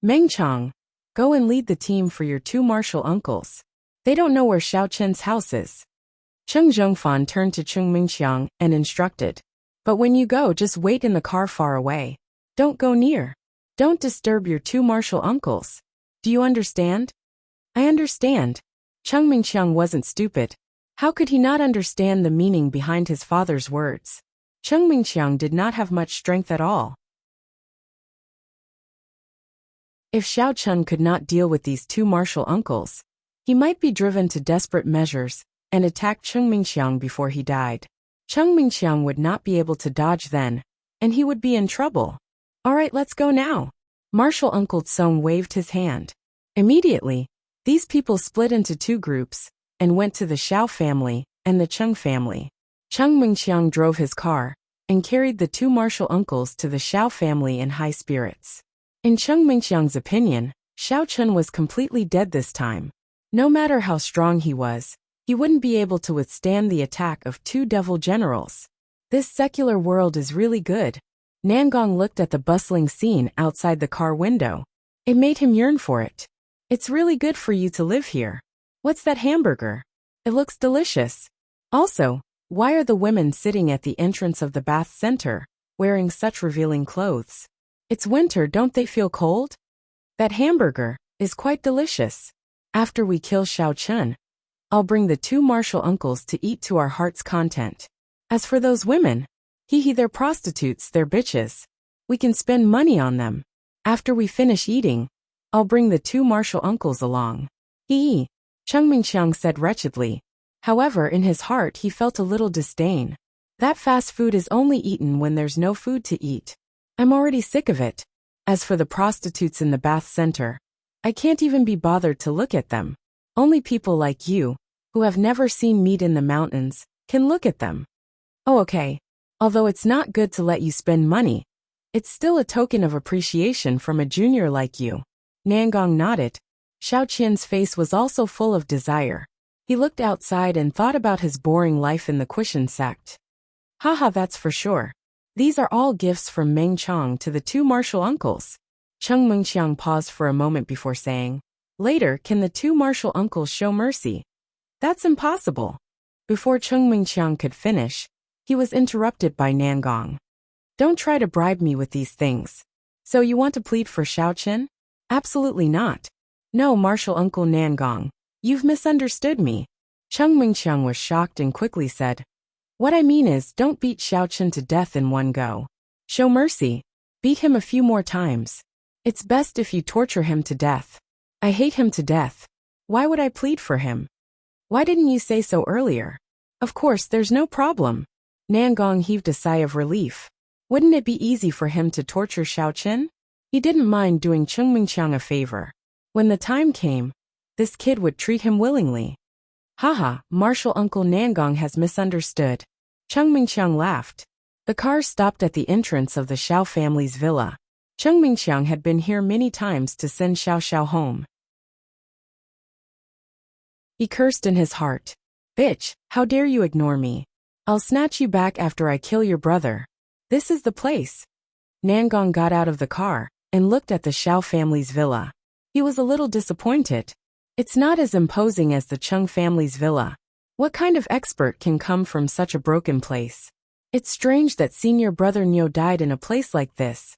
Meng Chang, go and lead the team for your 2 martial uncles. They don't know where Xiao Chen's house is. Cheng Zhongfan turned to Cheng Mingqiang and instructed. But when you go, just wait in the car far away. Don't go near. Don't disturb your 2 martial uncles. Do you understand? I understand. Cheng Mingqiang wasn't stupid. How could he not understand the meaning behind his father's words? Cheng Mingqiang did not have much strength at all. If Xiao Chun could not deal with these two martial uncles, he might be driven to desperate measures and attack Cheng Mingqiang before he died. Cheng Mingqiang would not be able to dodge then, and he would be in trouble. All right, let's go now. Martial Uncle Tsong waved his hand. Immediately, these people split into two groups and went to the Xiao family and the Cheng family. Cheng Mingqiang drove his car and carried the two martial uncles to the Xiao family in high spirits. In Cheng Mingqiang's opinion, Xiao Chun was completely dead this time. No matter how strong he was, he wouldn't be able to withstand the attack of two devil generals. This secular world is really good. Nangong looked at the bustling scene outside the car window. It made him yearn for it. It's really good for you to live here. What's that hamburger? It looks delicious. Also, why are the women sitting at the entrance of the bath center, wearing such revealing clothes? It's winter, don't they feel cold? That hamburger is quite delicious. After we kill Xiao Chun, I'll bring the two martial uncles to eat to our heart's content. As for those women, they're prostitutes, they're bitches. We can spend money on them. After we finish eating, I'll bring the two martial uncles along. Cheng Mingqiang said wretchedly. However, in his heart he felt a little disdain. That fast food is only eaten when there's no food to eat. I'm already sick of it. As for the prostitutes in the bath center, I can't even be bothered to look at them. Only people like you, who have never seen meat in the mountains, can look at them. Oh, okay. Although it's not good to let you spend money, it's still a token of appreciation from a junior like you. Nangong nodded. Xiao Qian's face was also full of desire. He looked outside and thought about his boring life in the Quishan sect. Haha, that's for sure. These are all gifts from Meng Chong to the two martial uncles. Cheng Mingqiang paused for a moment before saying, later, can the two martial uncles show mercy? That's impossible. Before Cheng Mingqiang could finish, he was interrupted by Nangong. Don't try to bribe me with these things. So you want to plead for Xiao Chen? Absolutely not. No, martial uncle Nangong. You've misunderstood me. Cheng Mingqiang was shocked and quickly said, what I mean is, don't beat Xiao Chen to death in one go. Show mercy. Beat him a few more times. It's best if you torture him to death. I hate him to death. Why would I plead for him? Why didn't you say so earlier? Of course, there's no problem. Nangong heaved a sigh of relief. Wouldn't it be easy for him to torture Xiao Chen? He didn't mind doing Cheng Mingqiang a favor. When the time came, this kid would treat him willingly. Haha, martial uncle Nangong has misunderstood. Cheng Mingqiang laughed. The car stopped at the entrance of the Xiao family's villa. Cheng Mingqiang had been here many times to send Xiao Xiao home. He cursed in his heart. Bitch, how dare you ignore me? I'll snatch you back after I kill your brother. This is the place. Nangong got out of the car and looked at the Xiao family's villa. He was a little disappointed. It's not as imposing as the Cheng family's villa. What kind of expert can come from such a broken place? It's strange that senior brother Niu died in a place like this.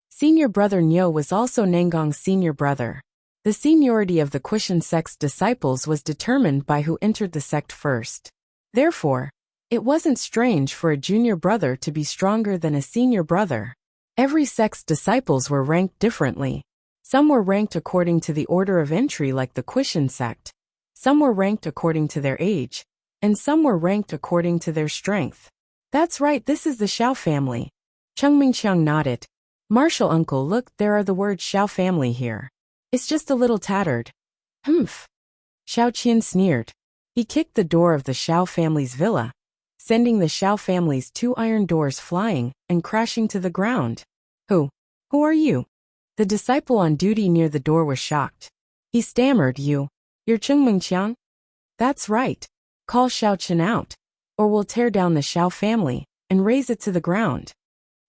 Senior brother Niu was also Nangong's senior brother. The seniority of the Quishan sect's disciples was determined by who entered the sect first. Therefore, it wasn't strange for a junior brother to be stronger than a senior brother. Every sect's disciples were ranked differently. Some were ranked according to the order of entry like the Quishan sect. Some were ranked according to their age. And some were ranked according to their strength. That's right, this is the Xiao family. Cheng Mingqiang nodded. Martial uncle, look, there are the words Xiao family here. It's just a little tattered. Humph. Xiao Qian sneered. He kicked the door of the Xiao family's villa, sending the Xiao family's two iron doors flying and crashing to the ground. Who are you? The disciple on duty near the door was shocked. He stammered, you're Cheng Mingqiang? That's right. Call Xiao Chen out, or we'll tear down the Xiao family and raze it to the ground.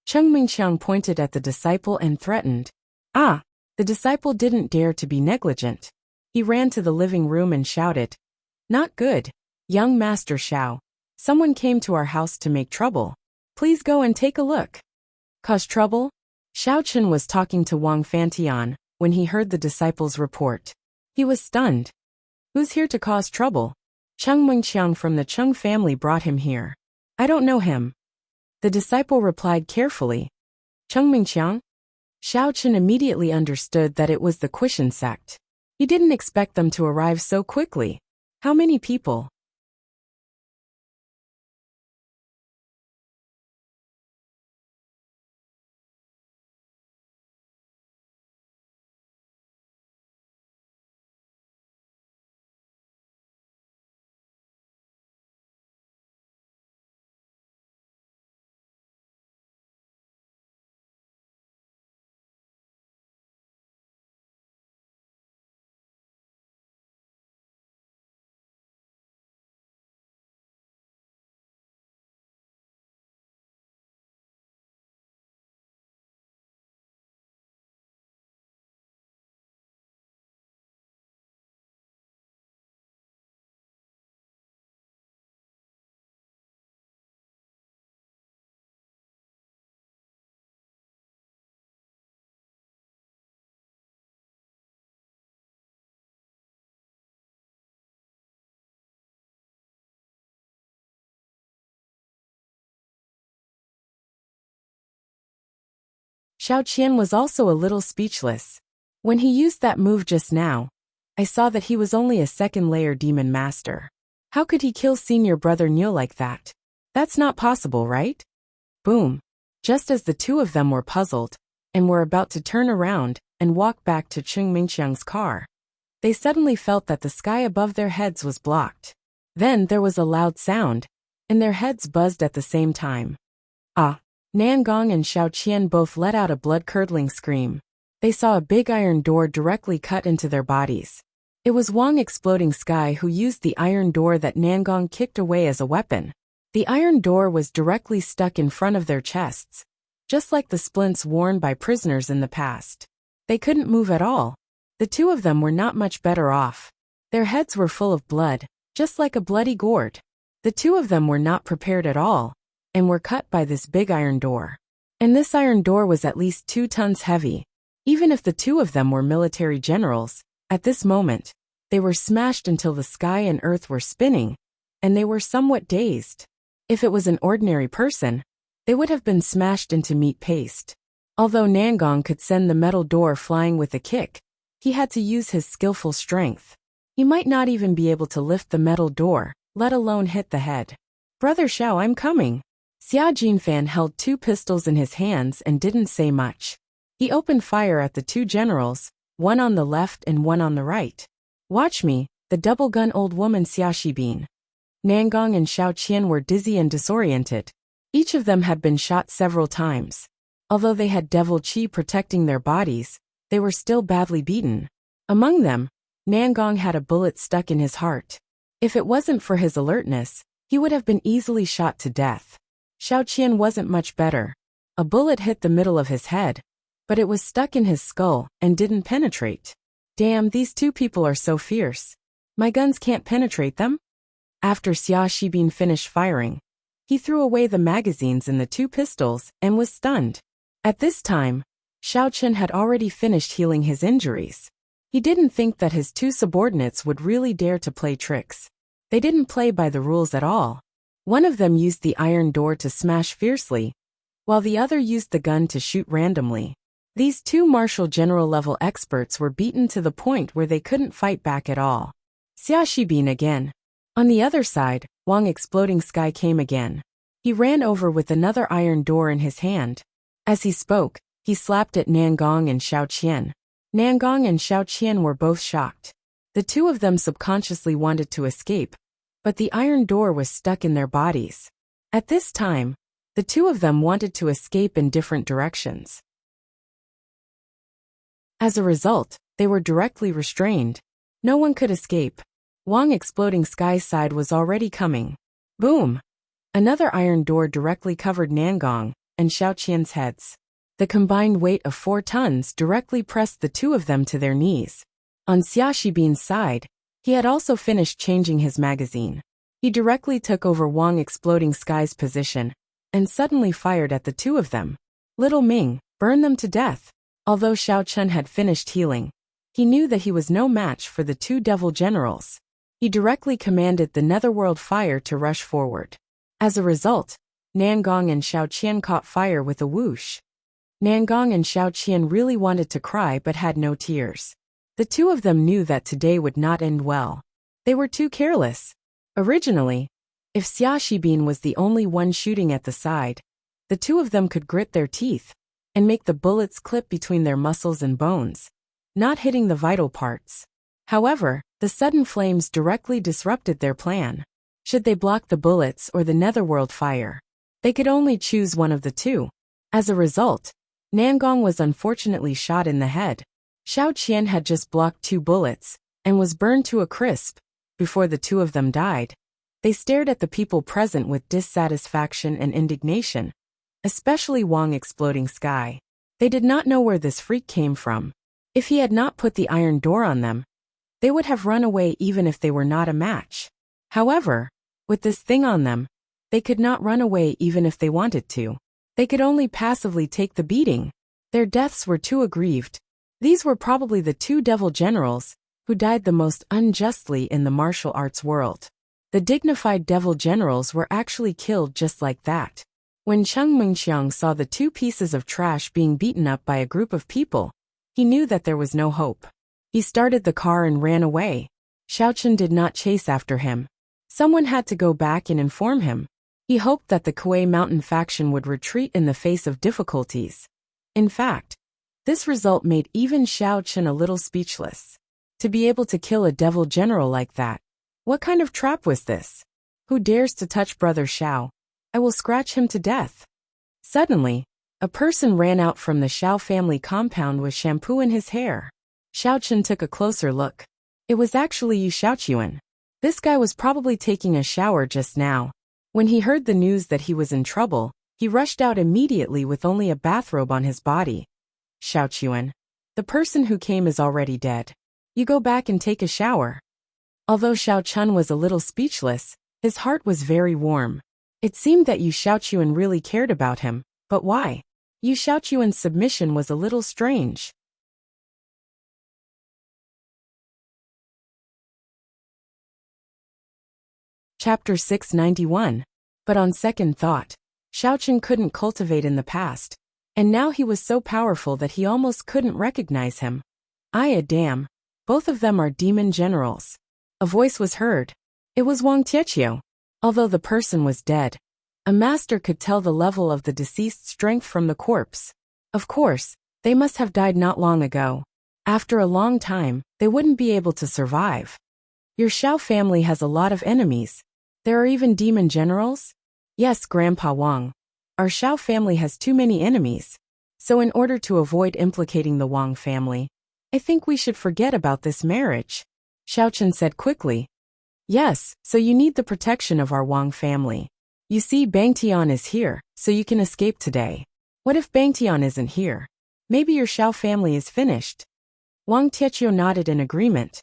Cheng Mingqiang pointed at the disciple and threatened. The disciple didn't dare to be negligent. He ran to the living room and shouted, not good. Young Master Xiao, someone came to our house to make trouble. Please go and take a look. Cause trouble? Xiao Chen was talking to Wang Fantian when he heard the disciple's report. He was stunned. Who's here to cause trouble? Cheng Mengqiang from the Cheng family brought him here. I don't know him. The disciple replied carefully. Cheng Mengqiang? Xiao Chen immediately understood that it was the Quishan sect. He didn't expect them to arrive so quickly. How many people? Xiao Qian was also a little speechless. When he used that move just now, I saw that he was only a second-layer demon master. How could he kill senior brother Niu like that? That's not possible, right? Boom. Just as the two of them were puzzled, and were about to turn around and walk back to Cheng Mingqiang's car, they suddenly felt that the sky above their heads was blocked. Then there was a loud sound, and their heads buzzed at the same time. Ah! Nangong and Xiao Qian both let out a blood-curdling scream. They saw a big iron door directly cut into their bodies. It was Wang Exploding Sky who used the iron door that Nangong kicked away as a weapon. The iron door was directly stuck in front of their chests, just like the splints worn by prisoners in the past. They couldn't move at all. The two of them were not much better off. Their heads were full of blood, just like a bloody gourd. The two of them were not prepared at all, and were cut by this big iron door. And this iron door was at least 2 tons heavy. Even if the two of them were military generals, at this moment, they were smashed until the sky and earth were spinning, and they were somewhat dazed. If it was an ordinary person, they would have been smashed into meat paste. Although Nangong could send the metal door flying with a kick, he had to use his skillful strength. He might not even be able to lift the metal door, let alone hit the head. Brother Xiao, I'm coming. Xia Jinfan held 2 pistols in his hands and didn't say much. He opened fire at the 2 generals, one on the left and one on the right. Watch me, the double-gun old woman Xia Shibin. Nangong and Xiao Qian were dizzy and disoriented. Each of them had been shot several times. Although they had devil chi protecting their bodies, they were still badly beaten. Among them, Nangong had a bullet stuck in his heart. If it wasn't for his alertness, he would have been easily shot to death. Xiao Qian wasn't much better. A bullet hit the middle of his head, but it was stuck in his skull and didn't penetrate. Damn, these 2 people are so fierce. My guns can't penetrate them? After Xia Shibin finished firing, he threw away the magazines in the 2 pistols and was stunned. At this time, Xiao Chen had already finished healing his injuries. He didn't think that his 2 subordinates would really dare to play tricks. They didn't play by the rules at all. One of them used the iron door to smash fiercely, while the other used the gun to shoot randomly. These 2 martial general-level experts were beaten to the point where they couldn't fight back at all. Xia Shibin again. On the other side, Wang Exploding Sky came again. He ran over with another iron door in his hand. As he spoke, he slapped at Nangong and Xiao Qian. Nangong and Xiao Qian were both shocked. The 2 of them subconsciously wanted to escape, but the iron door was stuck in their bodies. At this time, the 2 of them wanted to escape in different directions. As a result, they were directly restrained. No one could escape. Wang Exploding Sky's side was already coming. Boom! Another iron door directly covered Nangong and Xiao Qian's heads. The combined weight of 4 tons directly pressed the 2 of them to their knees. On Xia Shibin's side, he had also finished changing his magazine. He directly took over Wang Exploding Sky's position, and suddenly fired at the 2 of them. Little Ming, burn them to death. Although Xiao Chen had finished healing, he knew that he was no match for the 2 devil generals. He directly commanded the netherworld fire to rush forward. As a result, Nangong and Xiao Qian caught fire with a whoosh. Nangong and Xiao Qian really wanted to cry but had no tears. The two of them knew that today would not end well. They were too careless. Originally, if Xia Shibin was the only one shooting at the side, the two of them could grit their teeth and make the bullets clip between their muscles and bones, not hitting the vital parts. However, the sudden flames directly disrupted their plan. Should they block the bullets or the netherworld fire? They could only choose one of the two. As a result, Nangong was unfortunately shot in the head. Xiao Qian had just blocked 2 bullets and was burned to a crisp. Before the two of them died, they stared at the people present with dissatisfaction and indignation, especially Wang Exploding Sky. They did not know where this freak came from. If he had not put the iron door on them, they would have run away even if they were not a match. However, with this thing on them, they could not run away even if they wanted to. They could only passively take the beating. Their deaths were too aggrieved. These were probably the 2 devil generals who died the most unjustly in the martial arts world. The dignified devil generals were actually killed just like that. When Cheng Mengqiang saw the 2 pieces of trash being beaten up by a group of people, he knew that there was no hope. He started the car and ran away. Xiaochen did not chase after him. Someone had to go back and inform him. He hoped that the Kuei Mountain faction would retreat in the face of difficulties. In fact, this result made even Xiaochen a little speechless. To be able to kill a devil general like that. What kind of trap was this? Who dares to touch Brother Xiao? I will scratch him to death. Suddenly, a person ran out from the Xiao family compound with shampoo in his hair. Xiaochen took a closer look. It was actually Yu Xiaochuan. This guy was probably taking a shower just now. When he heard the news that he was in trouble, he rushed out immediately with only a bathrobe on his body. Xiaochuan, the person who came is already dead. You go back and take a shower. Although Xiao Chun was a little speechless, his heart was very warm. It seemed that Yu Xiaochuan really cared about him, but why? Yu Xiaochuan's submission was a little strange. Chapter 691. But on second thought, Xiaochen couldn't cultivate in the past, and now he was so powerful that he almost couldn't recognize him. Damn. Both of them are demon generals. A voice was heard. It was Wang Tietio. Although the person was dead, a master could tell the level of the deceased's strength from the corpse. Of course, they must have died not long ago. After a long time, they wouldn't be able to survive. Your Xiao family has a lot of enemies. There are even demon generals? Yes, Grandpa Wang. Our Xiao family has too many enemies. So in order to avoid implicating the Wang family, I think we should forget about this marriage. Xiaochen said quickly. Yes, so you need the protection of our Wang family. You see, Bang Tian is here, so you can escape today. What if Bang Tian isn't here? Maybe your Xiao family is finished. Wang Tietio nodded in agreement.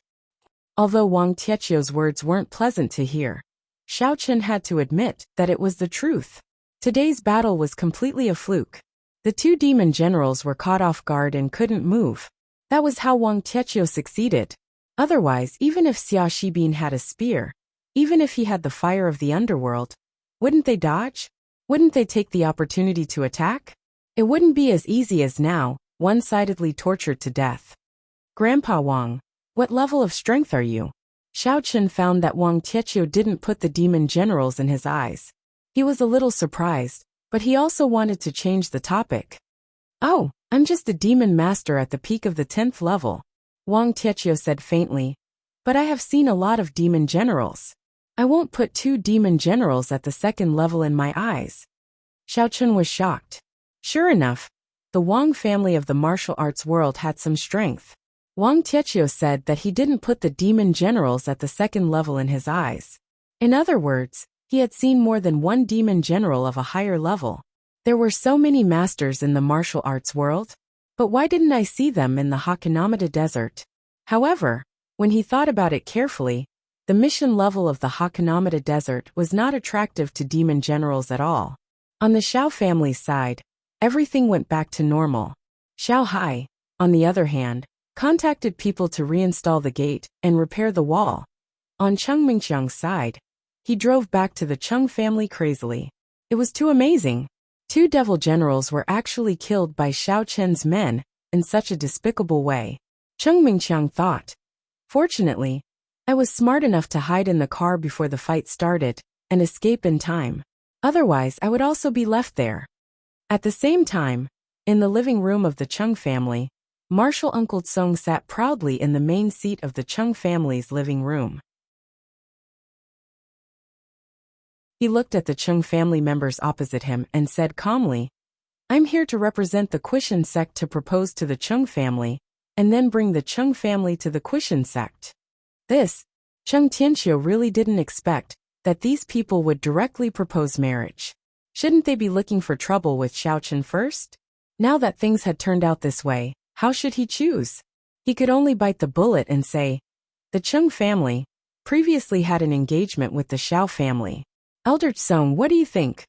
Although Wang Tietio's words weren't pleasant to hear, Xiaochen had to admit that it was the truth. Today's battle was completely a fluke. The 2 demon generals were caught off guard and couldn't move. That was how Wang Tietio succeeded. Otherwise, even if Xia Shibin had a spear, even if he had the fire of the underworld, wouldn't they dodge? Wouldn't they take the opportunity to attack? It wouldn't be as easy as now, one-sidedly tortured to death. Grandpa Wang, what level of strength are you? Xiaochen found that Wang Tietio didn't put the demon generals in his eyes. He was a little surprised, but he also wanted to change the topic. Oh, I'm just a demon master at the peak of the 10th level, Wang Tietio said faintly. But I have seen a lot of demon generals. I won't put 2 demon generals at the 2nd level in my eyes. Xiaochen was shocked. Sure enough, the Wang family of the martial arts world had some strength. Wang Tietio said that he didn't put the demon generals at the 2nd level in his eyes. In other words, he had seen more than 1 demon general of a higher level. There were so many masters in the martial arts world, but why didn't I see them in the Hakanamada Desert? However, when he thought about it carefully, the mission level of the Hakanamada Desert was not attractive to demon generals at all. On the Xiao family's side, everything went back to normal. Xiao Hai, on the other hand, contacted people to reinstall the gate and repair the wall. On Cheng Mingqiang's side, he drove back to the Cheng family crazily. It was too amazing. 2 devil generals were actually killed by Xiao Chen's men in such a despicable way. Cheng Mingqiang thought. Fortunately, I was smart enough to hide in the car before the fight started and escape in time. Otherwise, I would also be left there. At the same time, in the living room of the Cheng family, Marshal Uncle Tsong sat proudly in the main seat of the Cheng family's living room. He looked at the Cheng family members opposite him and said calmly, "I'm here to represent the Quishan sect to propose to the Cheng family, and then bring the Cheng family to the Quishan sect." This, Cheng Tianqiu really didn't expect, that these people would directly propose marriage. Shouldn't they be looking for trouble with Xiao Chen first? Now that things had turned out this way, how should he choose? He could only bite the bullet and say, "The Cheng family previously had an engagement with the Xiao family. Elder Tsong, what do you think?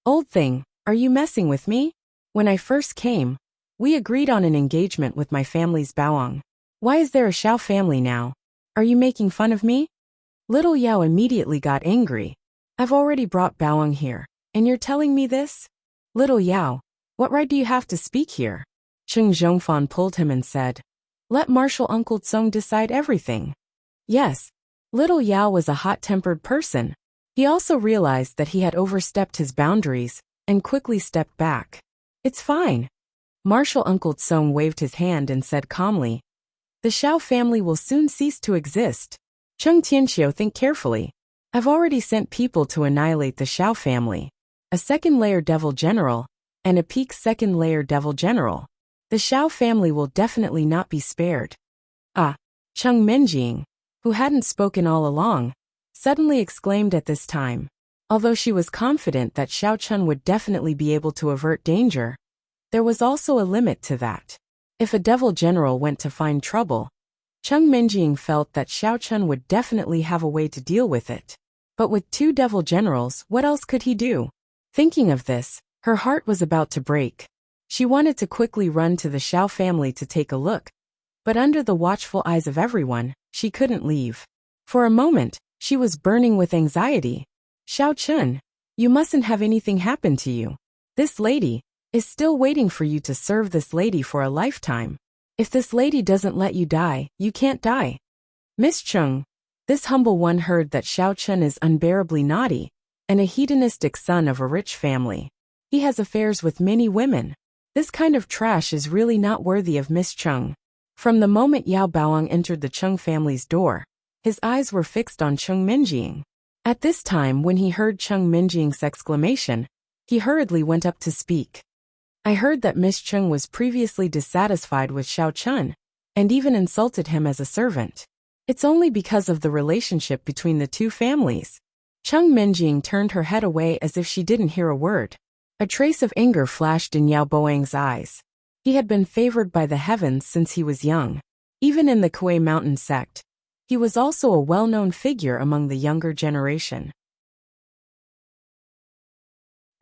Old thing, are you messing with me? When I first came, we agreed on an engagement with my family's Baoang. Why is there a Xiao family now? Are you making fun of me?" Little Yao immediately got angry. "I've already brought Baoang here, and you're telling me this? Little Yao, what right do you have to speak here?" Cheng Zhongfan pulled him and said, "Let Marshal Uncle Tsong decide everything." Yes, Little Yao was a hot-tempered person. He also realized that he had overstepped his boundaries and quickly stepped back. "It's fine." Marshal Uncle Tsong waved his hand and said calmly, "The Xiao family will soon cease to exist. Cheng Tianqiu, think carefully. I've already sent people to annihilate the Xiao family. A second-layer devil general, and a peak second-layer devil general. The Xiao family will definitely not be spared." Ah, Cheng Minjing, who hadn't spoken all along, suddenly exclaimed at this time. Although she was confident that Xiao Chen would definitely be able to avert danger, there was also a limit to that. If a devil general went to find trouble, Cheng Minjing felt that Xiao Chen would definitely have a way to deal with it. But with 2 devil generals, what else could he do? Thinking of this, her heart was about to break. She wanted to quickly run to the Xiao family to take a look, but under the watchful eyes of everyone, she couldn't leave. For a moment, she was burning with anxiety. "Xiao Chen, you mustn't have anything happen to you. This lady is still waiting for you to serve this lady for a lifetime. If this lady doesn't let you die, you can't die." Miss Cheng, this humble one, heard that Xiao Chen is unbearably naughty and a hedonistic son of a rich family. He has affairs with many women. This kind of trash is really not worthy of Miss Cheng. From the moment Yao Baoang entered the Cheng family's door, his eyes were fixed on Cheng Minjing. At this time, when he heard Cheng Minjing's exclamation, he hurriedly went up to speak. "I heard that Miss Cheng was previously dissatisfied with Xiao Chen, and even insulted him as a servant. It's only because of the relationship between the 2 families." Cheng Minjing turned her head away as if she didn't hear a word. A trace of anger flashed in Yao Boang's eyes. He had been favored by the heavens since he was young. Even in the Kuei Mountain sect, he was also a well-known figure among the younger generation.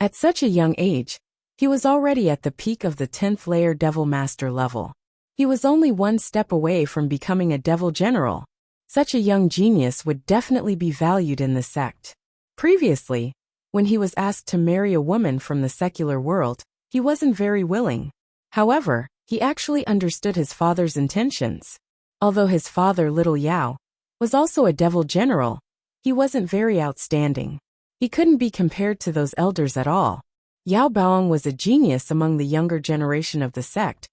At such a young age, he was already at the peak of the 10th layer Devil Master level. He was only 1 step away from becoming a Devil General. Such a young genius would definitely be valued in the sect. Previously, when he was asked to marry a woman from the secular world, he wasn't very willing. However, he actually understood his father's intentions. Although his father, Little Yao, was also a Devil General, he wasn't very outstanding. He couldn't be compared to those elders at all. Yao Baoang was a genius among the younger generation of the sect,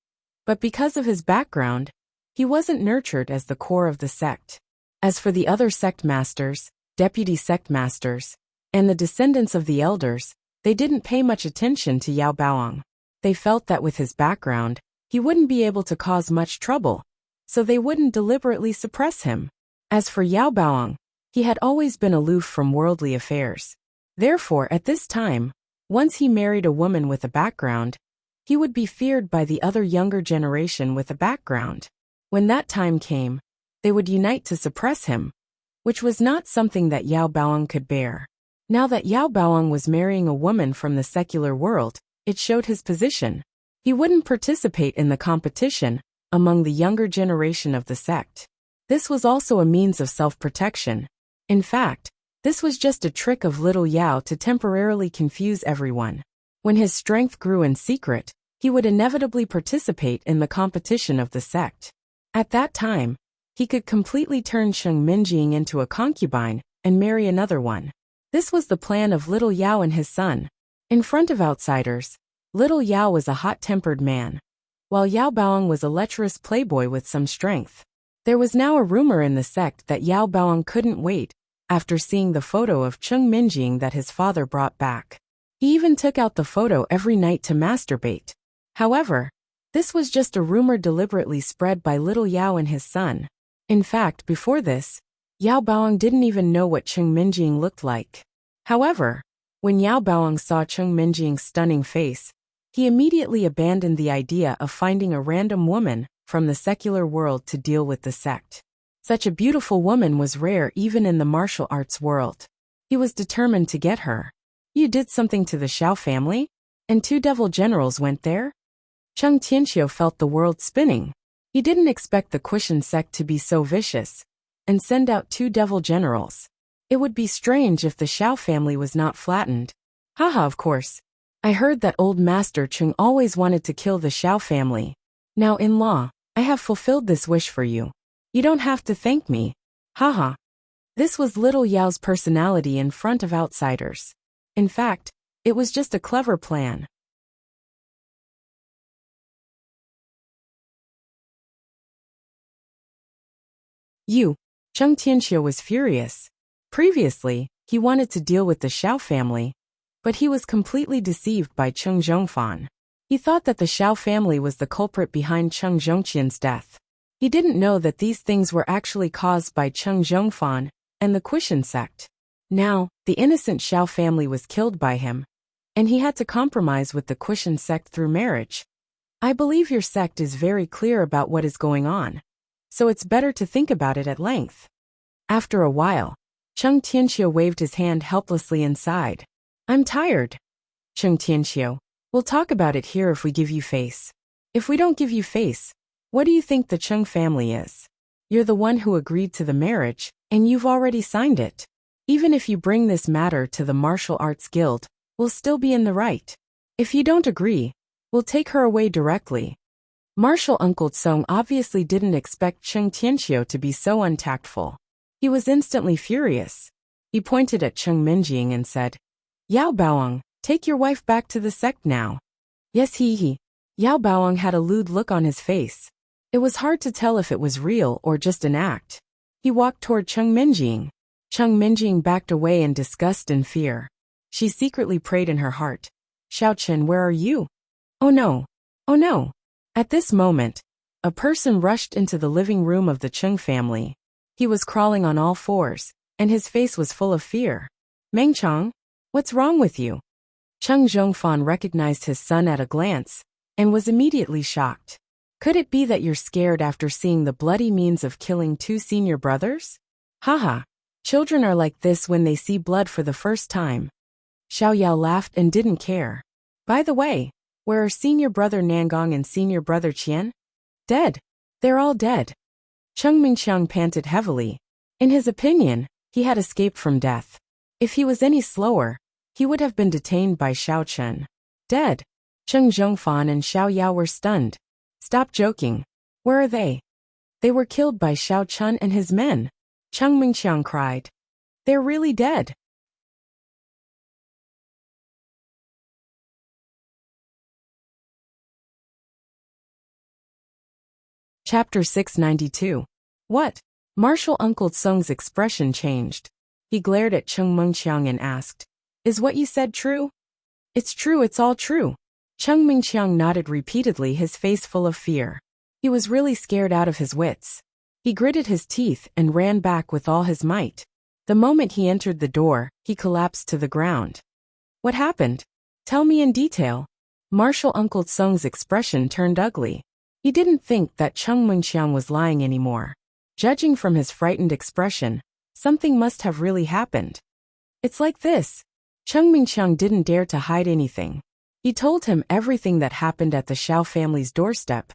but because of his background, he wasn't nurtured as the core of the sect. As for the other sect masters, deputy sect masters, and the descendants of the elders, they didn't pay much attention to Yao Baoang. They felt that with his background, he wouldn't be able to cause much trouble, so they wouldn't deliberately suppress him. As for Yao Baoang, he had always been aloof from worldly affairs. Therefore, at this time, once he married a woman with a background, he would be feared by the other younger generation with a background. When that time came, they would unite to suppress him, which was not something that Yao Baoang could bear. Now that Yao Baoang was marrying a woman from the secular world, it showed his position. He wouldn't participate in the competition among the younger generation of the sect. This was also a means of self-protection. In fact, this was just a trick of little Yao to temporarily confuse everyone. When his strength grew in secret, he would inevitably participate in the competition of the sect. At that time, he could completely turn Cheng Minjing into a concubine and marry another one. This was the plan of little Yao and his son. In front of outsiders, little Yao was a hot-tempered man, while Yao Baoang was a lecherous playboy with some strength. There was now a rumor in the sect that Yao Baoang couldn't wait after seeing the photo of Cheng Minjing that his father brought back. He even took out the photo every night to masturbate. However, this was just a rumor deliberately spread by little Yao and his son. In fact, before this, Yao Baoang didn't even know what Cheng Minjing looked like. However, when Yao Baoang saw Cheng Minjing's stunning face, he immediately abandoned the idea of finding a random woman from the secular world to deal with the sect. Such a beautiful woman was rare even in the martial arts world. He was determined to get her. You did something to the Xiao family? And 2 devil generals went there? Cheng Tianxiu felt the world spinning. He didn't expect the Quishan sect to be so vicious and send out 2 devil generals. It would be strange if the Xiao family was not flattened. Haha, of course. I heard that old Master Cheng always wanted to kill the Xiao family. Now in law, I have fulfilled this wish for you. You don't have to thank me. Haha. This was little Yao's personality in front of outsiders. In fact, it was just a clever plan. Cheng Tianxiu was furious. Previously, he wanted to deal with the Xiao family, but he was completely deceived by Cheng Zhongfan. He thought that the Xiao family was the culprit behind Cheng Zhongqian's death. He didn't know that these things were actually caused by Cheng Zhongfan and the Quishan sect. Now, the innocent Xiao family was killed by him, and he had to compromise with the Quishan sect through marriage. I believe your sect is very clear about what is going on, so it's better to think about it at length. After a while, Cheng Tianxiu waved his hand helplessly inside. I'm tired. Cheng Tianxiu, we'll talk about it here if we give you face. If we don't give you face, what do you think the Cheng family is? You're the one who agreed to the marriage, and you've already signed it. Even if you bring this matter to the Martial Arts Guild, we'll still be in the right. If you don't agree, we'll take her away directly. Martial Uncle Tsong obviously didn't expect Cheng Tianxiu to be so untactful. He was instantly furious. He pointed at Cheng Minjing and said, Yao Baoang, take your wife back to the sect now. Yes, he. Yao Baoang had a lewd look on his face. It was hard to tell if it was real or just an act. He walked toward Cheng Minjing. Cheng Minjing backed away in disgust and fear. She secretly prayed in her heart, Xiao Chen, where are you? Oh no. Oh no. At this moment, a person rushed into the living room of the Cheng family. He was crawling on all fours, and his face was full of fear. Meng Chong, what's wrong with you? Cheng Zhongfan recognized his son at a glance, and was immediately shocked. Could it be that you're scared after seeing the bloody means of killing 2 senior brothers? Haha, children are like this when they see blood for the first time. Xiao Yao laughed and didn't care. By the way, where are senior brother Nangong and senior brother Qian? Dead. They're all dead. Cheng Mingqiang panted heavily. In his opinion, he had escaped from death. If he was any slower, he would have been detained by Xiao Chen. Dead. Cheng Zhongfan and Xiao Yao were stunned. Stop joking. Where are they? They were killed by Xiao Chen and his men. Cheng Mingqiang cried. They're really dead. Chapter 692. What? Martial Uncle Tsong's expression changed. He glared at Cheng Mingqiang and asked, Is what you said true? It's true, it's all true. Cheng Mingqiang nodded repeatedly, his face full of fear. He was really scared out of his wits. He gritted his teeth and ran back with all his might. The moment he entered the door, he collapsed to the ground. What happened? Tell me in detail. Martial Uncle Tsong's expression turned ugly. He didn't think that Cheng Mingqiang was lying anymore. Judging from his frightened expression, something must have really happened. It's like this. Cheng Mingqiang didn't dare to hide anything. He told him everything that happened at the Xiao family's doorstep,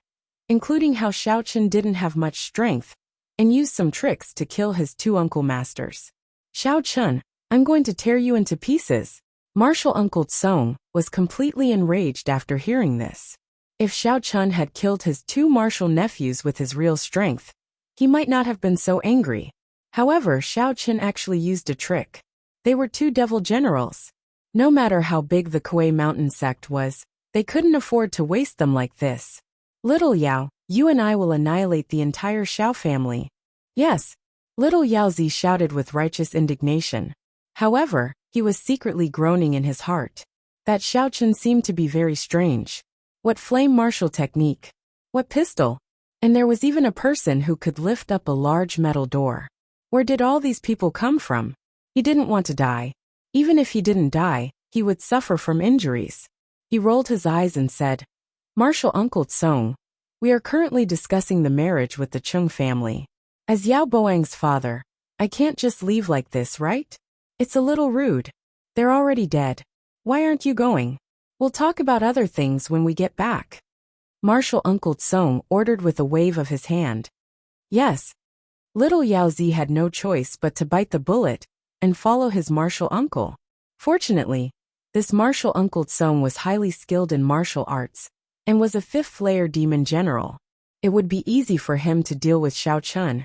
including how Xiao Chen didn't have much strength, and used some tricks to kill his 2 uncle masters. Xiao Chun, I'm going to tear you into pieces. Martial Uncle Tsong was completely enraged after hearing this. If Xiao Chun had killed his two martial nephews with his real strength, he might not have been so angry. However, Xiao Chun actually used a trick. They were two devil generals. No matter how big the Kuei Mountain sect was, they couldn't afford to waste them like this. Little Yao, you and I will annihilate the entire Xiao family. Yes, little Yao Zi shouted with righteous indignation. However, he was secretly groaning in his heart. That Xiao Chun seemed to be very strange. What flame martial technique? What pistol? And there was even a person who could lift up a large metal door. Where did all these people come from? He didn't want to die. Even if he didn't die, he would suffer from injuries. He rolled his eyes and said, Martial Uncle Tsong, we are currently discussing the marriage with the Chung family. As Yao Boang's father, I can't just leave like this, right? It's a little rude. They're already dead. Why aren't you going? We'll talk about other things when we get back. Martial Uncle Tsong ordered with a wave of his hand. Yes. Little Yao Zi had no choice but to bite the bullet and follow his martial uncle. Fortunately, this martial Uncle Tsong was highly skilled in martial arts and was a fifth-layer demon general. It would be easy for him to deal with Xiao Chun,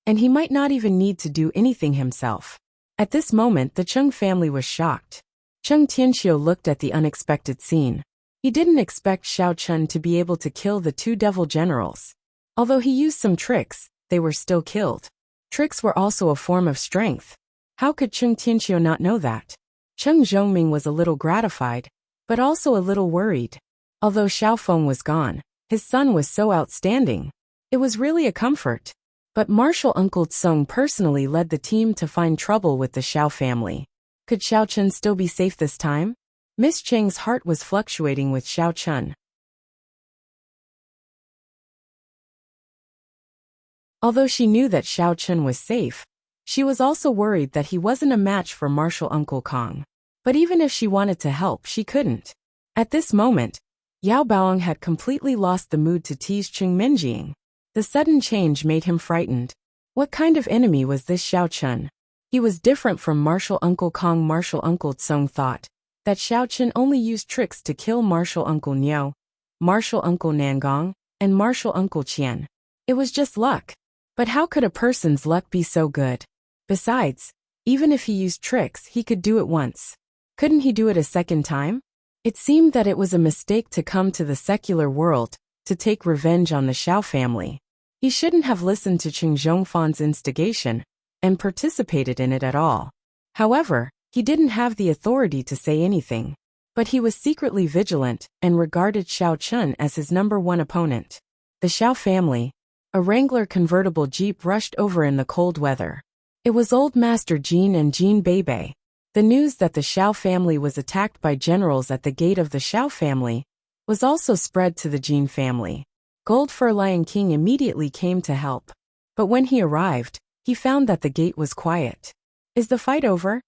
and he might not even need to do anything himself. At this moment, the Chung family was shocked. Chung Tianxiu looked at the unexpected scene. He didn't expect Xiao Chun to be able to kill the two devil generals. Although he used some tricks, they were still killed. Tricks were also a form of strength. How could Chung Tianxiu not know that? Chung Zhongming was a little gratified, but also a little worried. Although Xiao Feng was gone, his son was so outstanding. It was really a comfort. But martial Uncle Tsong personally led the team to find trouble with the Xiao family. Could Xiao Chun still be safe this time? Miss Cheng's heart was fluctuating with Xiao Chun. Although she knew that Xiao Chun was safe, she was also worried that he wasn't a match for martial Uncle Kong. But even if she wanted to help, she couldn't. At this moment, Yao Baoang had completely lost the mood to tease Chung Minjing. The sudden change made him frightened. What kind of enemy was this Xiao Chun? He was different from martial Uncle Kong. Martial Uncle Tsong thought that Xiao Chun only used tricks to kill martial Uncle Niu, martial Uncle Nangong, and martial Uncle Qian. It was just luck. But how could a person's luck be so good? Besides, even if he used tricks, he could do it once. Couldn't he do it a second time? It seemed that it was a mistake to come to the secular world to take revenge on the Xiao family. He shouldn't have listened to Qing Zhongfan's instigation and participated in it at all. However, he didn't have the authority to say anything. But he was secretly vigilant and regarded Xiao Chun as his #1 opponent. The Xiao family, a Wrangler convertible jeep, rushed over in the cold weather. It was Old Master Jean and Jean Beibei. The news that the Xiao family was attacked by generals at the gate of the Xiao family was also spread to the Jean family. Gold Fur Lion King immediately came to help. But when he arrived, he found that the gate was quiet. Is the fight over?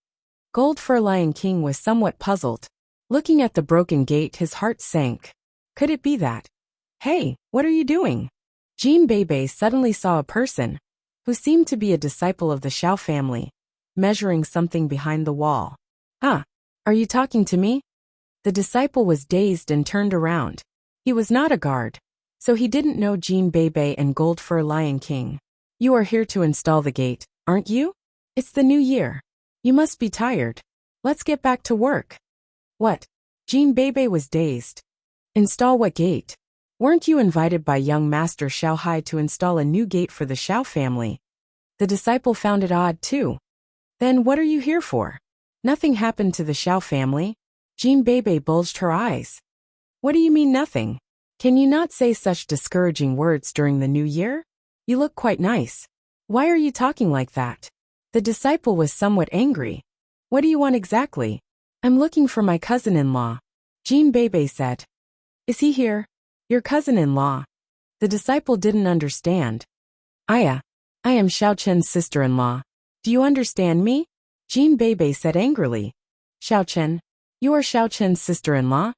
Gold Fur Lion King was somewhat puzzled. Looking at the broken gate, his heart sank. Could it be that? Hey, what are you doing? Jean Beibei suddenly saw a person who seemed to be a disciple of the Xiao family, measuring something behind the wall. Ah, are you talking to me? The disciple was dazed and turned around. He was not a guard, so he didn't know Jean Beibei and Gold Fur Lion King. You are here to install the gate, aren't you? It's the new year. You must be tired. Let's get back to work. What? Jean Beibei was dazed. Install what gate? Weren't you invited by young Master Xiao Hai to install a new gate for the Xiao family? The disciple found it odd too. Then what are you here for? Nothing happened to the Xiao family. Jean Beibei bulged her eyes. What do you mean nothing? Can you not say such discouraging words during the new year? You look quite nice. Why are you talking like that? The disciple was somewhat angry. What do you want exactly? I'm looking for my cousin-in-law. Jean Beibei said. Is he here? Your cousin-in-law. The disciple didn't understand. I am Xiao Chen's sister-in-law. Do you understand me? Jean Beibei said angrily. Xiao Chen, you are Xiao Chen's sister-in-law?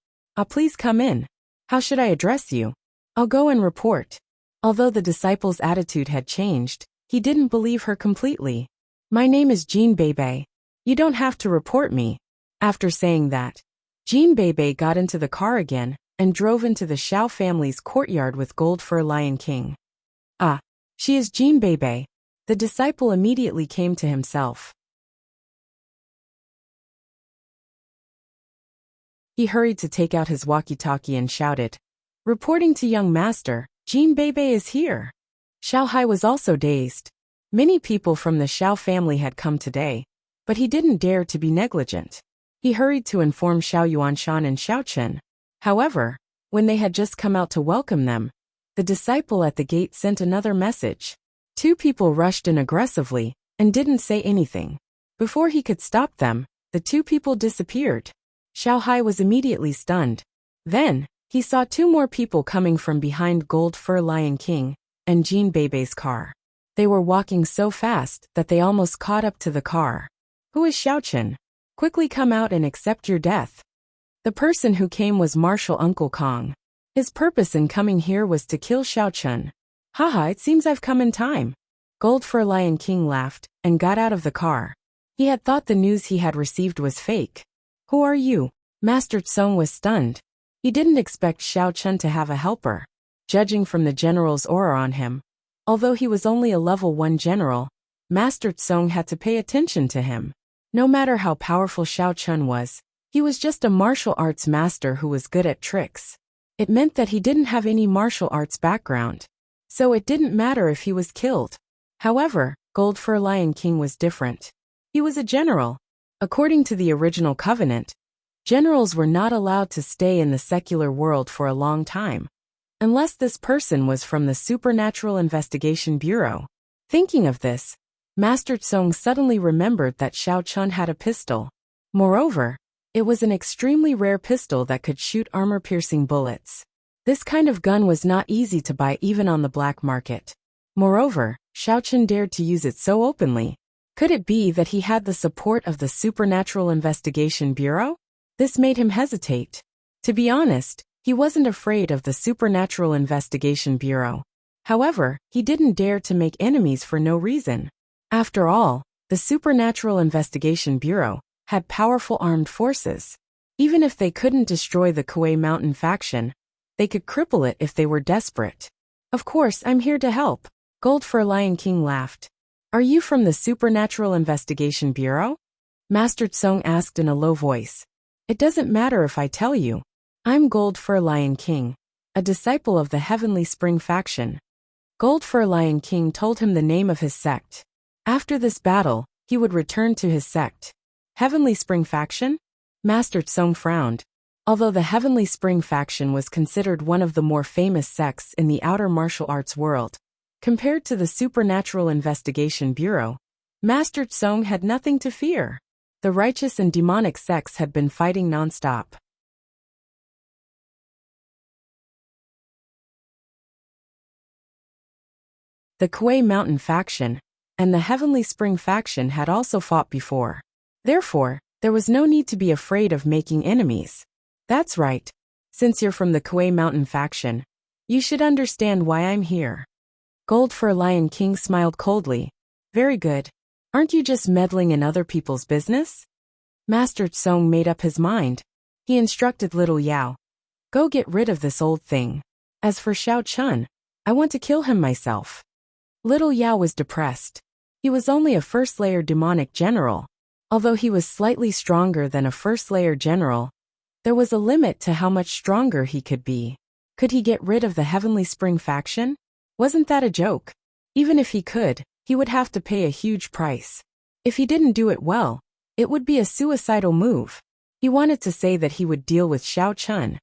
Please come in. How should I address you? I'll go and report. Although the disciple's attitude had changed, he didn't believe her completely. My name is Jean Bebe. You don't have to report me. After saying that, Jean Bebe got into the car again and drove into the Xiao family's courtyard with Gold Fur Lion King. Ah, she is Jean Bebe. The disciple immediately came to himself. He hurried to take out his walkie-talkie and shouted, "Reporting to young master, Jean Bebe is here." Xiao Hai was also dazed. Many people from the Xiao family had come today, but he didn't dare to be negligent. He hurried to inform Xiao Yuanshan and Xiao Chen. However, when they had just come out to welcome them, the disciple at the gate sent another message. Two people rushed in aggressively and didn't say anything. Before he could stop them, the two people disappeared. Xiao Hai was immediately stunned. Then, he saw two more people coming from behind Gold Fur Lion King and Jean Bebe's car. They were walking so fast that they almost caught up to the car. "Who is Xiao Chen? Quickly come out and accept your death." The person who came was Marshal Uncle Kong. His purpose in coming here was to kill Xiao Chen. "Haha, it seems I've come in time." Gold Fur Lion King laughed and got out of the car. He had thought the news he had received was fake. "Who are you?" Master Tsong was stunned. He didn't expect Xiao Chen to have a helper. Judging from the general's aura on him, although he was only a level 1 general, Master Tsong had to pay attention to him. No matter how powerful Xiao Chen was, he was just a martial arts master who was good at tricks. It meant that he didn't have any martial arts background. So it didn't matter if he was killed. However, Gold Fur Lion King was different. He was a general. According to the original covenant, generals were not allowed to stay in the secular world for a long time, unless this person was from the Supernatural Investigation Bureau. Thinking of this, Master Tsong suddenly remembered that Xiao Chen had a pistol. Moreover, it was an extremely rare pistol that could shoot armor-piercing bullets. This kind of gun was not easy to buy even on the black market. Moreover, Xiao Chen dared to use it so openly. Could it be that he had the support of the Supernatural Investigation Bureau? This made him hesitate. To be honest, he wasn't afraid of the Supernatural Investigation Bureau. However, he didn't dare to make enemies for no reason. After all, the Supernatural Investigation Bureau had powerful armed forces. Even if they couldn't destroy the Kuei Mountain faction, they could cripple it if they were desperate. "Of course, I'm here to help." Gold Fur Lion King laughed. "Are you from the Supernatural Investigation Bureau?" Master Tsong asked in a low voice. "It doesn't matter if I tell you. I'm Gold Fur Lion King, a disciple of the Heavenly Spring faction." Gold Fur Lion King told him the name of his sect. After this battle, he would return to his sect. Heavenly Spring faction? Master Tsong frowned. Although the Heavenly Spring faction was considered one of the more famous sects in the outer martial arts world, compared to the Supernatural Investigation Bureau, Master Tsong had nothing to fear. The righteous and demonic sects had been fighting non-stop. The Kuei Mountain faction and the Heavenly Spring faction had also fought before. Therefore, there was no need to be afraid of making enemies. That's right. Since you're from the Kuei Mountain faction, you should understand why I'm here. Gold Fur Lion King smiled coldly. Very good. Aren't you just meddling in other people's business? Master Tsong made up his mind. He instructed little Yao. Go get rid of this old thing. As for Xiao Chen, I want to kill him myself. Little Yao was depressed. He was only a first-layer demonic general. Although he was slightly stronger than a first-layer general, there was a limit to how much stronger he could be. Could he get rid of the Heavenly Spring faction? Wasn't that a joke? Even if he could, he would have to pay a huge price. If he didn't do it well, it would be a suicidal move. He wanted to say that he would deal with Xiao Chen,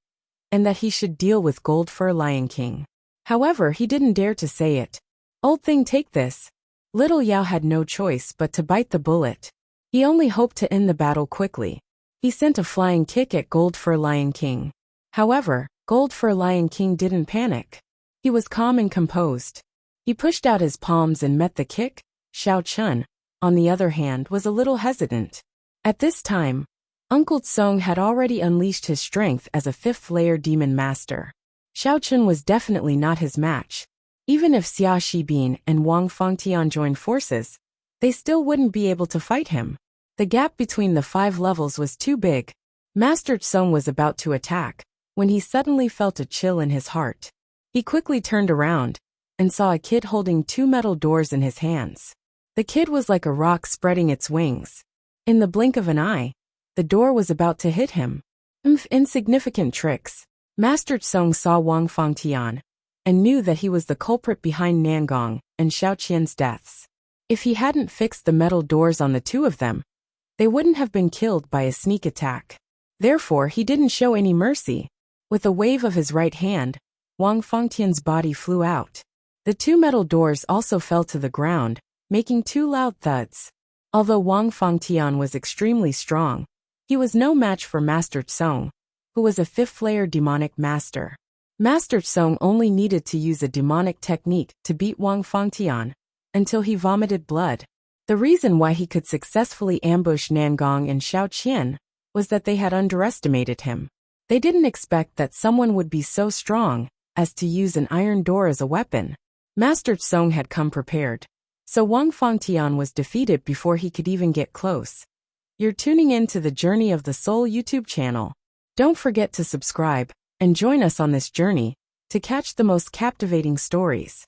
and that he should deal with Gold Fur Lion King. However, he didn't dare to say it. Old thing, take this. Little Yao had no choice but to bite the bullet. He only hoped to end the battle quickly. He sent a flying kick at Gold Fur Lion King. However, Gold Fur Lion King didn't panic. He was calm and composed. He pushed out his palms and met the kick. Xiao Chen, on the other hand, was a little hesitant. At this time, Uncle Tsong had already unleashed his strength as a fifth-layer demon master. Xiao Chen was definitely not his match. Even if Xia Shibin and Wang Fengtian joined forces, they still wouldn't be able to fight him. The gap between the 5 levels was too big. Master Tsung was about to attack, when he suddenly felt a chill in his heart. He quickly turned around, and saw a kid holding 2 metal doors in his hands. The kid was like a rock spreading its wings. In the blink of an eye, the door was about to hit him. Insignificant tricks. Master Tsung saw Wang Fangtian, and knew that he was the culprit behind Nangong and Xiaoqian's deaths. If he hadn't fixed the metal doors on the 2 of them, they wouldn't have been killed by a sneak attack. Therefore, he didn't show any mercy. With a wave of his right hand, Wang Fangtian's body flew out. The 2 metal doors also fell to the ground, making 2 loud thuds. Although Wang Fangtian was extremely strong, he was no match for Master Tsung, who was a 5th-layer demonic master. Master Tsung only needed to use a demonic technique to beat Wang Fangtian, until he vomited blood. The reason why he could successfully ambush Nangong and Xiaoqian was that they had underestimated him. They didn't expect that someone would be so strong as to use an iron door as a weapon. Master Tsung had come prepared, so Wang Fangtian was defeated before he could even get close. You're tuning in to the Journey of the Soul YouTube channel. Don't forget to subscribe and join us on this journey to catch the most captivating stories.